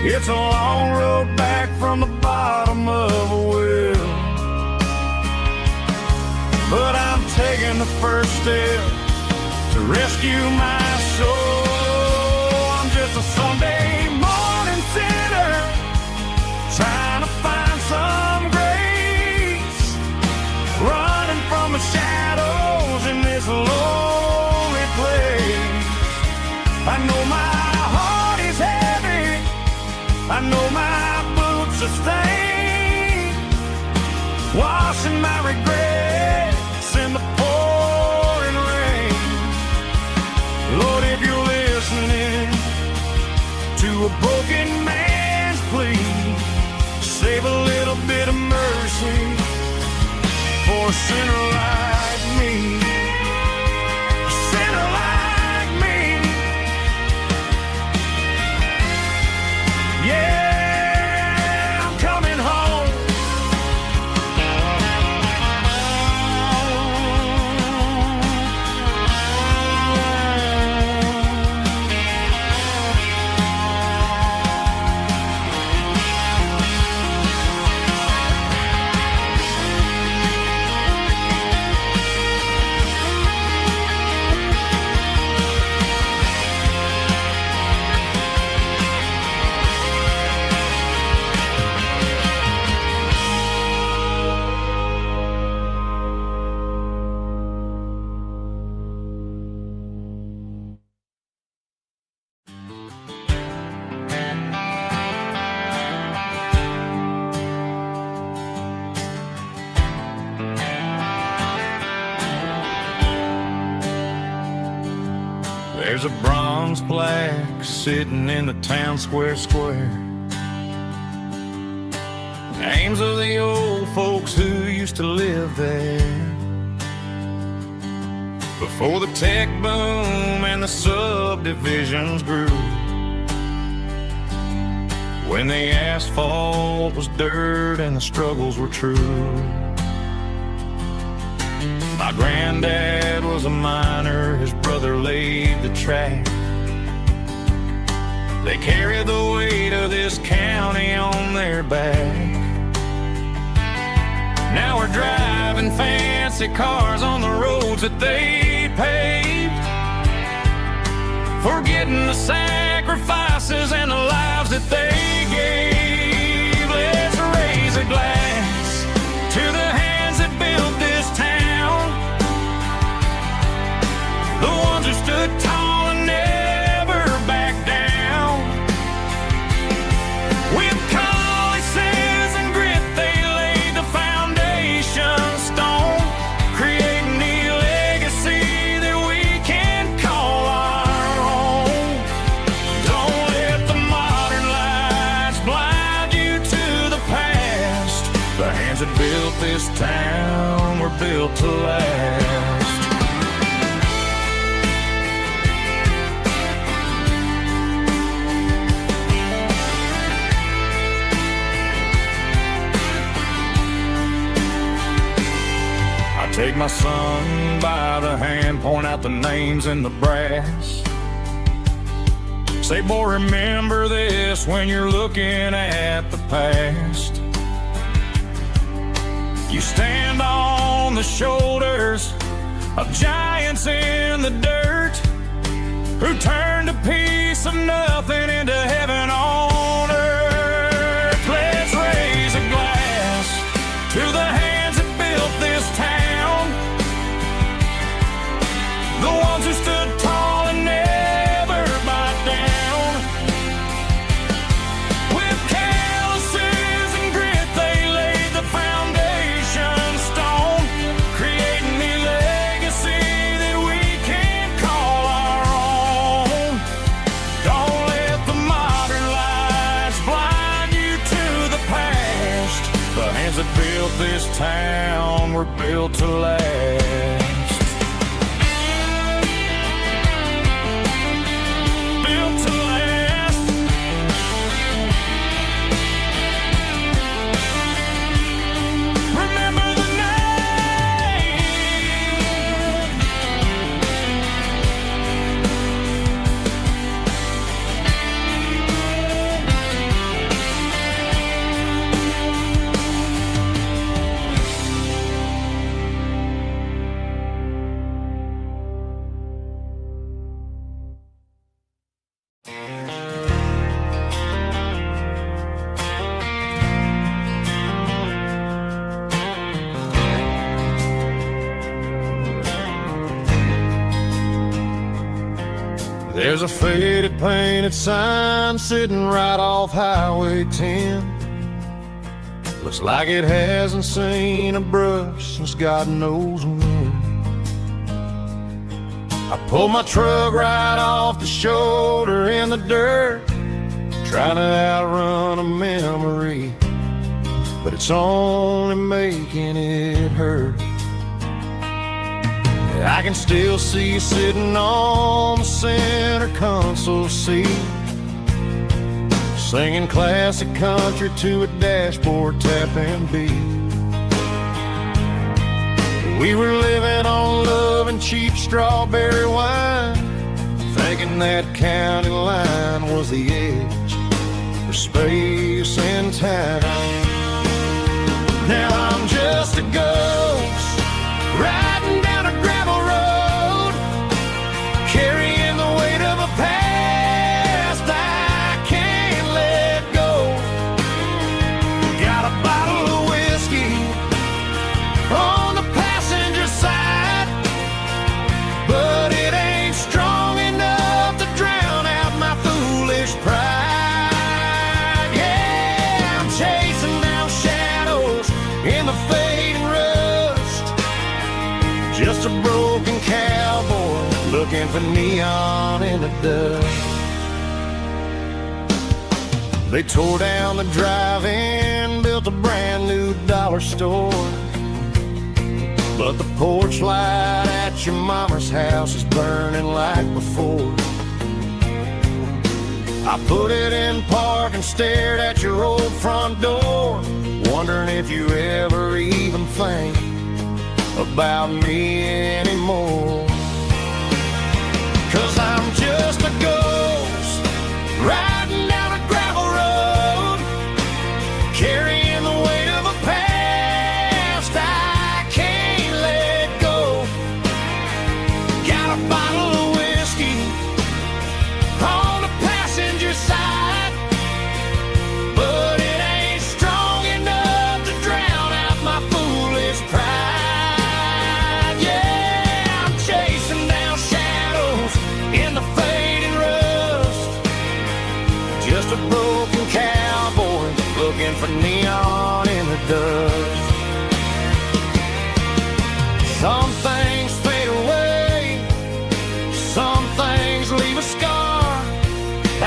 It's a long road back from the bottom of a well, but I'm taking the first step to rescue my soul. I'm just a Sunday morning sinner, trying to find some grace, running from the shadows in this lonely place. I know my heart is heavy, I know my boots are stained, washing my regrets in the pouring rain. Lord, if you're listening to a broken man's plea, save a little bit of mercy for a sinner like me. A sinner like me. Yeah, I'm coming home. There's a bronze plaque sitting in the town square. Names of the old folks who used to live there before the tech boom and the subdivisions grew, when the asphalt was dirt and the struggles were true. My granddad was a miner, his brother laid the track. They carried the weight of this county on their back. Now we're driving fancy cars on the roads that they paved, forgetting the sacrifices and the lives that they gave. Let's raise a glass to the hands that built this town, the ones who stood tall and never hands that built this town were built to last. I take my son by the hand, point out the names in the brass. Say, boy, remember this when you're looking at the past. You stand on the shoulders of giants in the dirt who turned a piece of nothing into heaven on earth. Let's raise a glass to the hands that built this town, the ones who stood tall and never bowed down. With calluses and grit they laid the foundation stone, creating a legacy that we can call our own. Don't let the modern lights blind you to the past. The hands that built this town were built to last. There's a faded painted sign sitting right off Highway 10. Looks like it hasn't seen a brush since God knows when. I pulled my truck right off the shoulder in the dirt, trying to outrun a memory, but it's only making it hurt. I can still see you sitting on the center console seat, singing classic country to a dashboard tapping beat. We were living on love and cheap strawberry wine, thinking that county line was the edge for space and time. Now I'm just a ghost riding down a gravel road, carrying the weight of a past I can't let go. Got a bottle of whiskey on the passenger side, but it ain't strong enough to drown out my foolish pride. Yeah, I'm chasing down shadows in the fading rust, just a broken cowboy looking for neon in the dust. They tore down the drive-in, built a brand new dollar store, but the porch light at your mama's house is burning like before. I put it in park and stared at your old front door, wondering if you ever even think about me anymore. 'Cause I'm just a ghost riding down a gravel road, carrying the weight of a past I can't let go. Got a bottle of whiskey on the passenger side, but it ain't strong enough to drown out my foolish pride. Yeah, I'm chasing down shadows in the fading rust, just a broken cowboy looking for neon in the dust. Some things fade away, some things leave a scar.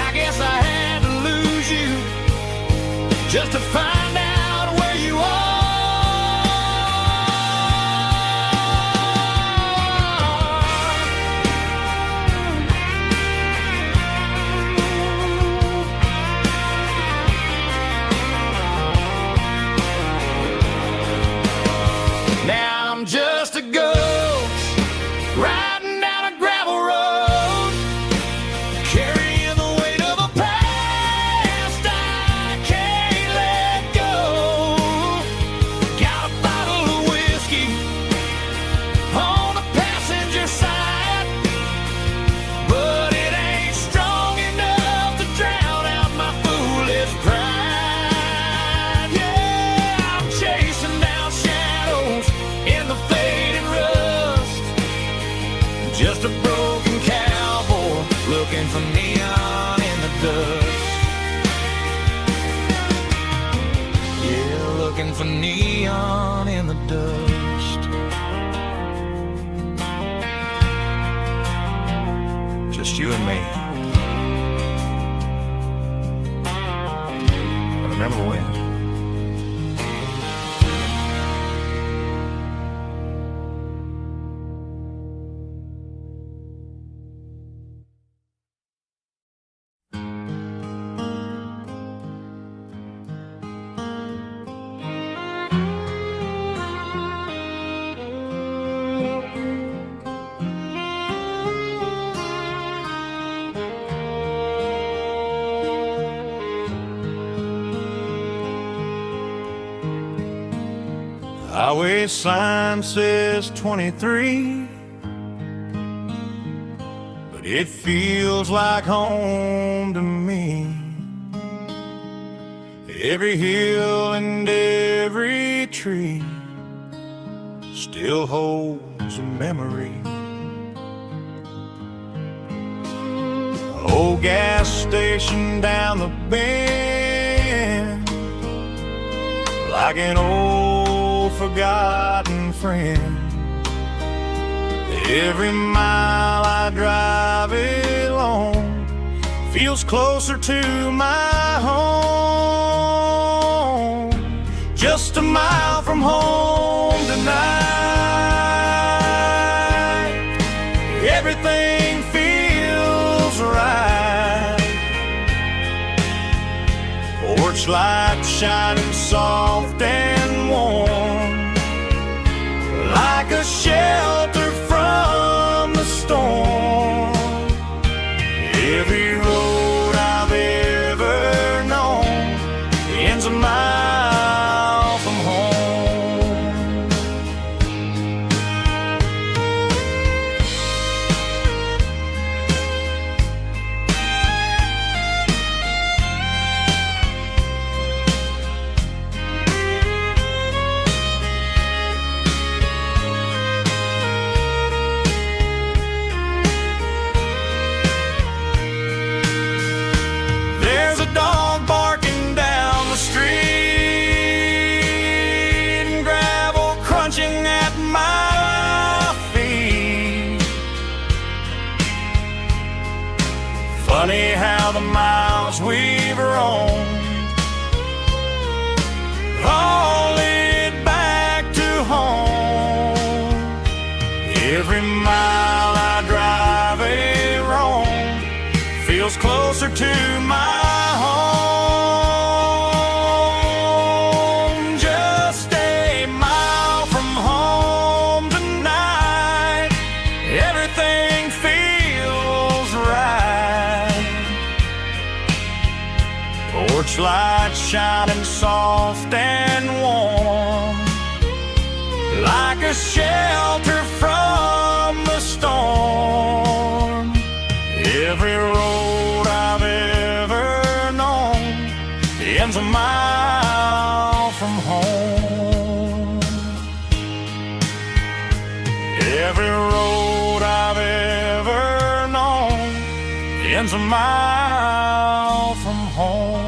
I guess I had to lose you just to find out where you are. looking for neon in the dust. Yeah, looking for neon in the dust. Just you and me. I remember when. Highway sign says 23, but it feels like home to me. Every hill and every tree still holds a memory. Old gas station down the bend, like an old forgotten friend. Every mile I drive it along feels closer to my home. Just a mile from home tonight, everything feels right. Porch light shining soft and warm, like a shelter from the storm. Every road I've ever known ends a mile from home. There's a dog barking down the street, and gravel crunching at my feet. Funny how the miles we've roamed all lead back to home. Every mile I drive a roam feels closer to my home. Just a mile from home tonight, everything feels right. Porch light shining soft and warm, like a shelter from the storm. Every road I've ever known ends a mile from home. Every road I've ever known ends a mile from home.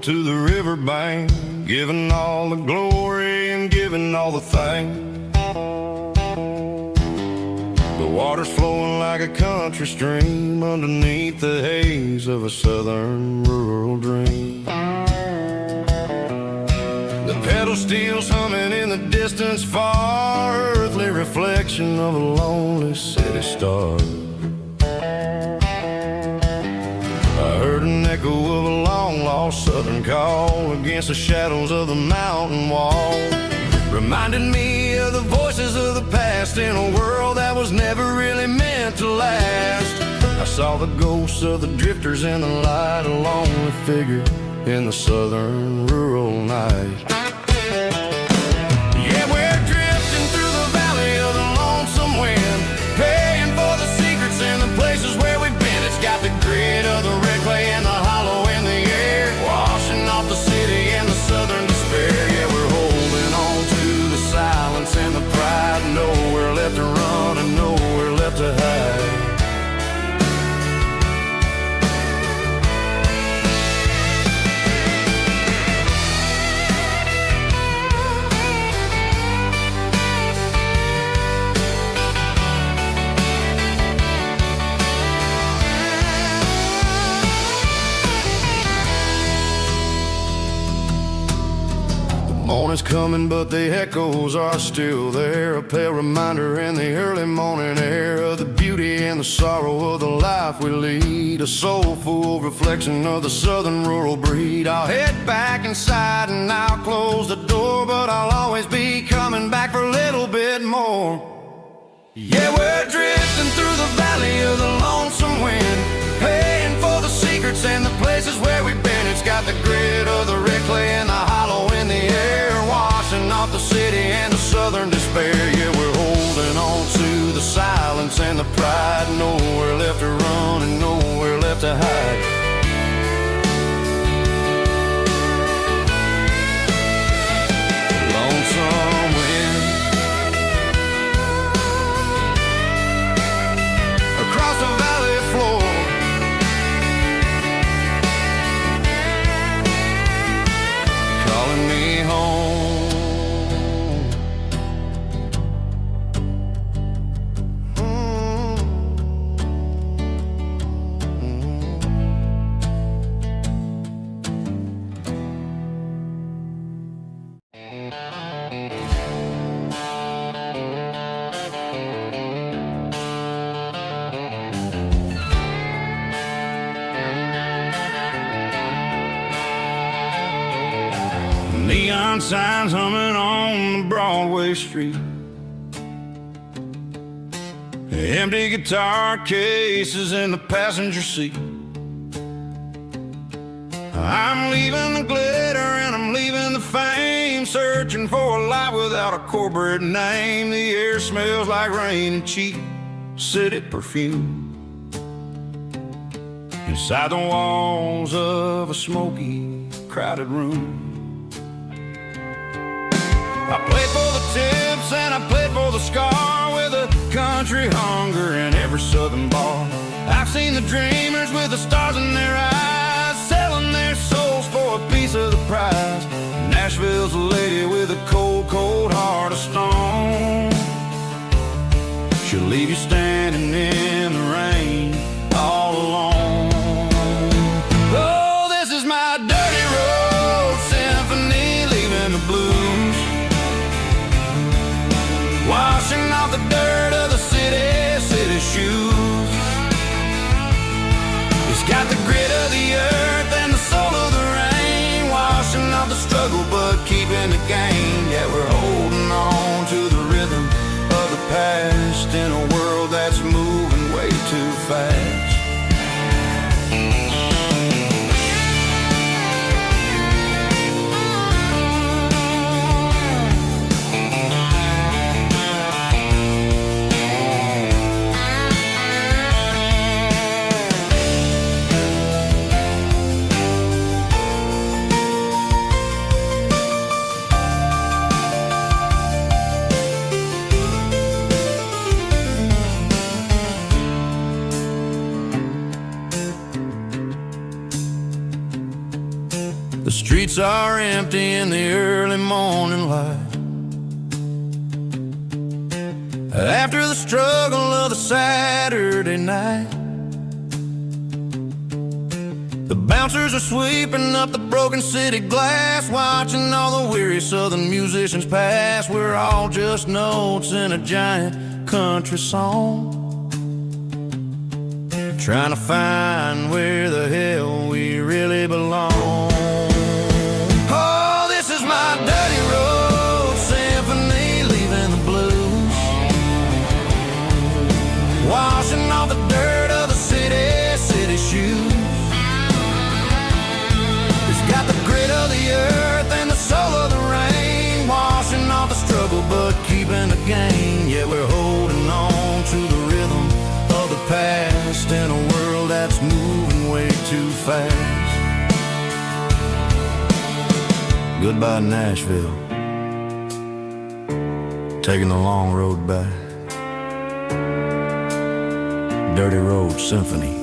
To the riverbank, giving all the glory and giving all the thanks. The water's flowing like a country stream underneath the haze of a southern rural dream. The pedal steel's humming in the distance far, earthly reflection of a lonely city star. I heard an echo of a long-lost southern call against the shadows of the mountain wall, reminding me of the voice past in a world that was never really meant to last. I saw the ghosts of the drifters in the light, a lonely figure in the southern rural night. Yeah, we're drifting through the valley of the lonesome wind, paying for the secrets and the places where we've been. It's got the grit of the red clay and the hollow in the air, washing off the city and the southern despair. Yeah, we're holding on to the silence and the pride, nowhere left to run and nowhere left to hide. Morning's coming, but the echoes are still there, a pale reminder in the early morning air of the beauty and the sorrow of the life we lead, a soulful reflection of the southern rural breed. I'll head back inside and I'll close the door, but I'll always be coming back for a little bit more. Yeah, we're drifting through the valley of the lonesome wind, paying for the secrets and the places where we've been. It's got the grit of the red clay and the hollow in the air, washing off the city and the southern despair. Yeah, we're holding on to the silence and the pride, nowhere left to run and nowhere left to hide. Lonesome wind across the valley floor, calling me home. Neon signs humming on the Broadway street, empty guitar cases in the passenger seat. I'm leaving the glitter and I'm leaving the fame, searching for a life without a corporate name. The air smells like rain and cheap city perfume inside the walls of a smoky, crowded room. I played for the tips and I played for the scar, with a country hunger in every southern bar. I've seen the dreamers with the stars in their eyes, selling their souls for a piece of the prize. Nashville's a lady with a cold, cold heart of stone. She'll leave you standing in the rain all alone. Oh, this is my dirty road symphony, leaving the blues, washing off the dirt of the city shoes. It's got the grit of the earth and the soul of the rain, washing off the struggle but keeping the gain. Yeah, we're holding on to the rhythm of the past in a world that's moving way too fast. The streets are empty in the early morning light, after the struggle of the Saturday night. The bouncers are sweeping up the broken city glass, watching all the weary southern musicians pass. We're all just notes in a giant country song, trying to find where the hell we really belong. Oh, this is my dirty road symphony, leaving the blues, too fast. Goodbye Nashville, taking the long road back. Dirty Road Symphony.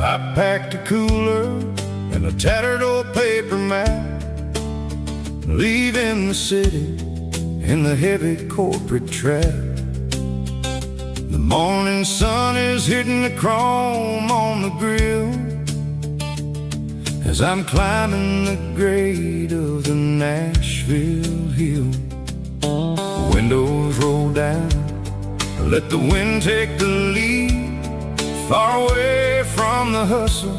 I packed a cooler and a tattered old paper map, leaving the city in the heavy corporate trap. The morning sun is hitting the chrome on the grill as I'm climbing the grade of the Nashville hill. Windows roll down, let the wind take the lead, far away from the hustle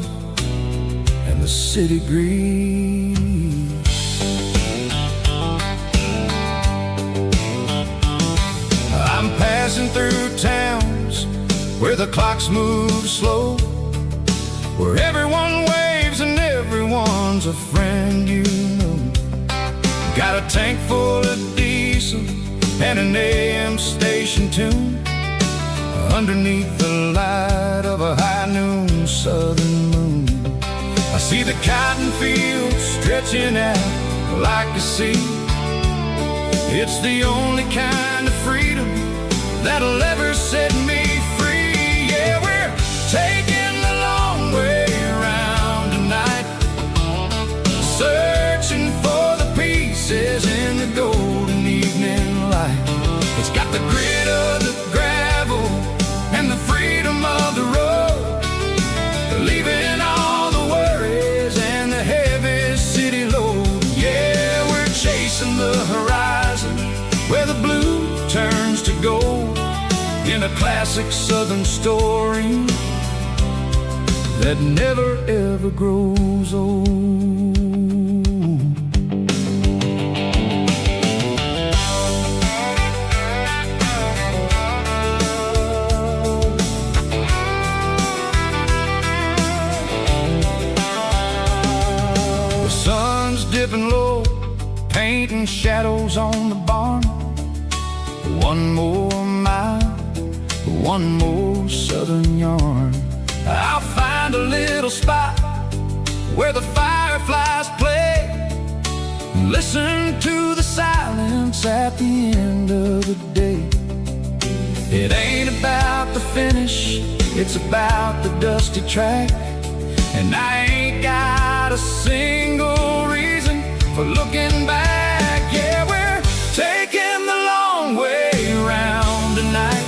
and the city breeze. I'm passing through towns where the clocks move slow, where everyone waves and everyone's a friend you know. Got a tank full of diesel and an AM station tune underneath the light of a high noon southern moon. I see the cotton fields stretching out like a sea. It's the only kind of freedom that'll ever set me free. Yeah, we're taking the long way around tonight, searching for the pieces in the golden evening light. It's got the grit of the gravel and the freedom of the road, leaving all the worries and the heavy city load. Yeah, we're chasing the horizon where the blue turns to gold, in a classic southern story that never ever grows old. Dipping low, painting shadows on the barn. One more mile, one more southern yarn. I'll find a little spot where the fireflies play, and listen to the silence at the end of the day. It ain't about the finish, it's about the dusty track, and I ain't got a single reason for looking back. Yeah, we're taking the long way around tonight,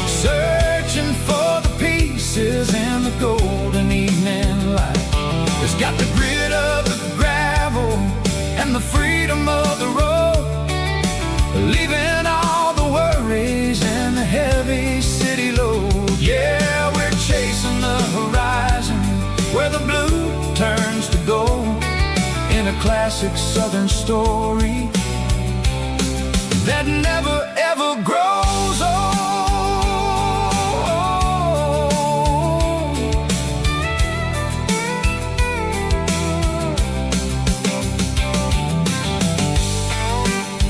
searching for the pieces in the golden evening light. It's got the grit of the gravel and the freedom of the road, leaving all the worries and the heavy city load. Yeah, we're chasing the horizon where the blue turns to gold, in a classic southern story that never ever grows old.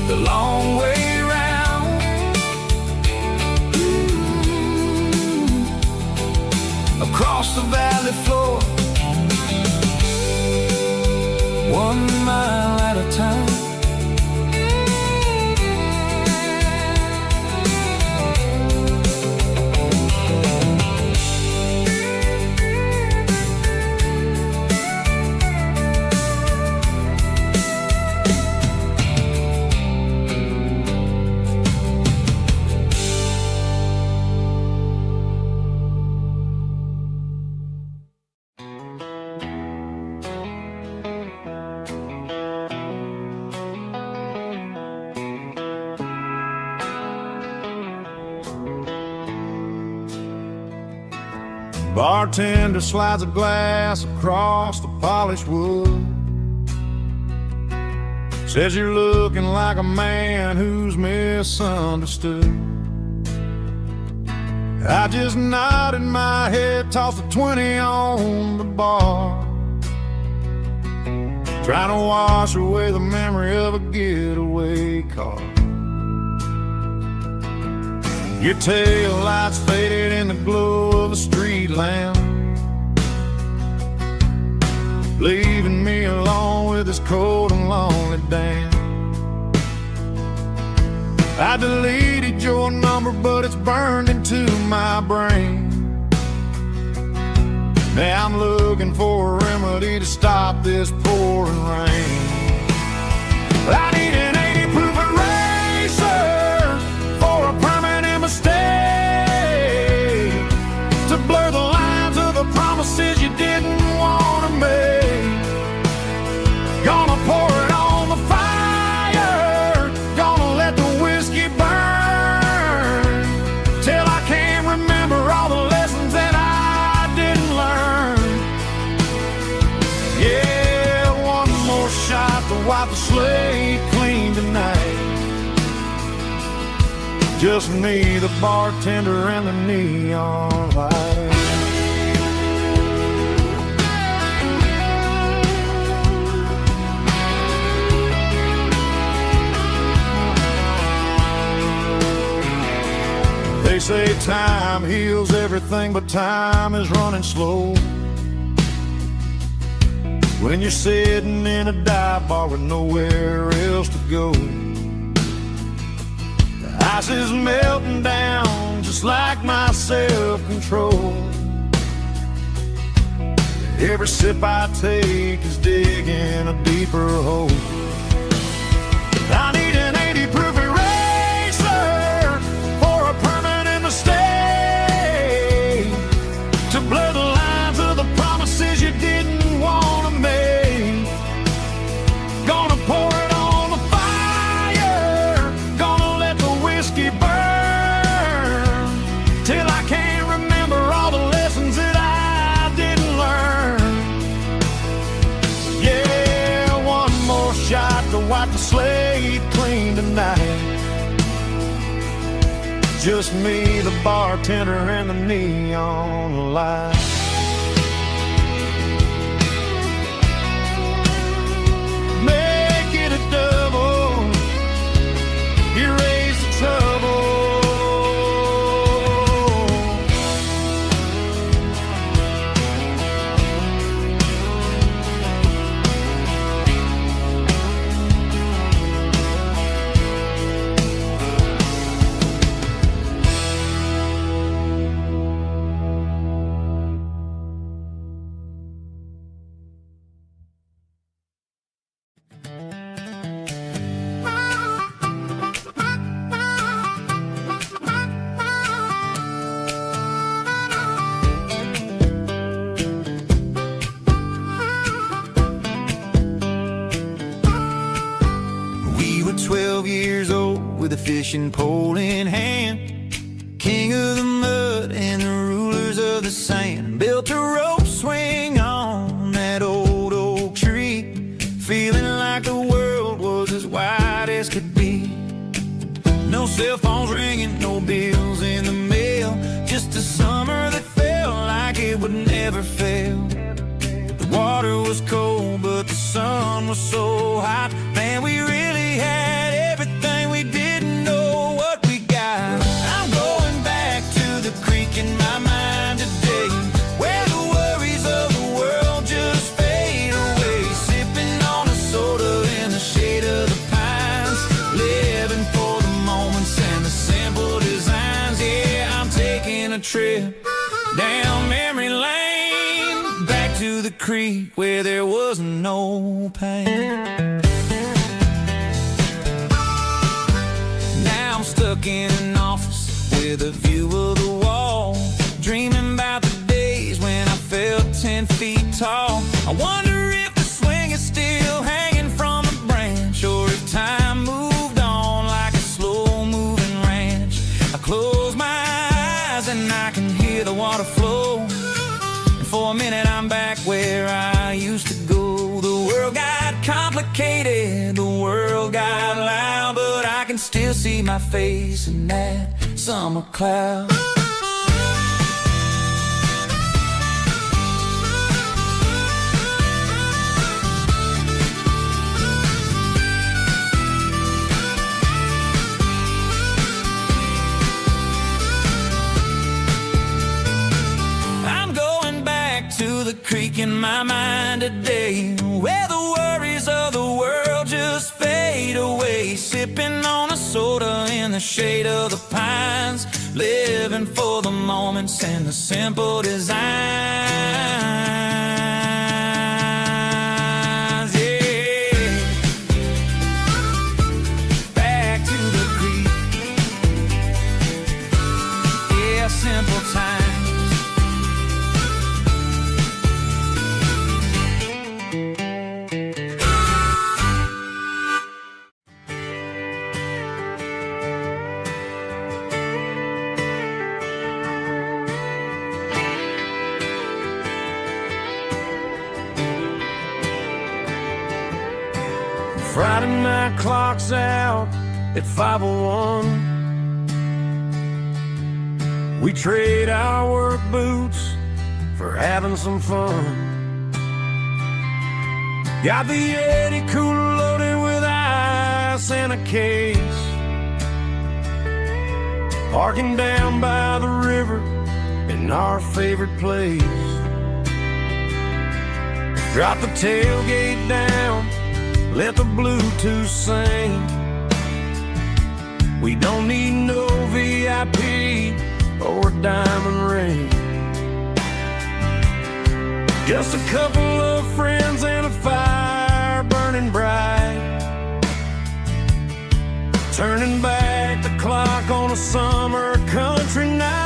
The long way round, across the valley floor, 1 mile at a time. Bartender slides a glass across the polished wood. Says you're looking like a man who's misunderstood. I just nodded my head, tossed a 20 on the bar, trying to wash away the memory of a getaway car. Your tail lights faded in the glow of a street lamp, leaving me alone with this cold and lonely damn. I deleted your number, but it's burned into my brain. Now I'm looking for a remedy to stop this pouring rain. I need an 80 proof eraser for a permanent mistake, to blur the lines of the promises you didn't want to make. Gonna pour it on the fire, gonna let the whiskey burn, till I can't remember all the lessons that I didn't learn. Yeah, one more shot to wipe the slate clean tonight. Just me, the bartender, and the neon light. They say time heals everything, but time is running slow when you're sitting in a dive bar with nowhere else to go. The ice is melting down just like my self-control. Every sip I take is digging a deeper hole. I need an 80 proof eraser for a permanent mistake, to blur the lines of the promises you didn't want to make. Gonna pour it on the fire, gonna let the whiskey burn, till I can't remember all the lessons that I didn't learn. Yeah, one more shot to wipe the slate clean tonight. Just me, the bartender, and the neon light. Make it a double, erase the trouble. We were 12 years old with a fishing pole in hand, king of the mud and the rulers of the sand. Built a rope swing on that old oak tree, feeling like the world was as wide as could be. No cell phones ringing, no bills in the mail, just a summer that felt like it would never fail. The water was cold, but the sun was so hot. Man, we really had everything, we didn't know what we got. I'm going back to the creek in my mind today, where the worries of the world just fade away. Sipping on a soda in the shade of the pines, living for the moments and the simple designs. Yeah, I'm taking a trip down memory lane, back to the creek where there was no pain. Now I'm stuck in an office with a view of the wall, dreaming about the days when I felt 10 feet tall. I wonder if the swing is still hanging from a branch, or if time moved on like a slow-moving ranch. I close my eyes and I can hear the water flow, complicated, the world got loud, but I can still see my face in that summer cloud. To the creek in my mind today, where the worries of the world just fade away, sipping on a soda in the shade of the pines, living for the moments and the simple designs. Yeah, back to the creek. Yeah, simple times. Friday night clock's out at 5:01. We trade our work boots for having some fun. Got the Yeti cooler loaded with ice and a case, parking down by the river in our favorite place. Drop the tailgate down, let the Bluetooth sing. We don't need no VIP or a diamond ring. Just a couple of friends and a fire burning bright, turning back the clock on a summer country night.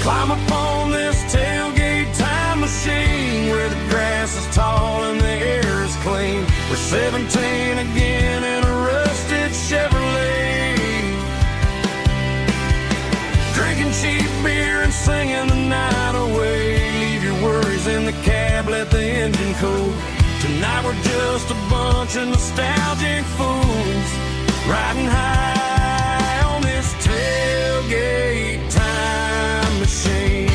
Climb up on this tailgate time machine where the grass is tall and the air is clean. We're 17 again in a rusted Chevrolet, drinking cheap beer and singing the night away. Leave your worries in the cab, let the engine cool. Tonight we're just a bunch of nostalgic fools, riding high on this tailgate time machine.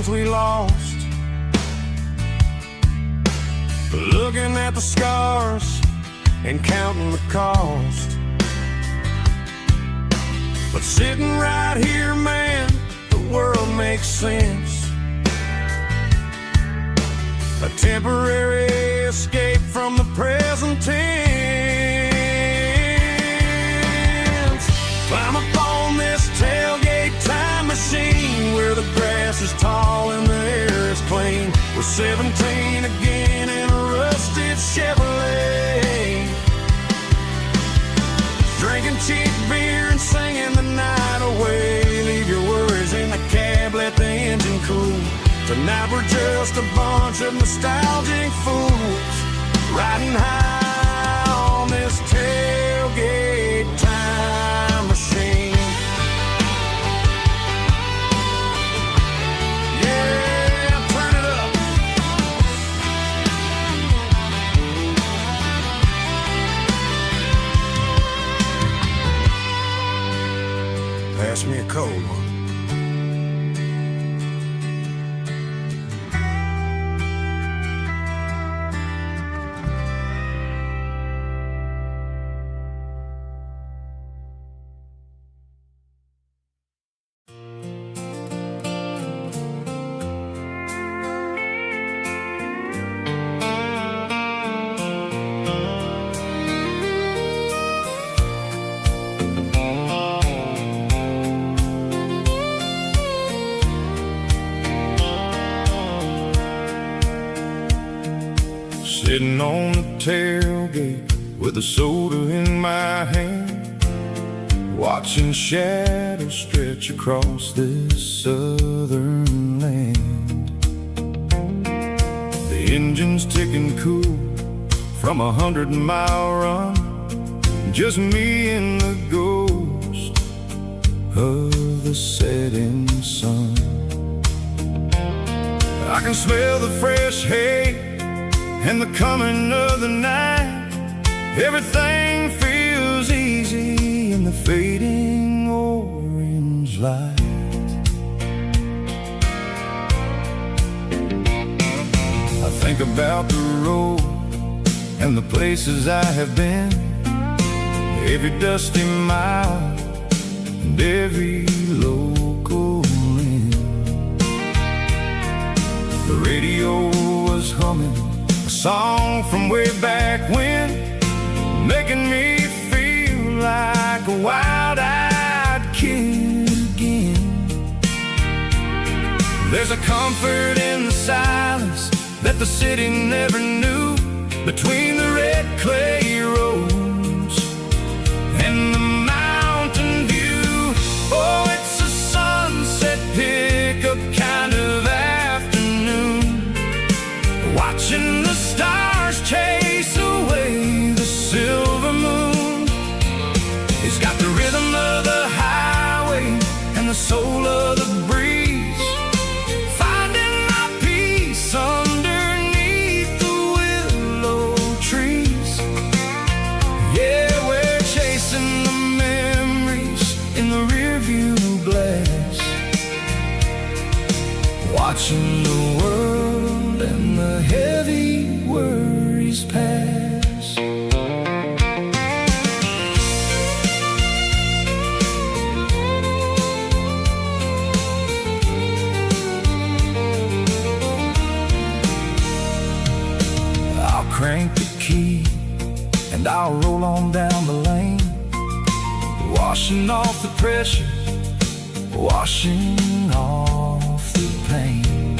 We lost, looking at the scars and counting the cost. But sitting right here, man, the world makes sense. A temporary escape from the present tense. Climb up on this tailgate time machine where the grass is tall and the air is clean. We're 17 again in a rusted Chevrolet, drinking cheap beer and singing the night away. Leave your worries in the cab, let the engine cool. Tonight we're just a bunch of nostalgic fools, riding high on this tailgate time machine. Pass me a cold one. Sitting on the tailgate with a soda in my hand, watching shadows stretch across this southern land. engines ticking cool from 100-mile run. Just me and the ghost of the setting sun. I can smell the fresh hay and the coming of the night. Everything feels easy in the fading orange light. I think about the road and the places I have been, every dusty mile and every local inn. The radio was humming a song from way back when, making me feel like a wild-eyed kid again. There's a comfort in the silence that the city never knew, between the red clay roads and the mountain view. Oh, it's a sunset pickup kind of afternoon, watching the stars chase away the silver moon. It's got the rhythm of the highway and the soul of the breeze, finding my peace underneath the willow trees. Yeah, we're chasing the memories in the rearview glass, watching the world and the heavy worries pass. I'll crank the key and I'll roll on down the lane, washing off the pressure, washing off the pain.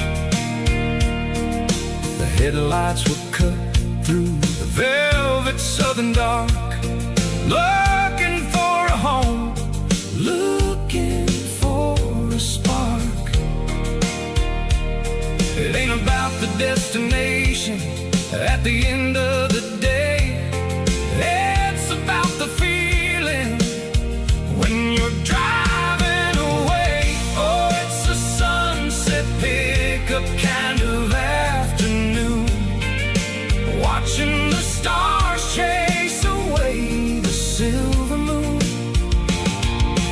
The headlights will cut through the velvet southern dark, looking for a home, looking for a spark. It ain't about the destination at the end of the day, it's about the feeling when you're driving away. Oh, it's a sunset pickup kind of afternoon, watching the stars chase away the silver moon.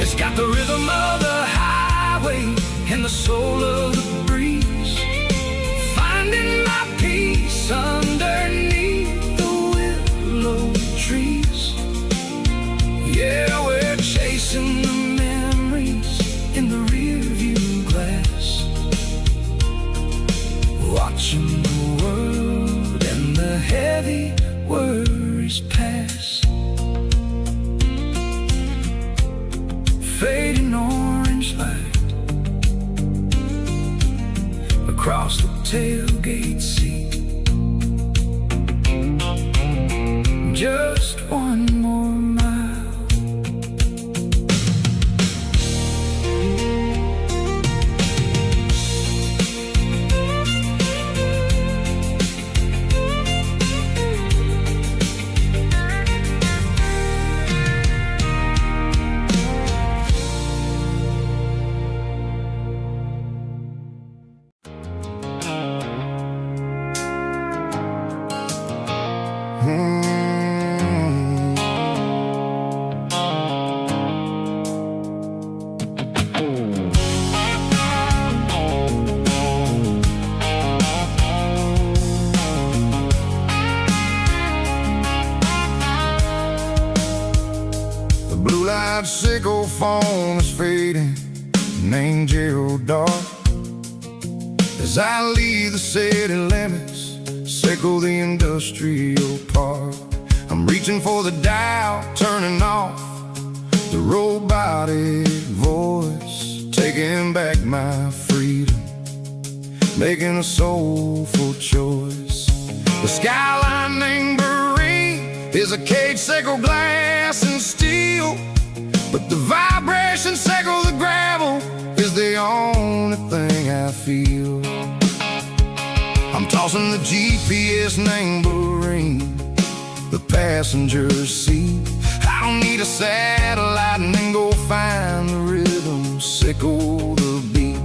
It's got the rhythm of the highway and the soul of the breeze, finding my peace underneath the willow trees. Yeah, we're chasing the memories in the rearview glass, watching the world and the heavy worries pass. Fading orange light across the tailgate seat. Just one more mile. Blue-light sickle phone is fading, an angel dark. As I leave the city limits, sickle the industrial park. I'm reaching for the dial, turning off the robotic voice, taking back my freedom, making a soulful choice. The skyline named Barrene is a cage sickle, glass and steel, but the vibration sickle, the gravel, is the only thing I feel. I'm talking tossing the GPS neighboring the passenger seat. I don't need a satellite and then go find the rhythm, sickle the beat.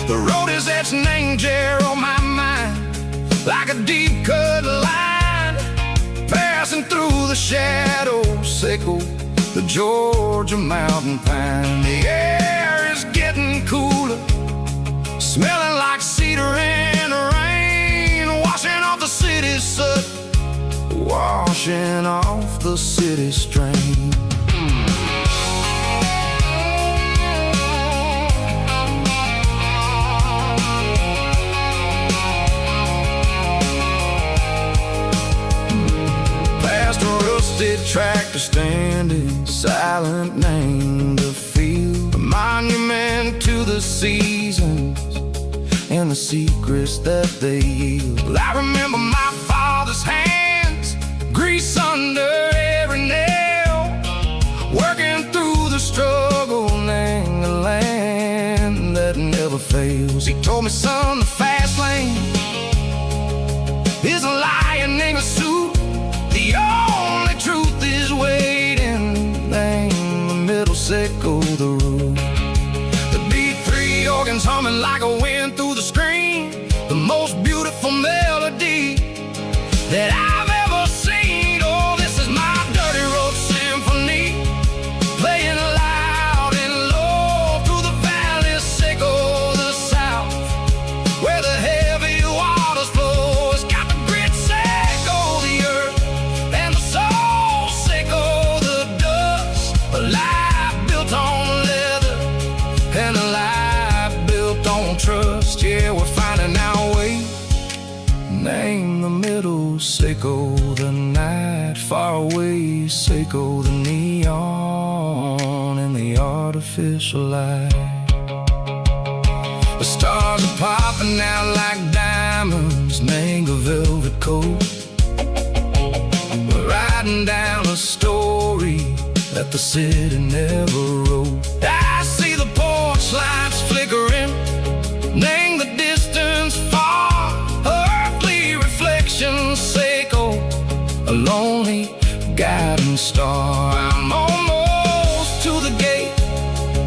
The road is etched an angel on my mind, like a deep cut line, passing through the shadows, sickle the Georgia mountain pine. The air is getting cooler, smelling like cedar in the rain, washing off the city's soot, washing off the city strain. Past a rusted tractor standing silent, named a field, a monument to the seasons and the secrets that they yield. I remember my father's hands, grease under every nail, working through the struggle, laying the land that never fails. He told me, son, the fast lane is a lion in a suit. The only truth is waiting. Name the middle, sickle the root. The B3 organs humming like a wind through the screen, the most beautiful melody that I've ever seen. Oh, this is my dirty road symphony, playing loud and low through the valleys, sickle the south, where the heavy waters flow. It's got the grit, sickle the earth, and the soul, sickle the dust. A life built on leather and a life built on trust. Yeah, we're finding our way. Name the middle, sickle the night, far away, sickle the neon and the artificial light. The stars are popping out like diamonds, mango velvet coat. We're riding down a story that the city never wrote. I see the porch lights flickering, name the distance far, earthly reflections, sickle a lonely guiding star. I'm almost to the gate,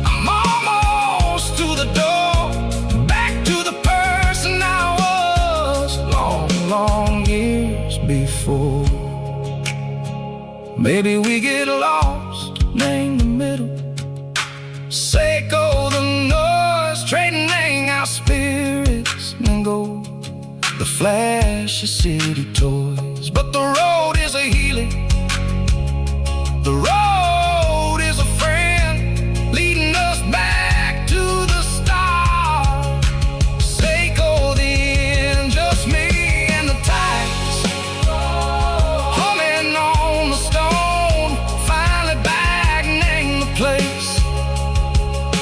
I'm almost to the door, back to the person I was long, long years before. Maybe we get lost, name the middle, sickle the noise, trading our spirits and go the flash of city toys. But the road is a healing, the road is a friend, leading us back to the start. Sickle the end, just me and the tides, humming on the stone, finally back, name the place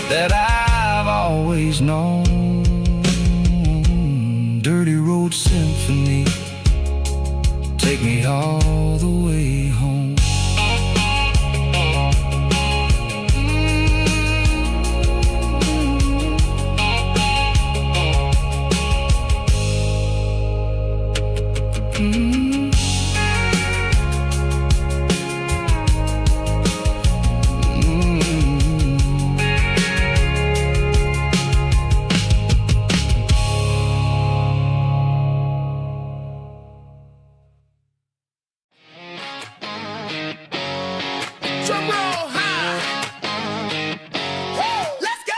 that I've always known. Dirty road symphony, take me all the way home. Drum roll high. Woo, let's go.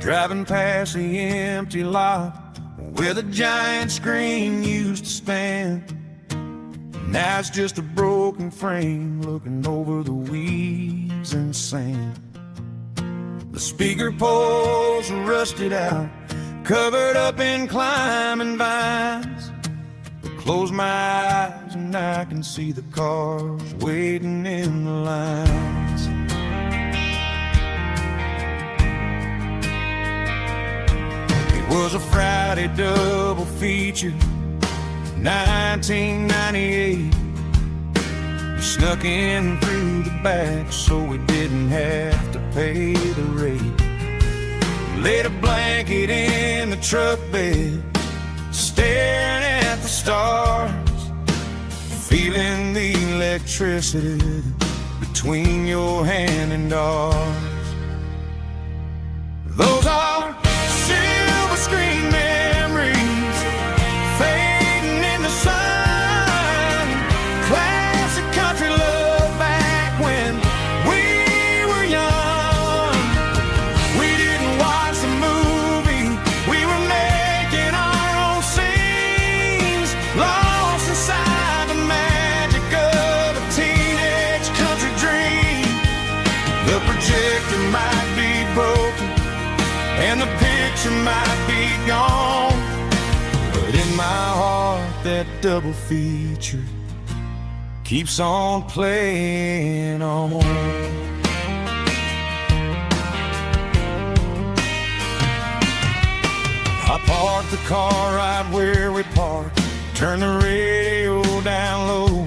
driving past the empty lot where the giant screen used to stand. Now it's just a broken frame looking over the weeds and sand. The speaker poles are rusted out, covered up in climbing vines. But close my eyes and I can see the cars waiting in the lines. It was a Friday double feature, 1998. We snuck in through the back so we didn't have to pay the rate. Laid a blanket in the truck bed, staring at the stars, feeling the electricity between your hand and ours. Those are silver screen memories fading in the sun. Classic country love back when we were young. We didn't watch the movie, we were making our own scenes, lost inside the magic of a teenage country dream. The projector might be broken and the picture might be gone, but in my heart that double feature keeps on playing on. I parked the car right where we parked, turned the radio down low,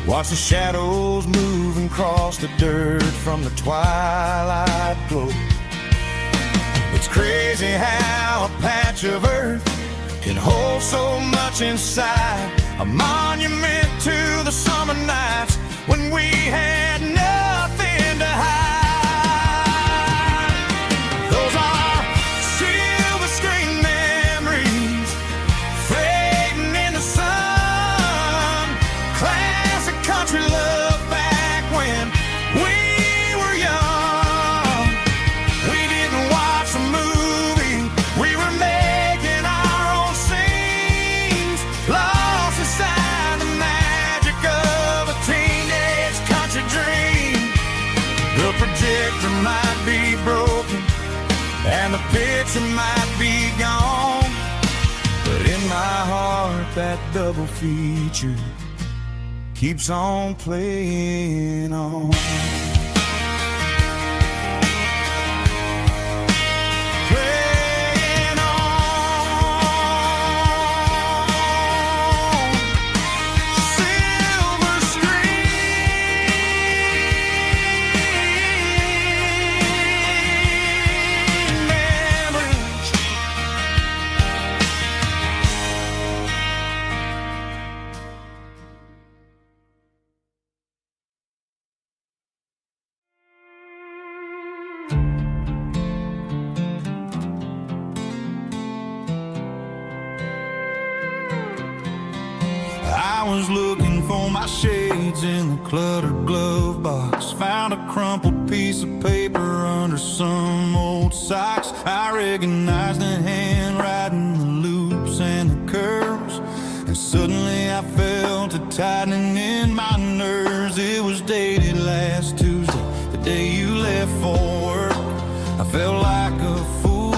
watched the shadows move and cross the dirt from the twilight glow. It's crazy how a patch of earth can hold so much inside, a monument to the summer nights when we had nothing to hide. Those are silver screen memories fading in the sun. Classic country love back when we were young. We didn't watch a movie, we were making our own scenes, lost inside the magic of a teenage country dream. The projector might be broken and the picture might be gone, but in my heart that double feature keeps on playing on. Playing on. Silver screen memories. I was looking for my shades in the cluttered glove box, found a crumpled piece of paper under some old socks. I recognized the handwriting, the loops and the curves, and suddenly I felt a tightening in my nerves. It was dated last Tuesday, the day you left for work. I felt like a fool,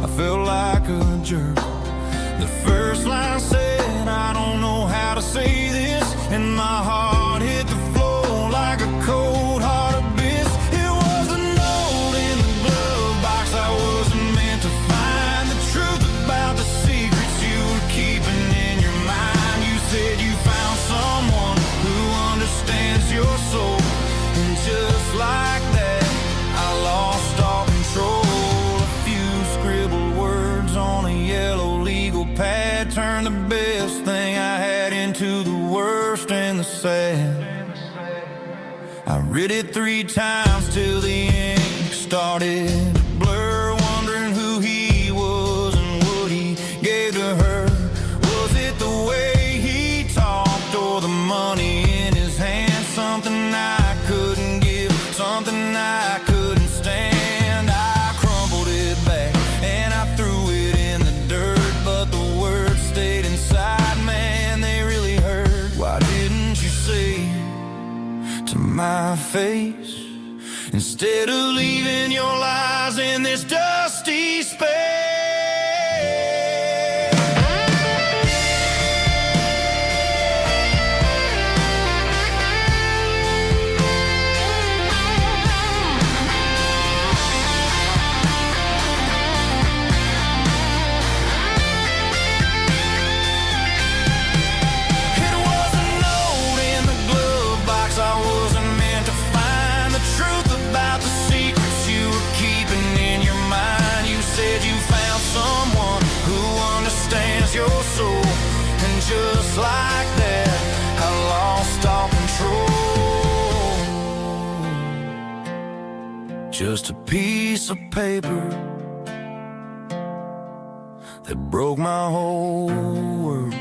I felt like a jerk. The first line said, I don't know how to say this, and my heart hit the floor like a cold heart abyss. It was a note in the glove box I wasn't meant to find, the truth about the secrets you were keeping in your mind. You said you found someone who understands your soul, and just like that I lost all control. A few scribbled words on a yellow legal pad turned the best thing I had into the worst and the sad. I read it 3 times till the ink started to blur, wondering who he was and what he gave to her. Was it the way he talked or the money in his hand? Something I couldn't give, something I couldn't stand. I crumpled it my face, instead of leaving your lies in this dusty space. Your soul, and just like that, I lost all control. Just a piece of paper that broke my whole world.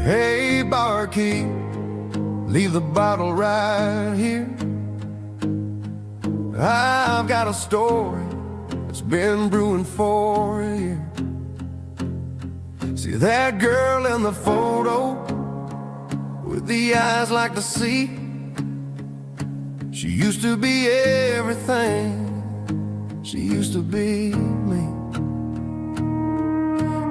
Hey, barkeep, leave the bottle right here. I've got a story that's been brewing for a year. See that girl in the photo with the eyes like the sea? She used to be everything. She used to be me.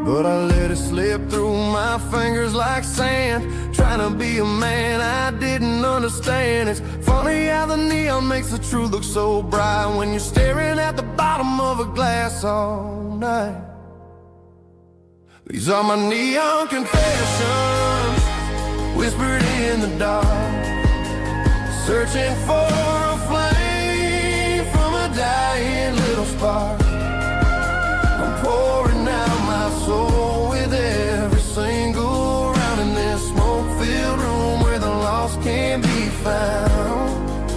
But I let it slip through my fingers like sand, trying to be a man I didn't understand. It's funny how the neon makes the truth look so bright when you're staring at the bottom of a glass all night. These are my neon confessions, whispered in the dark, searching for a flame from a dying little spark. I'm pouring out my soul with every single round in this smoke-filled room where the lost can't be found.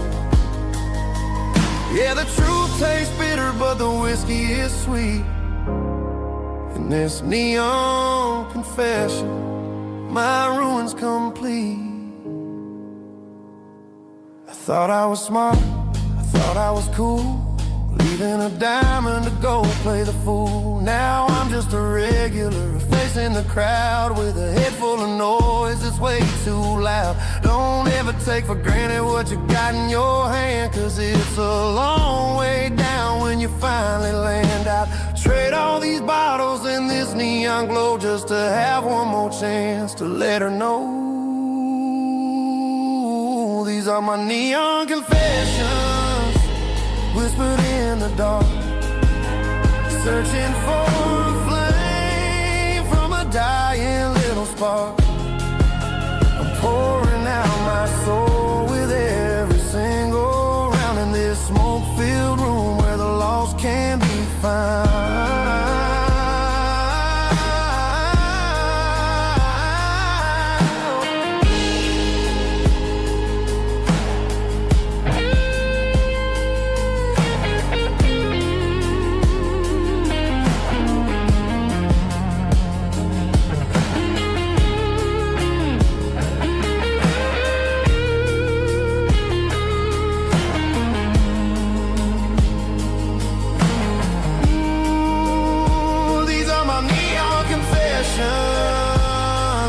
Yeah, the truth tastes bitter, but the whiskey is sweet. In this neon confession, my ruin's complete. I thought I was smart, I thought I was cool, leaving a diamond to go play the fool. Now I'm just a regular, facing the crowd with a head full of noise that's way too loud. Don't ever take for granted what you got in your hand, cause it's a long way down when you finally land out. Trade all these bottles and this neon glow just to have one more chance to let her know. These are my neon confessions, whispered in the dark, searching for a flame from a dying little spark. I'm pouring out my soul with every single round in this smoke-filled room where the lost can be found.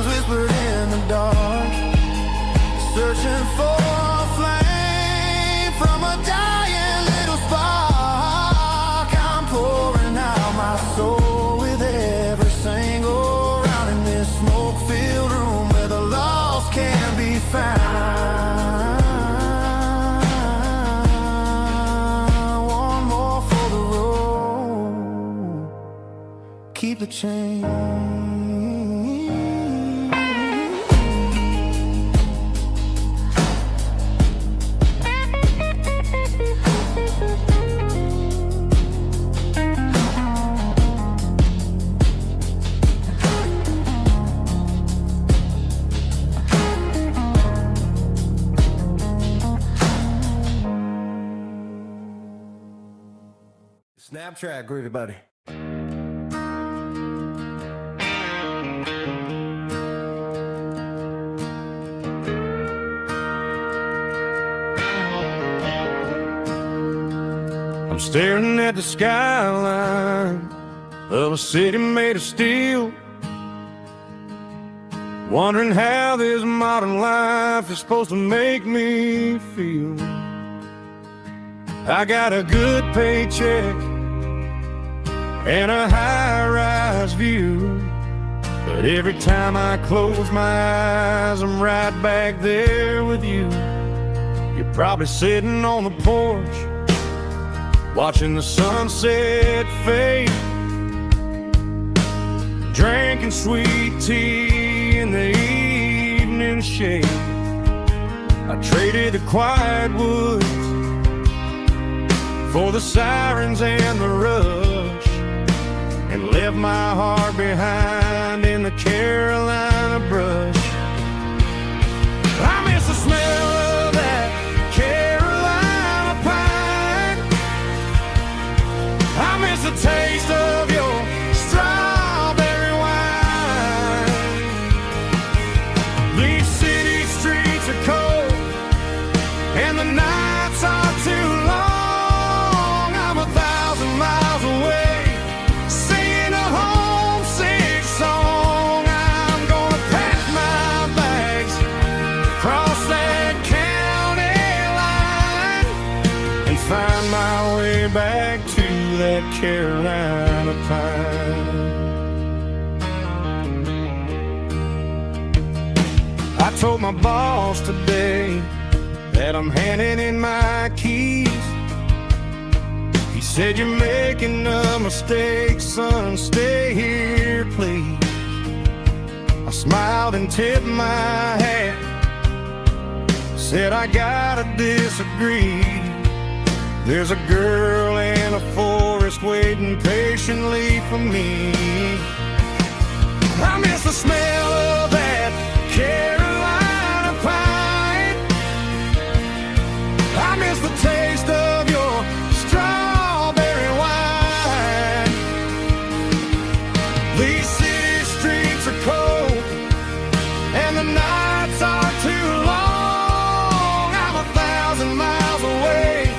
Whispered in the dark, searching for a flame from a dying little spark. I'm pouring out my soul with every single round in this smoke-filled room where the lost can be found. One more for the road, keep the change. Snap track, everybody. staring at the skyline of a city made of steel, wondering how this modern life is supposed to make me feel. I got a good paycheck and a high-rise view, but every time I close my eyes, I'm right back there with you. You're probably sitting on the porch, watching the sunset fade, drinking sweet tea in the evening shade. I traded the quiet woods for the sirens and the rush, and left my heart behind in the Carolina brush. I miss the smell of that Carolina pine. I miss the taste of your strawberry wine. These city streets are cold and the nights are too long. I'm 1,000 miles away, singing a homesick song. I'm gonna pack my bags, cross that county line, and find my way back to that Carolina pine. I told my boss today that I'm handing in my keys. He said, "You're making a mistake, son, stay here, please." I smiled and tipped my hat, said, "I gotta disagree. There's a girl in a forest waiting patiently for me." I miss the smell of that Carolina pine. I miss the taste of your strawberry wine. These city streets are cold and the nights are too long. I'm 1,000 miles away,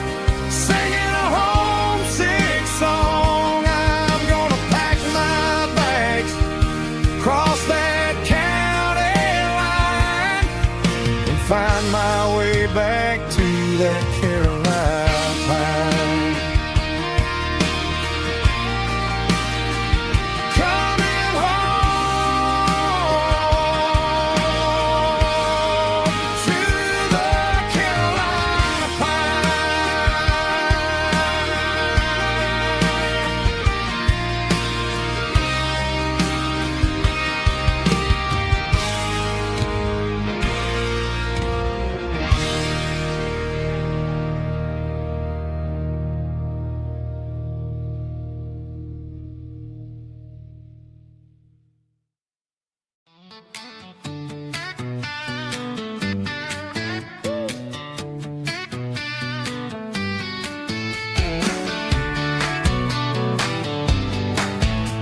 singing a homesick song. I'm gonna pack my bags, cross that county line, and find my way back to that Carolina pine. Coming home to the Carolina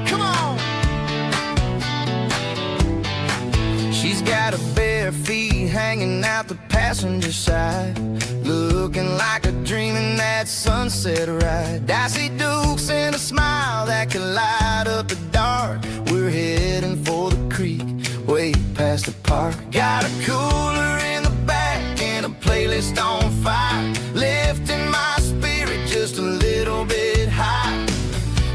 Come on. She's got her bare feet hanging out the passenger side, looking like a dream in that sunset ride. Dicey dukes and a smile that can light up the dark. We're heading for the creek, way past the park. Got a cooler in the back and a playlist on fire, lifting my spirit just a little bit high.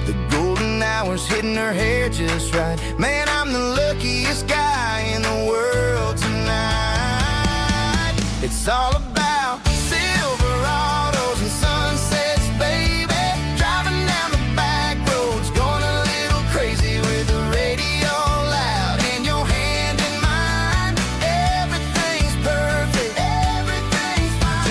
The golden hours hitting her hair just right. Man, I'm the luckiest guy in the world tonight. It's all about Silverados and sunsets, baby. Driving down the back roads, going a little crazy with the radio loud and your hand in mine. Everything's perfect, everything's fine.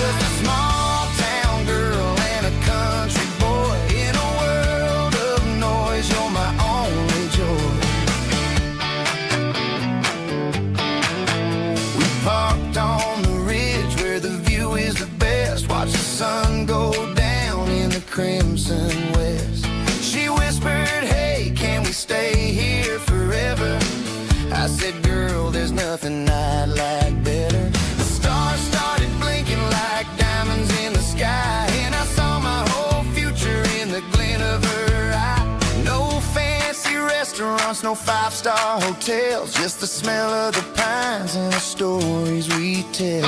no five-star hotels, just the smell of the pines and the stories we tell.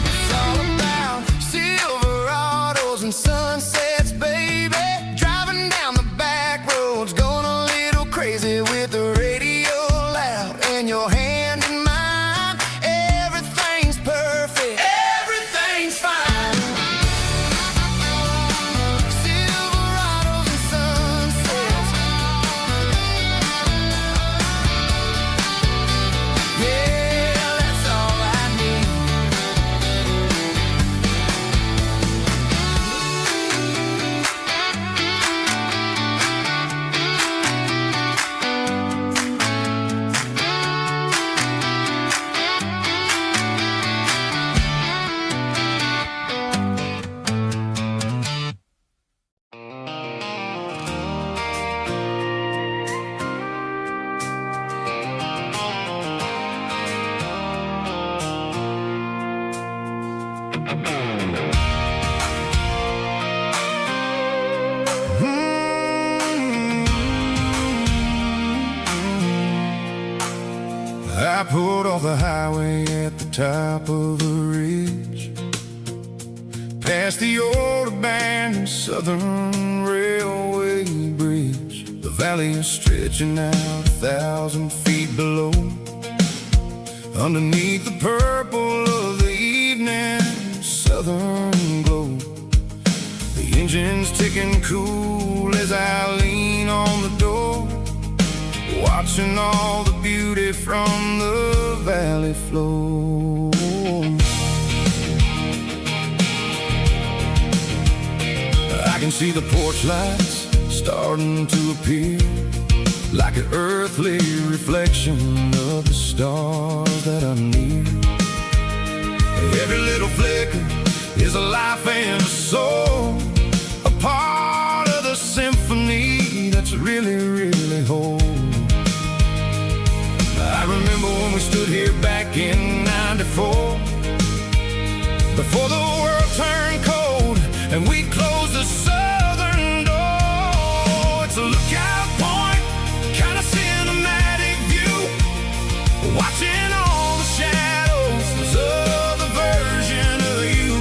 It's all about Silverados and sunsets, baby. Driving down the back roads, going a little crazy with the radio loud and your hand in mine. Everything's perfect, everything's fine. Silverados and sunsets, yeah, that's all I need. I pulled off the highway at the top of a ridge, past the old abandoned Southern Railway bridge. The valley is stretching out 1,000 feet below. Underneath the purple of the evening southern glow, the engine's ticking cool as I lean on the door, watching all the beauty from the valley flow. I can see the porch lights starting to appear, like an earthly reflection of the stars that are near. Every little flicker is a life and a soul, a part of the symphony that's really, really whole. I remember when we stood here back in '94, before the world turned cold and we closed the southern door. It's a lookout point, kind of cinematic view, watching all the shadows of the version of you.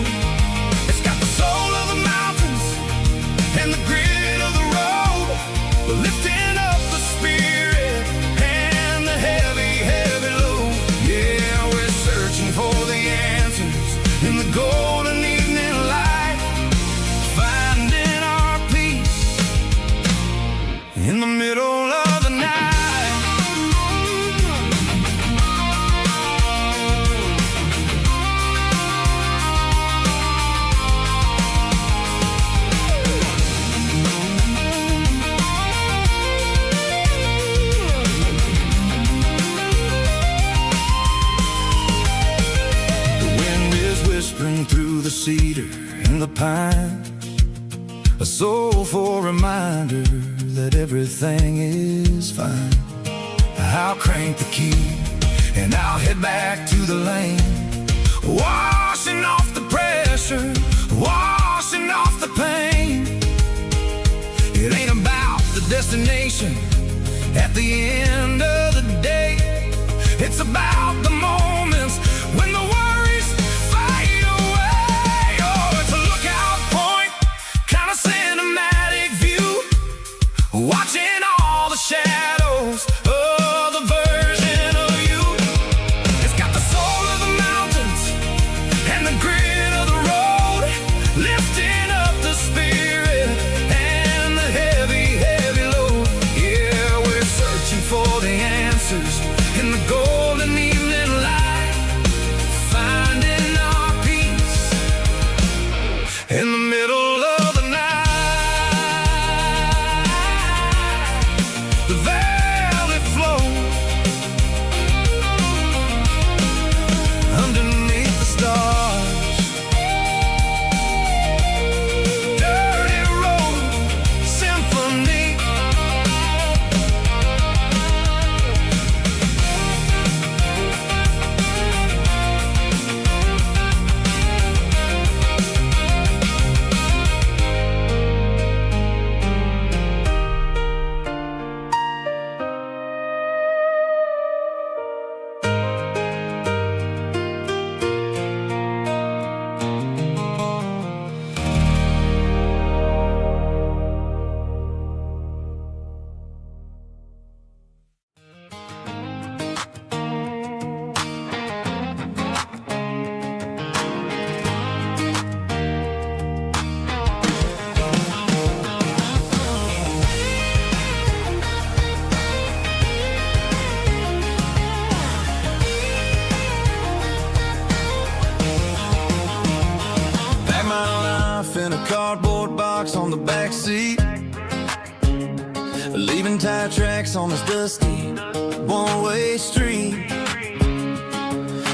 It's got the soul of the mountains and the grit of the road, lifting up the spirit and the heavy, heavy load. Yeah, we're searching for the answers in the golden evening light, finding our peace in the middle of the night. Whispering through the cedar and the pine, a soulful reminder that everything is fine. I'll crank the key and I'll head back to the lane, washing off the pressure, washing off the pain. It ain't about the destination at the end of the day, it's about the moments when the worries fade away. Oh, it's a lookout point, kind of cinematic view, watching all the shadows of the version of you. It's got the soul of the mountains and the grit of the road, lifting up the spirit and the heavy, heavy load. Yeah, we're searching for the answers in the golden evening seat, leaving tire tracks on this dusty one-way street.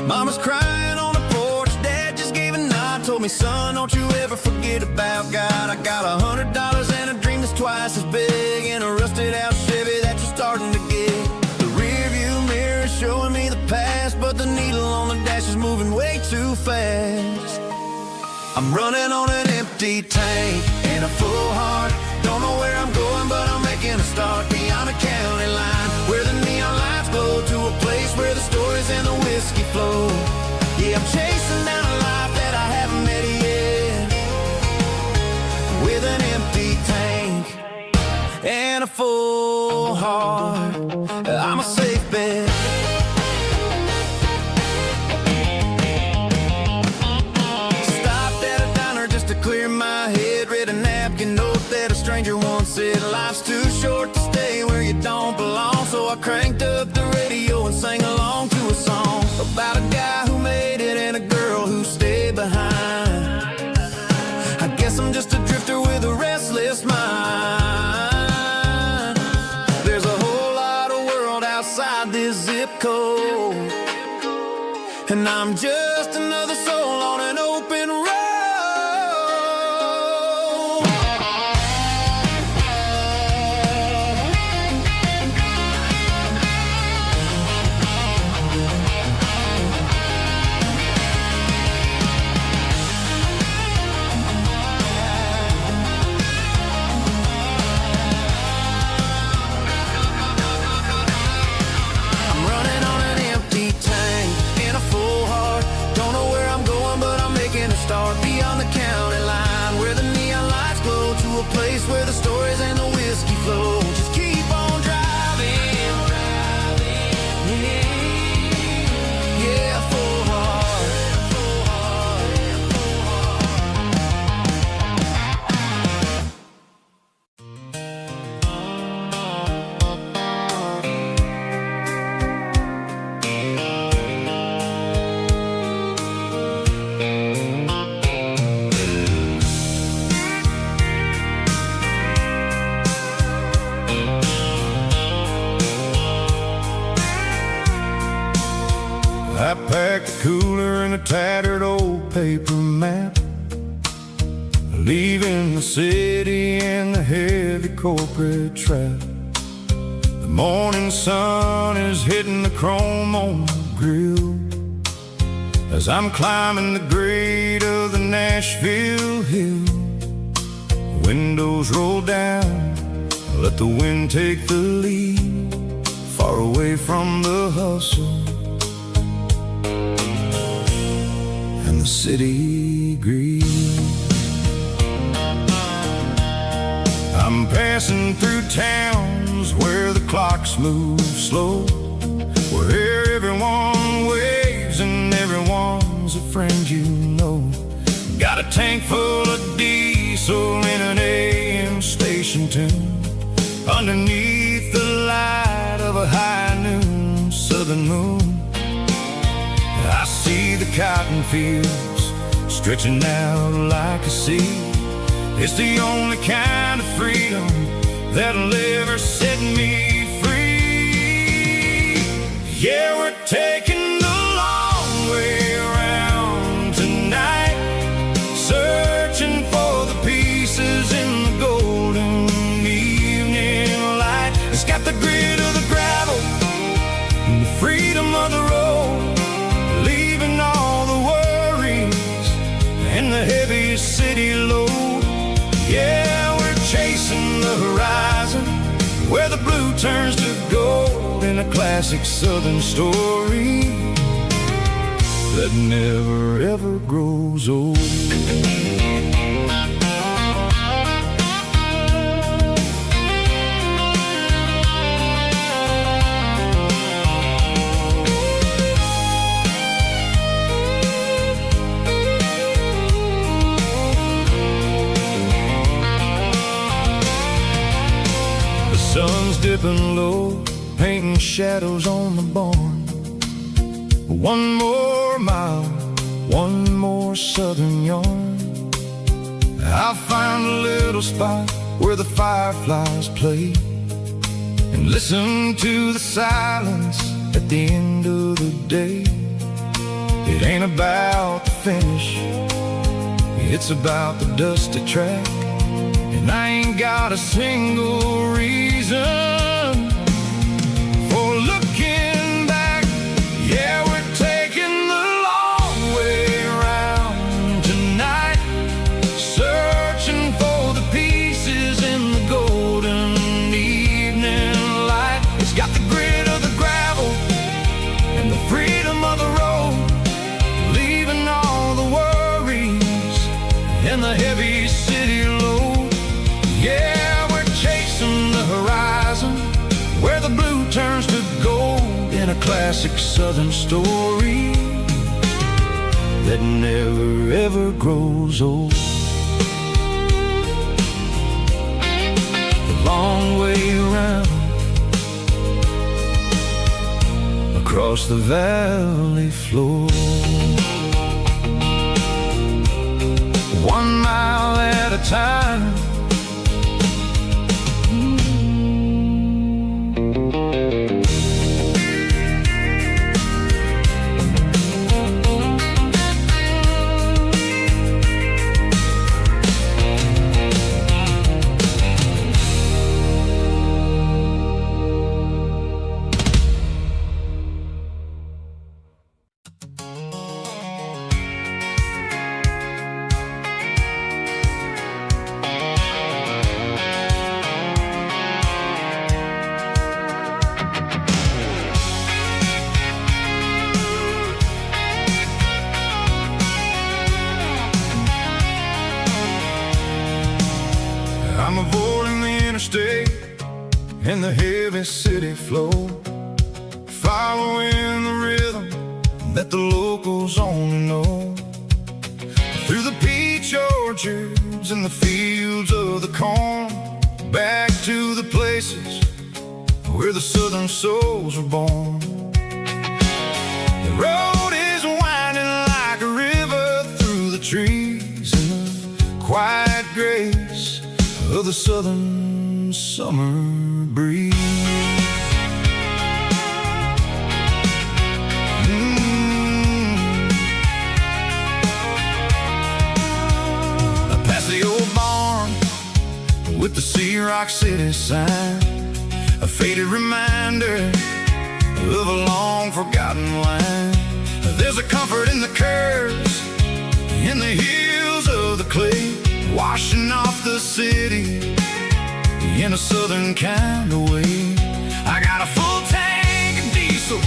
Mama's crying on the porch, Dad just gave a nod, told me, son, don't you ever forget about God. I got $100 and a dream that's twice as big, and a rusted out Chevy that you're starting to get. The rear view mirror is showing me the past, but the needle on the dash is moving way too fast. I'm running on an empty tank and a full heart. Don't know where I'm going, but I'm making a start beyond the county line, where the neon lights glow, to a place where the stories and the whiskey flow. Yeah, I'm chasing down a life that I haven't met yet, with an empty tank and a full heart. I'm a safe bet. Clear my head, read a napkin note that a stranger once said, life's too short to stay where you don't belong. So I cranked up the radio and sang along to a song about a guy who made it and a girl who stayed behind. I guess I'm just a drifter with a restless mind. There's a whole lot of world outside this zip code, and I'm just another soul on an open road. Place where the stories and the whiskey flow. Just keep on driving, yeah, full heart. I packed a cooler and a tattered old paper map, leaving the city and the heavy corporate trap. The morning sun is hitting the chrome on the grill as I'm climbing the grade of the Nashville hill. The windows roll down, let the wind take the lead, far away from the hustle the city green. I'm passing through towns where the clocks move slow, where everyone waves and everyone's a friend you know. Got a tank full of diesel in an AM station tune, underneath the light of a high noon southern moon. I see the cotton fields stretching out like a sea. It's the only kind of freedom that'll ever set me free. Yeah, we're taking the long way around tonight, searching for the pieces in the golden evening light. It's got the grit of the gravel and the freedom of the road, leaving all the worries and the heavy city load. Yeah, we're chasing the horizon, where the blue turns to gold, in a classic southern story that never ever grows old. Sun's dipping low, painting shadows on the barn. One more mile, one more southern yarn. I'll find a little spot where the fireflies play, and listen to the silence at the end of the day. It ain't about the finish, it's about the dusty track. And I ain't got a single reason for looking back. Yeah, we're taking the long way around tonight, searching for the pieces in the golden evening light. It's got the grit of the gravel and the freedom of the road, leaving all the worries and the heavy city load. Yeah, we're chasing the horizon, where the blue turns to gold, in a classic southern story that never ever grows old. The long way around, across the valley floor, 1 mile at a time. I'm avoiding the interstate and the heavy city flow, following the rhythm that the locals only know. Through the peach orchards and the fields of the corn, back to the places where the southern souls were born. The road is winding like a river through the trees, and the quiet grace of the southern summer breeze. I pass the old barn with the Sea Rock City sign, a faded reminder of a long forgotten line. There's a comfort in the curves, in the hills of the clay, washing off the city in a southern kind of way. I got a full tank of diesel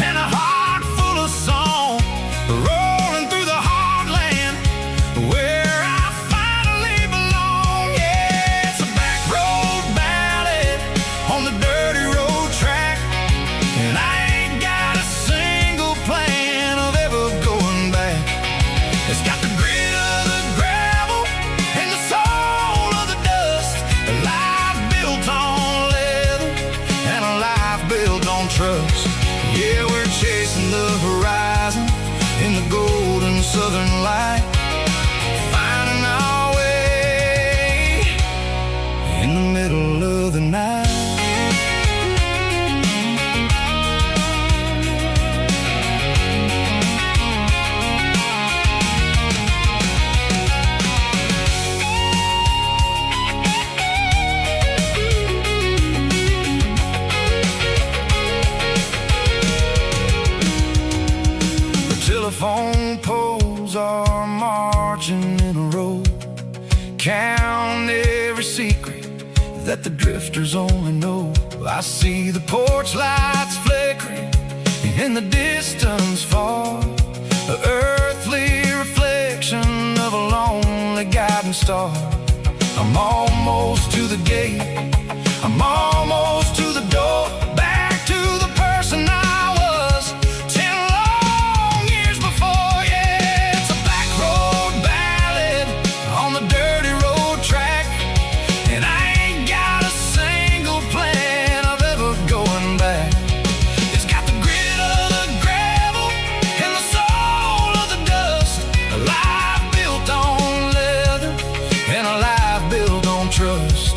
and a heart full of song, rolling through the heartland where I finally belong. Yeah, it's a back road ballad on the dirty road track, and I ain't got a single plan of ever going back. It's got the grit of the gravel and the soul of the dust, a life built on leather and a life built on trust. Yeah, we're chasing the horizon in the golden southern light, finding our way in the middle of the night. Telephone poles are marching in a row, count every secret that the drifters only know. I see the porch lights flickering in the distance far, the earthly reflection of a lonely guiding star. I'm almost to the gate, I'm almost to the door, back to the person I was 10 long years before. Yeah, it's a back road ballad on the dirty road track, and I ain't got a single plan of ever going back. It's got the grit of the gravel and the soul of the dust, a life built on leather and a life built on trust.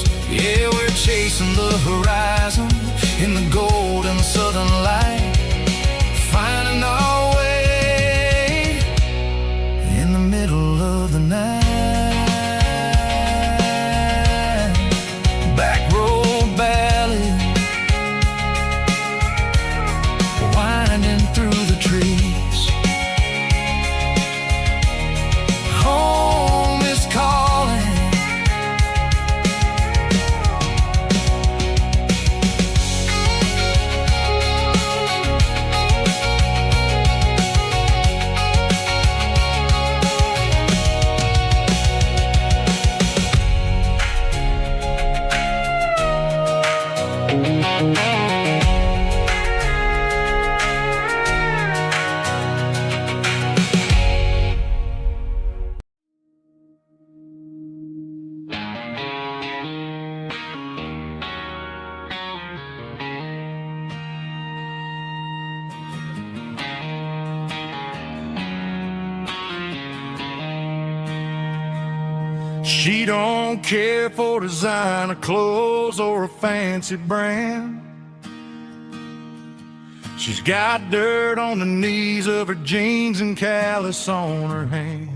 She don't care for designer clothes or a fancy brand. She's got dirt on the knees of her jeans and callus on her hand.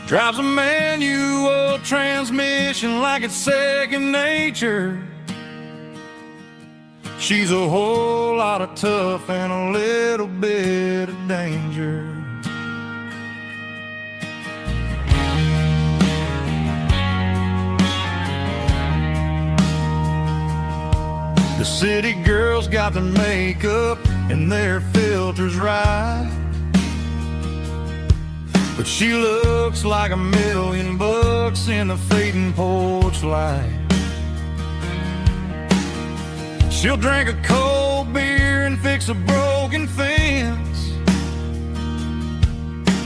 Drives a manual transmission like it's second nature. She's a whole lot of tough and a little bit of danger. The city girls got their makeup and their filters right, but she looks like $1,000,000 in the fading porch light. She'll drink a cold beer and fix a broken fence.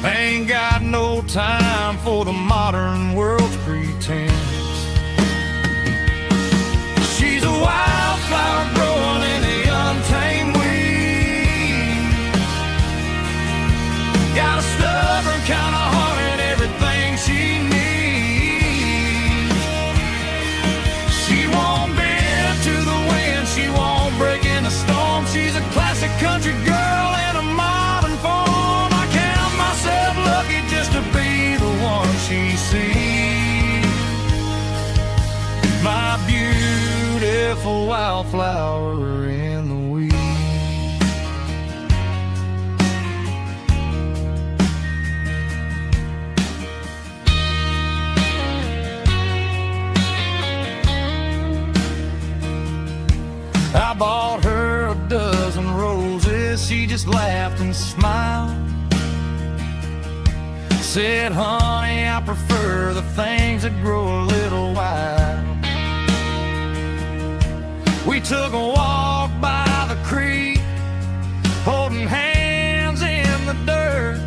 Ain't got no time for the modern world's pretense. She's a wildflower growing in the untamed weeds. Got a stubborn kind of heart and everything she needs. She won't bend to the wind, she won't break in a storm. She's a classic country girl in a modern form. I count myself lucky just to be the one she sees. My beautiful wildflower in the weeds. I bought her a dozen roses, she just laughed and smiled. Said, honey, I prefer the things that grow a little wild. We took a walk by the creek, holding hands in the dirt.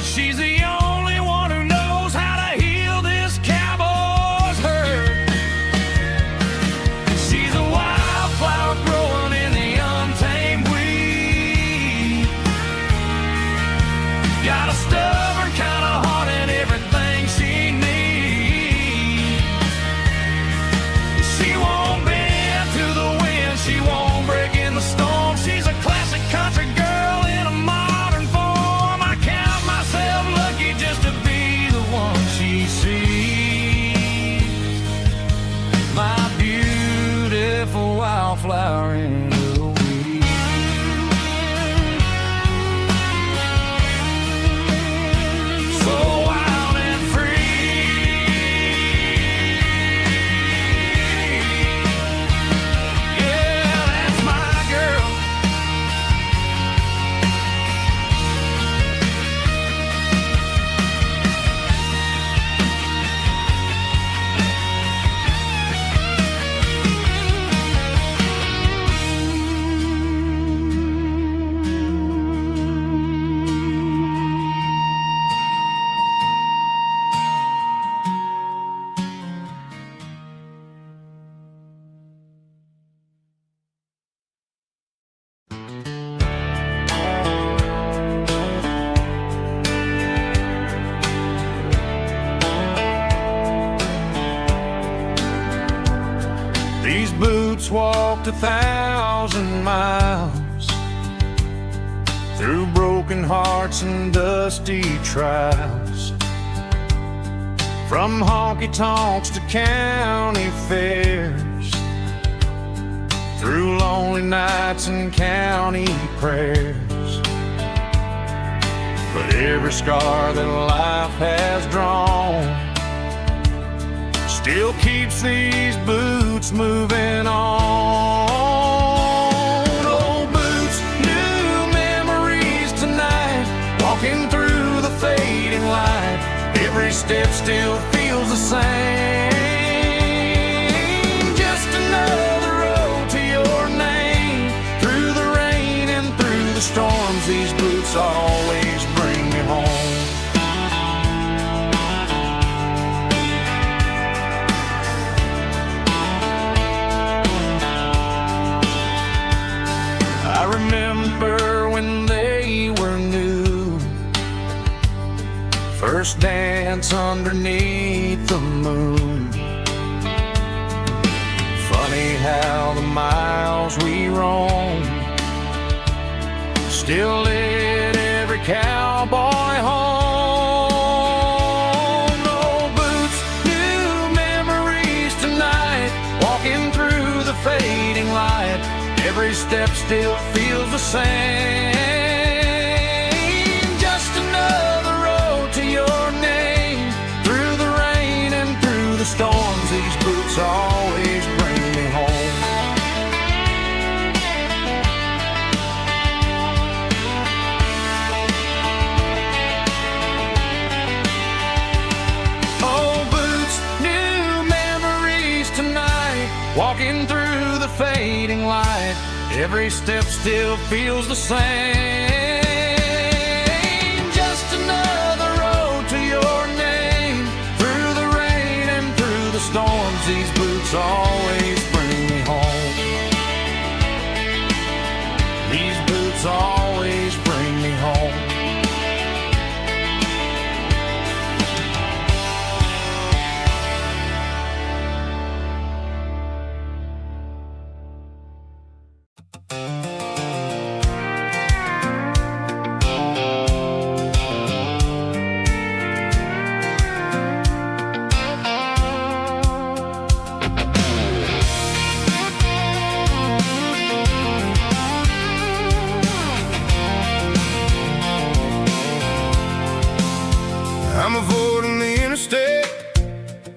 She's the only one who knows how to heal this cowboy's hurt. She's a wildflower growing in the untamed weed. Got a stubborn kind of heart and everything she needs. She won't bend to the wind, she won't break in the storm. She's a classic country girl in a modern form. I count myself lucky just to be the one she sees. My beautiful wildflower in the weeds. So wild and free. Yeah, that's my girl. These boots walked 1,000 miles through broken hearts and dusty trials, from honky-tonks to county fairs, through lonely nights and county prayers. But every scar that life has drawn still keeps these boots moving on. Old boots, new memories tonight, walking through the fading light. Every step still feels the same. Just another road to your name. Through the rain and through the storms, these boots always bring me home. I remember when they were new, first dance underneath the moon. Funny how the miles we roam still lit every cowboy home. No boots, new memories tonight, walking through the fading light. Every step still feels the same. Just another road to your name. Through the rain and through the storms, these boots always bring me home. Oh, boots, new memories tonight, walking through the fading light. Every step still feels the same. Just another road to your name. Through the rain and through the storms, these boots always bring me home. These boots always bring me home. I'm avoiding the interstate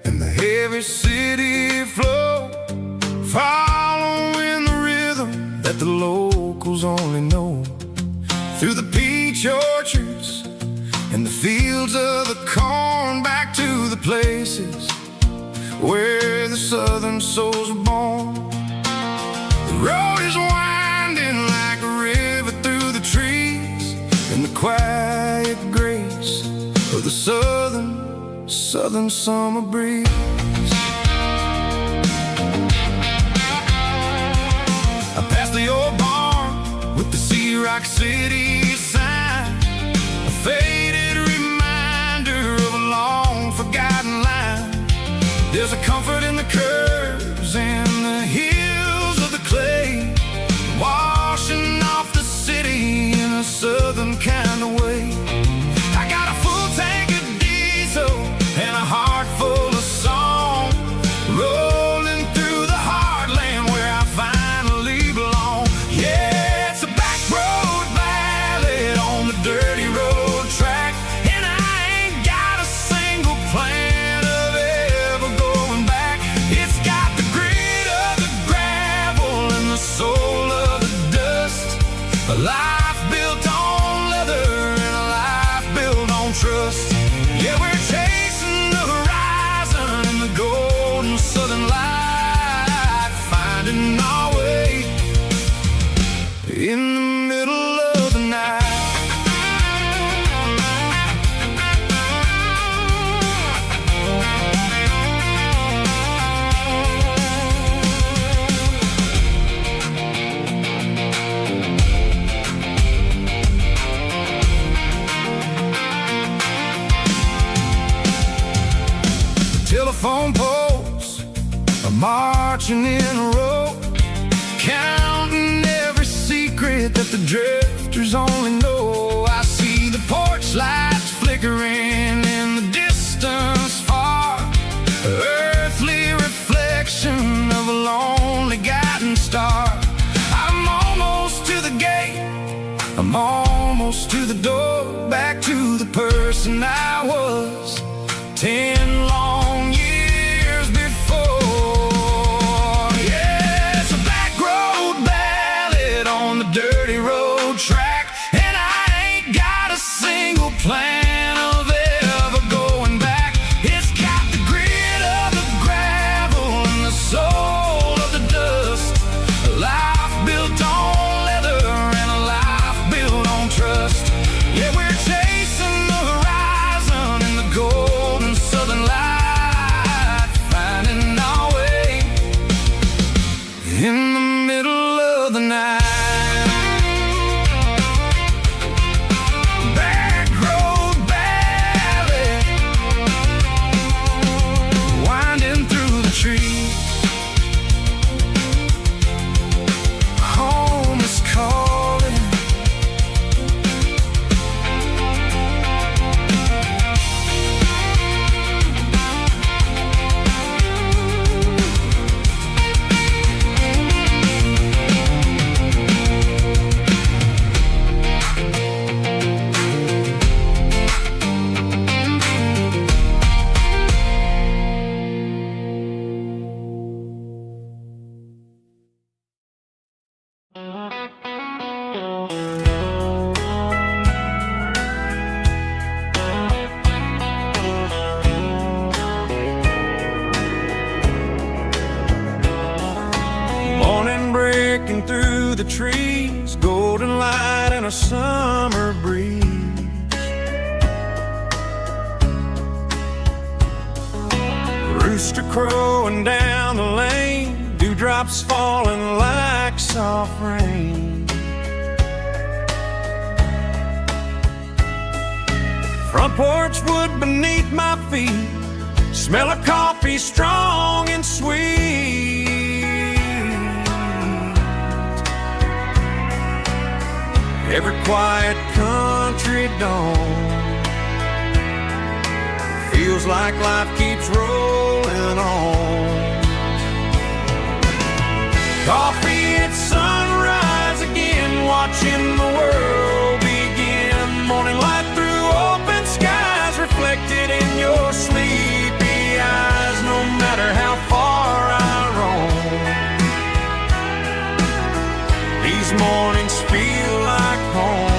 and the heavy city flow, following the rhythm that the locals only know. Through the peach orchards and the fields of the corn, back to the places where the southern souls were born. The road is winding like a river through the trees, and the quiet grace of the southern summer breeze. I passed the old barn with the Sea Rock City sign, a faded reminder of a long forgotten line. There's a comfort in the curves and the hills of the clay, washing off the city in a southern kind of way. I got a full tank of diesel and a heart full of song, rolling through the heartland where I finally belong. Yeah, it's a back road ballad on the dirty road track, and I ain't got a single plan of ever going back. It's got the grit of the gravel and the soul of the dust, a life built on leather and a life built on trust. Yeah, we're chasing the horizon in the golden southern light, finding our way in the middle of the night. Telephone poles are marching in a row, counting every secret that the drifters only know. I see the porch lights flickering in the distance far, earthly reflection of a lonely guiding star. I'm almost to the gate, I'm almost to the door, back to the person I was 10 long years before. Yeah, it's a back road ballad on the dirty road track, and I ain't got a single plan of ever going back. It's got the grit of the gravel and the soul of the dust, a life built on leather and a life built on trust. Yeah, we're chasing the horizon in the golden southern light. trees, golden light and a summer breeze. Rooster crowing down the lane, dewdrops falling like soft rain. Front porch wood beneath my feet, smell of coffee strong and sweet. Every quiet country dawn feels like life keeps rolling on. Coffee at sunrise again, watching the world begin. Morning light through open skies, reflected in your sleepy eyes. No matter how far I roam, these mornings feel like home.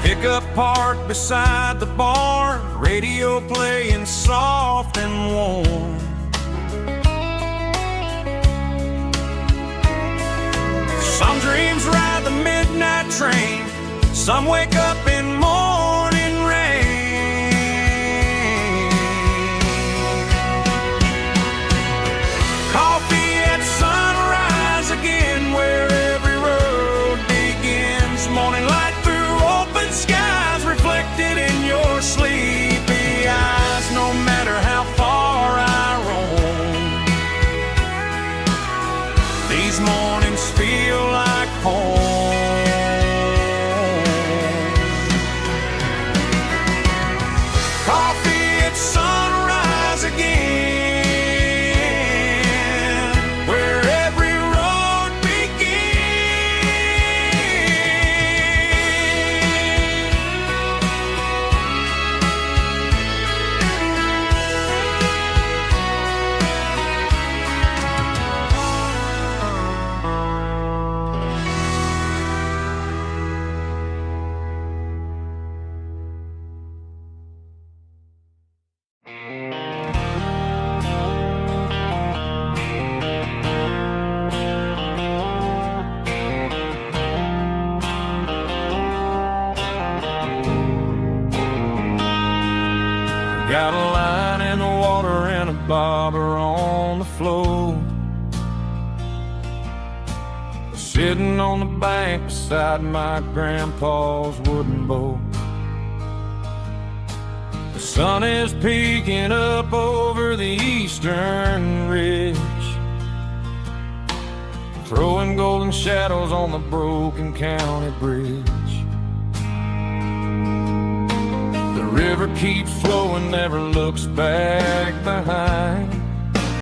Pickup parked beside the barn, radio playing soft and warm. Some dreams ride the midnight train, some wake up in morning rain. Coffee at sunrise again, where every road begins. Morning light through open skies, reflected in your sleepy eyes. No matter how far I roam, these mornings feel like home. Coffee at sunrise again, where every road got a line in the water and a bobber on the floor, sitting on the bank beside my grandpa's wooden boat. The sun is peeking up over the eastern ridge, throwing golden shadows on the broken county bridge. The river keeps flowing, never looks back behind.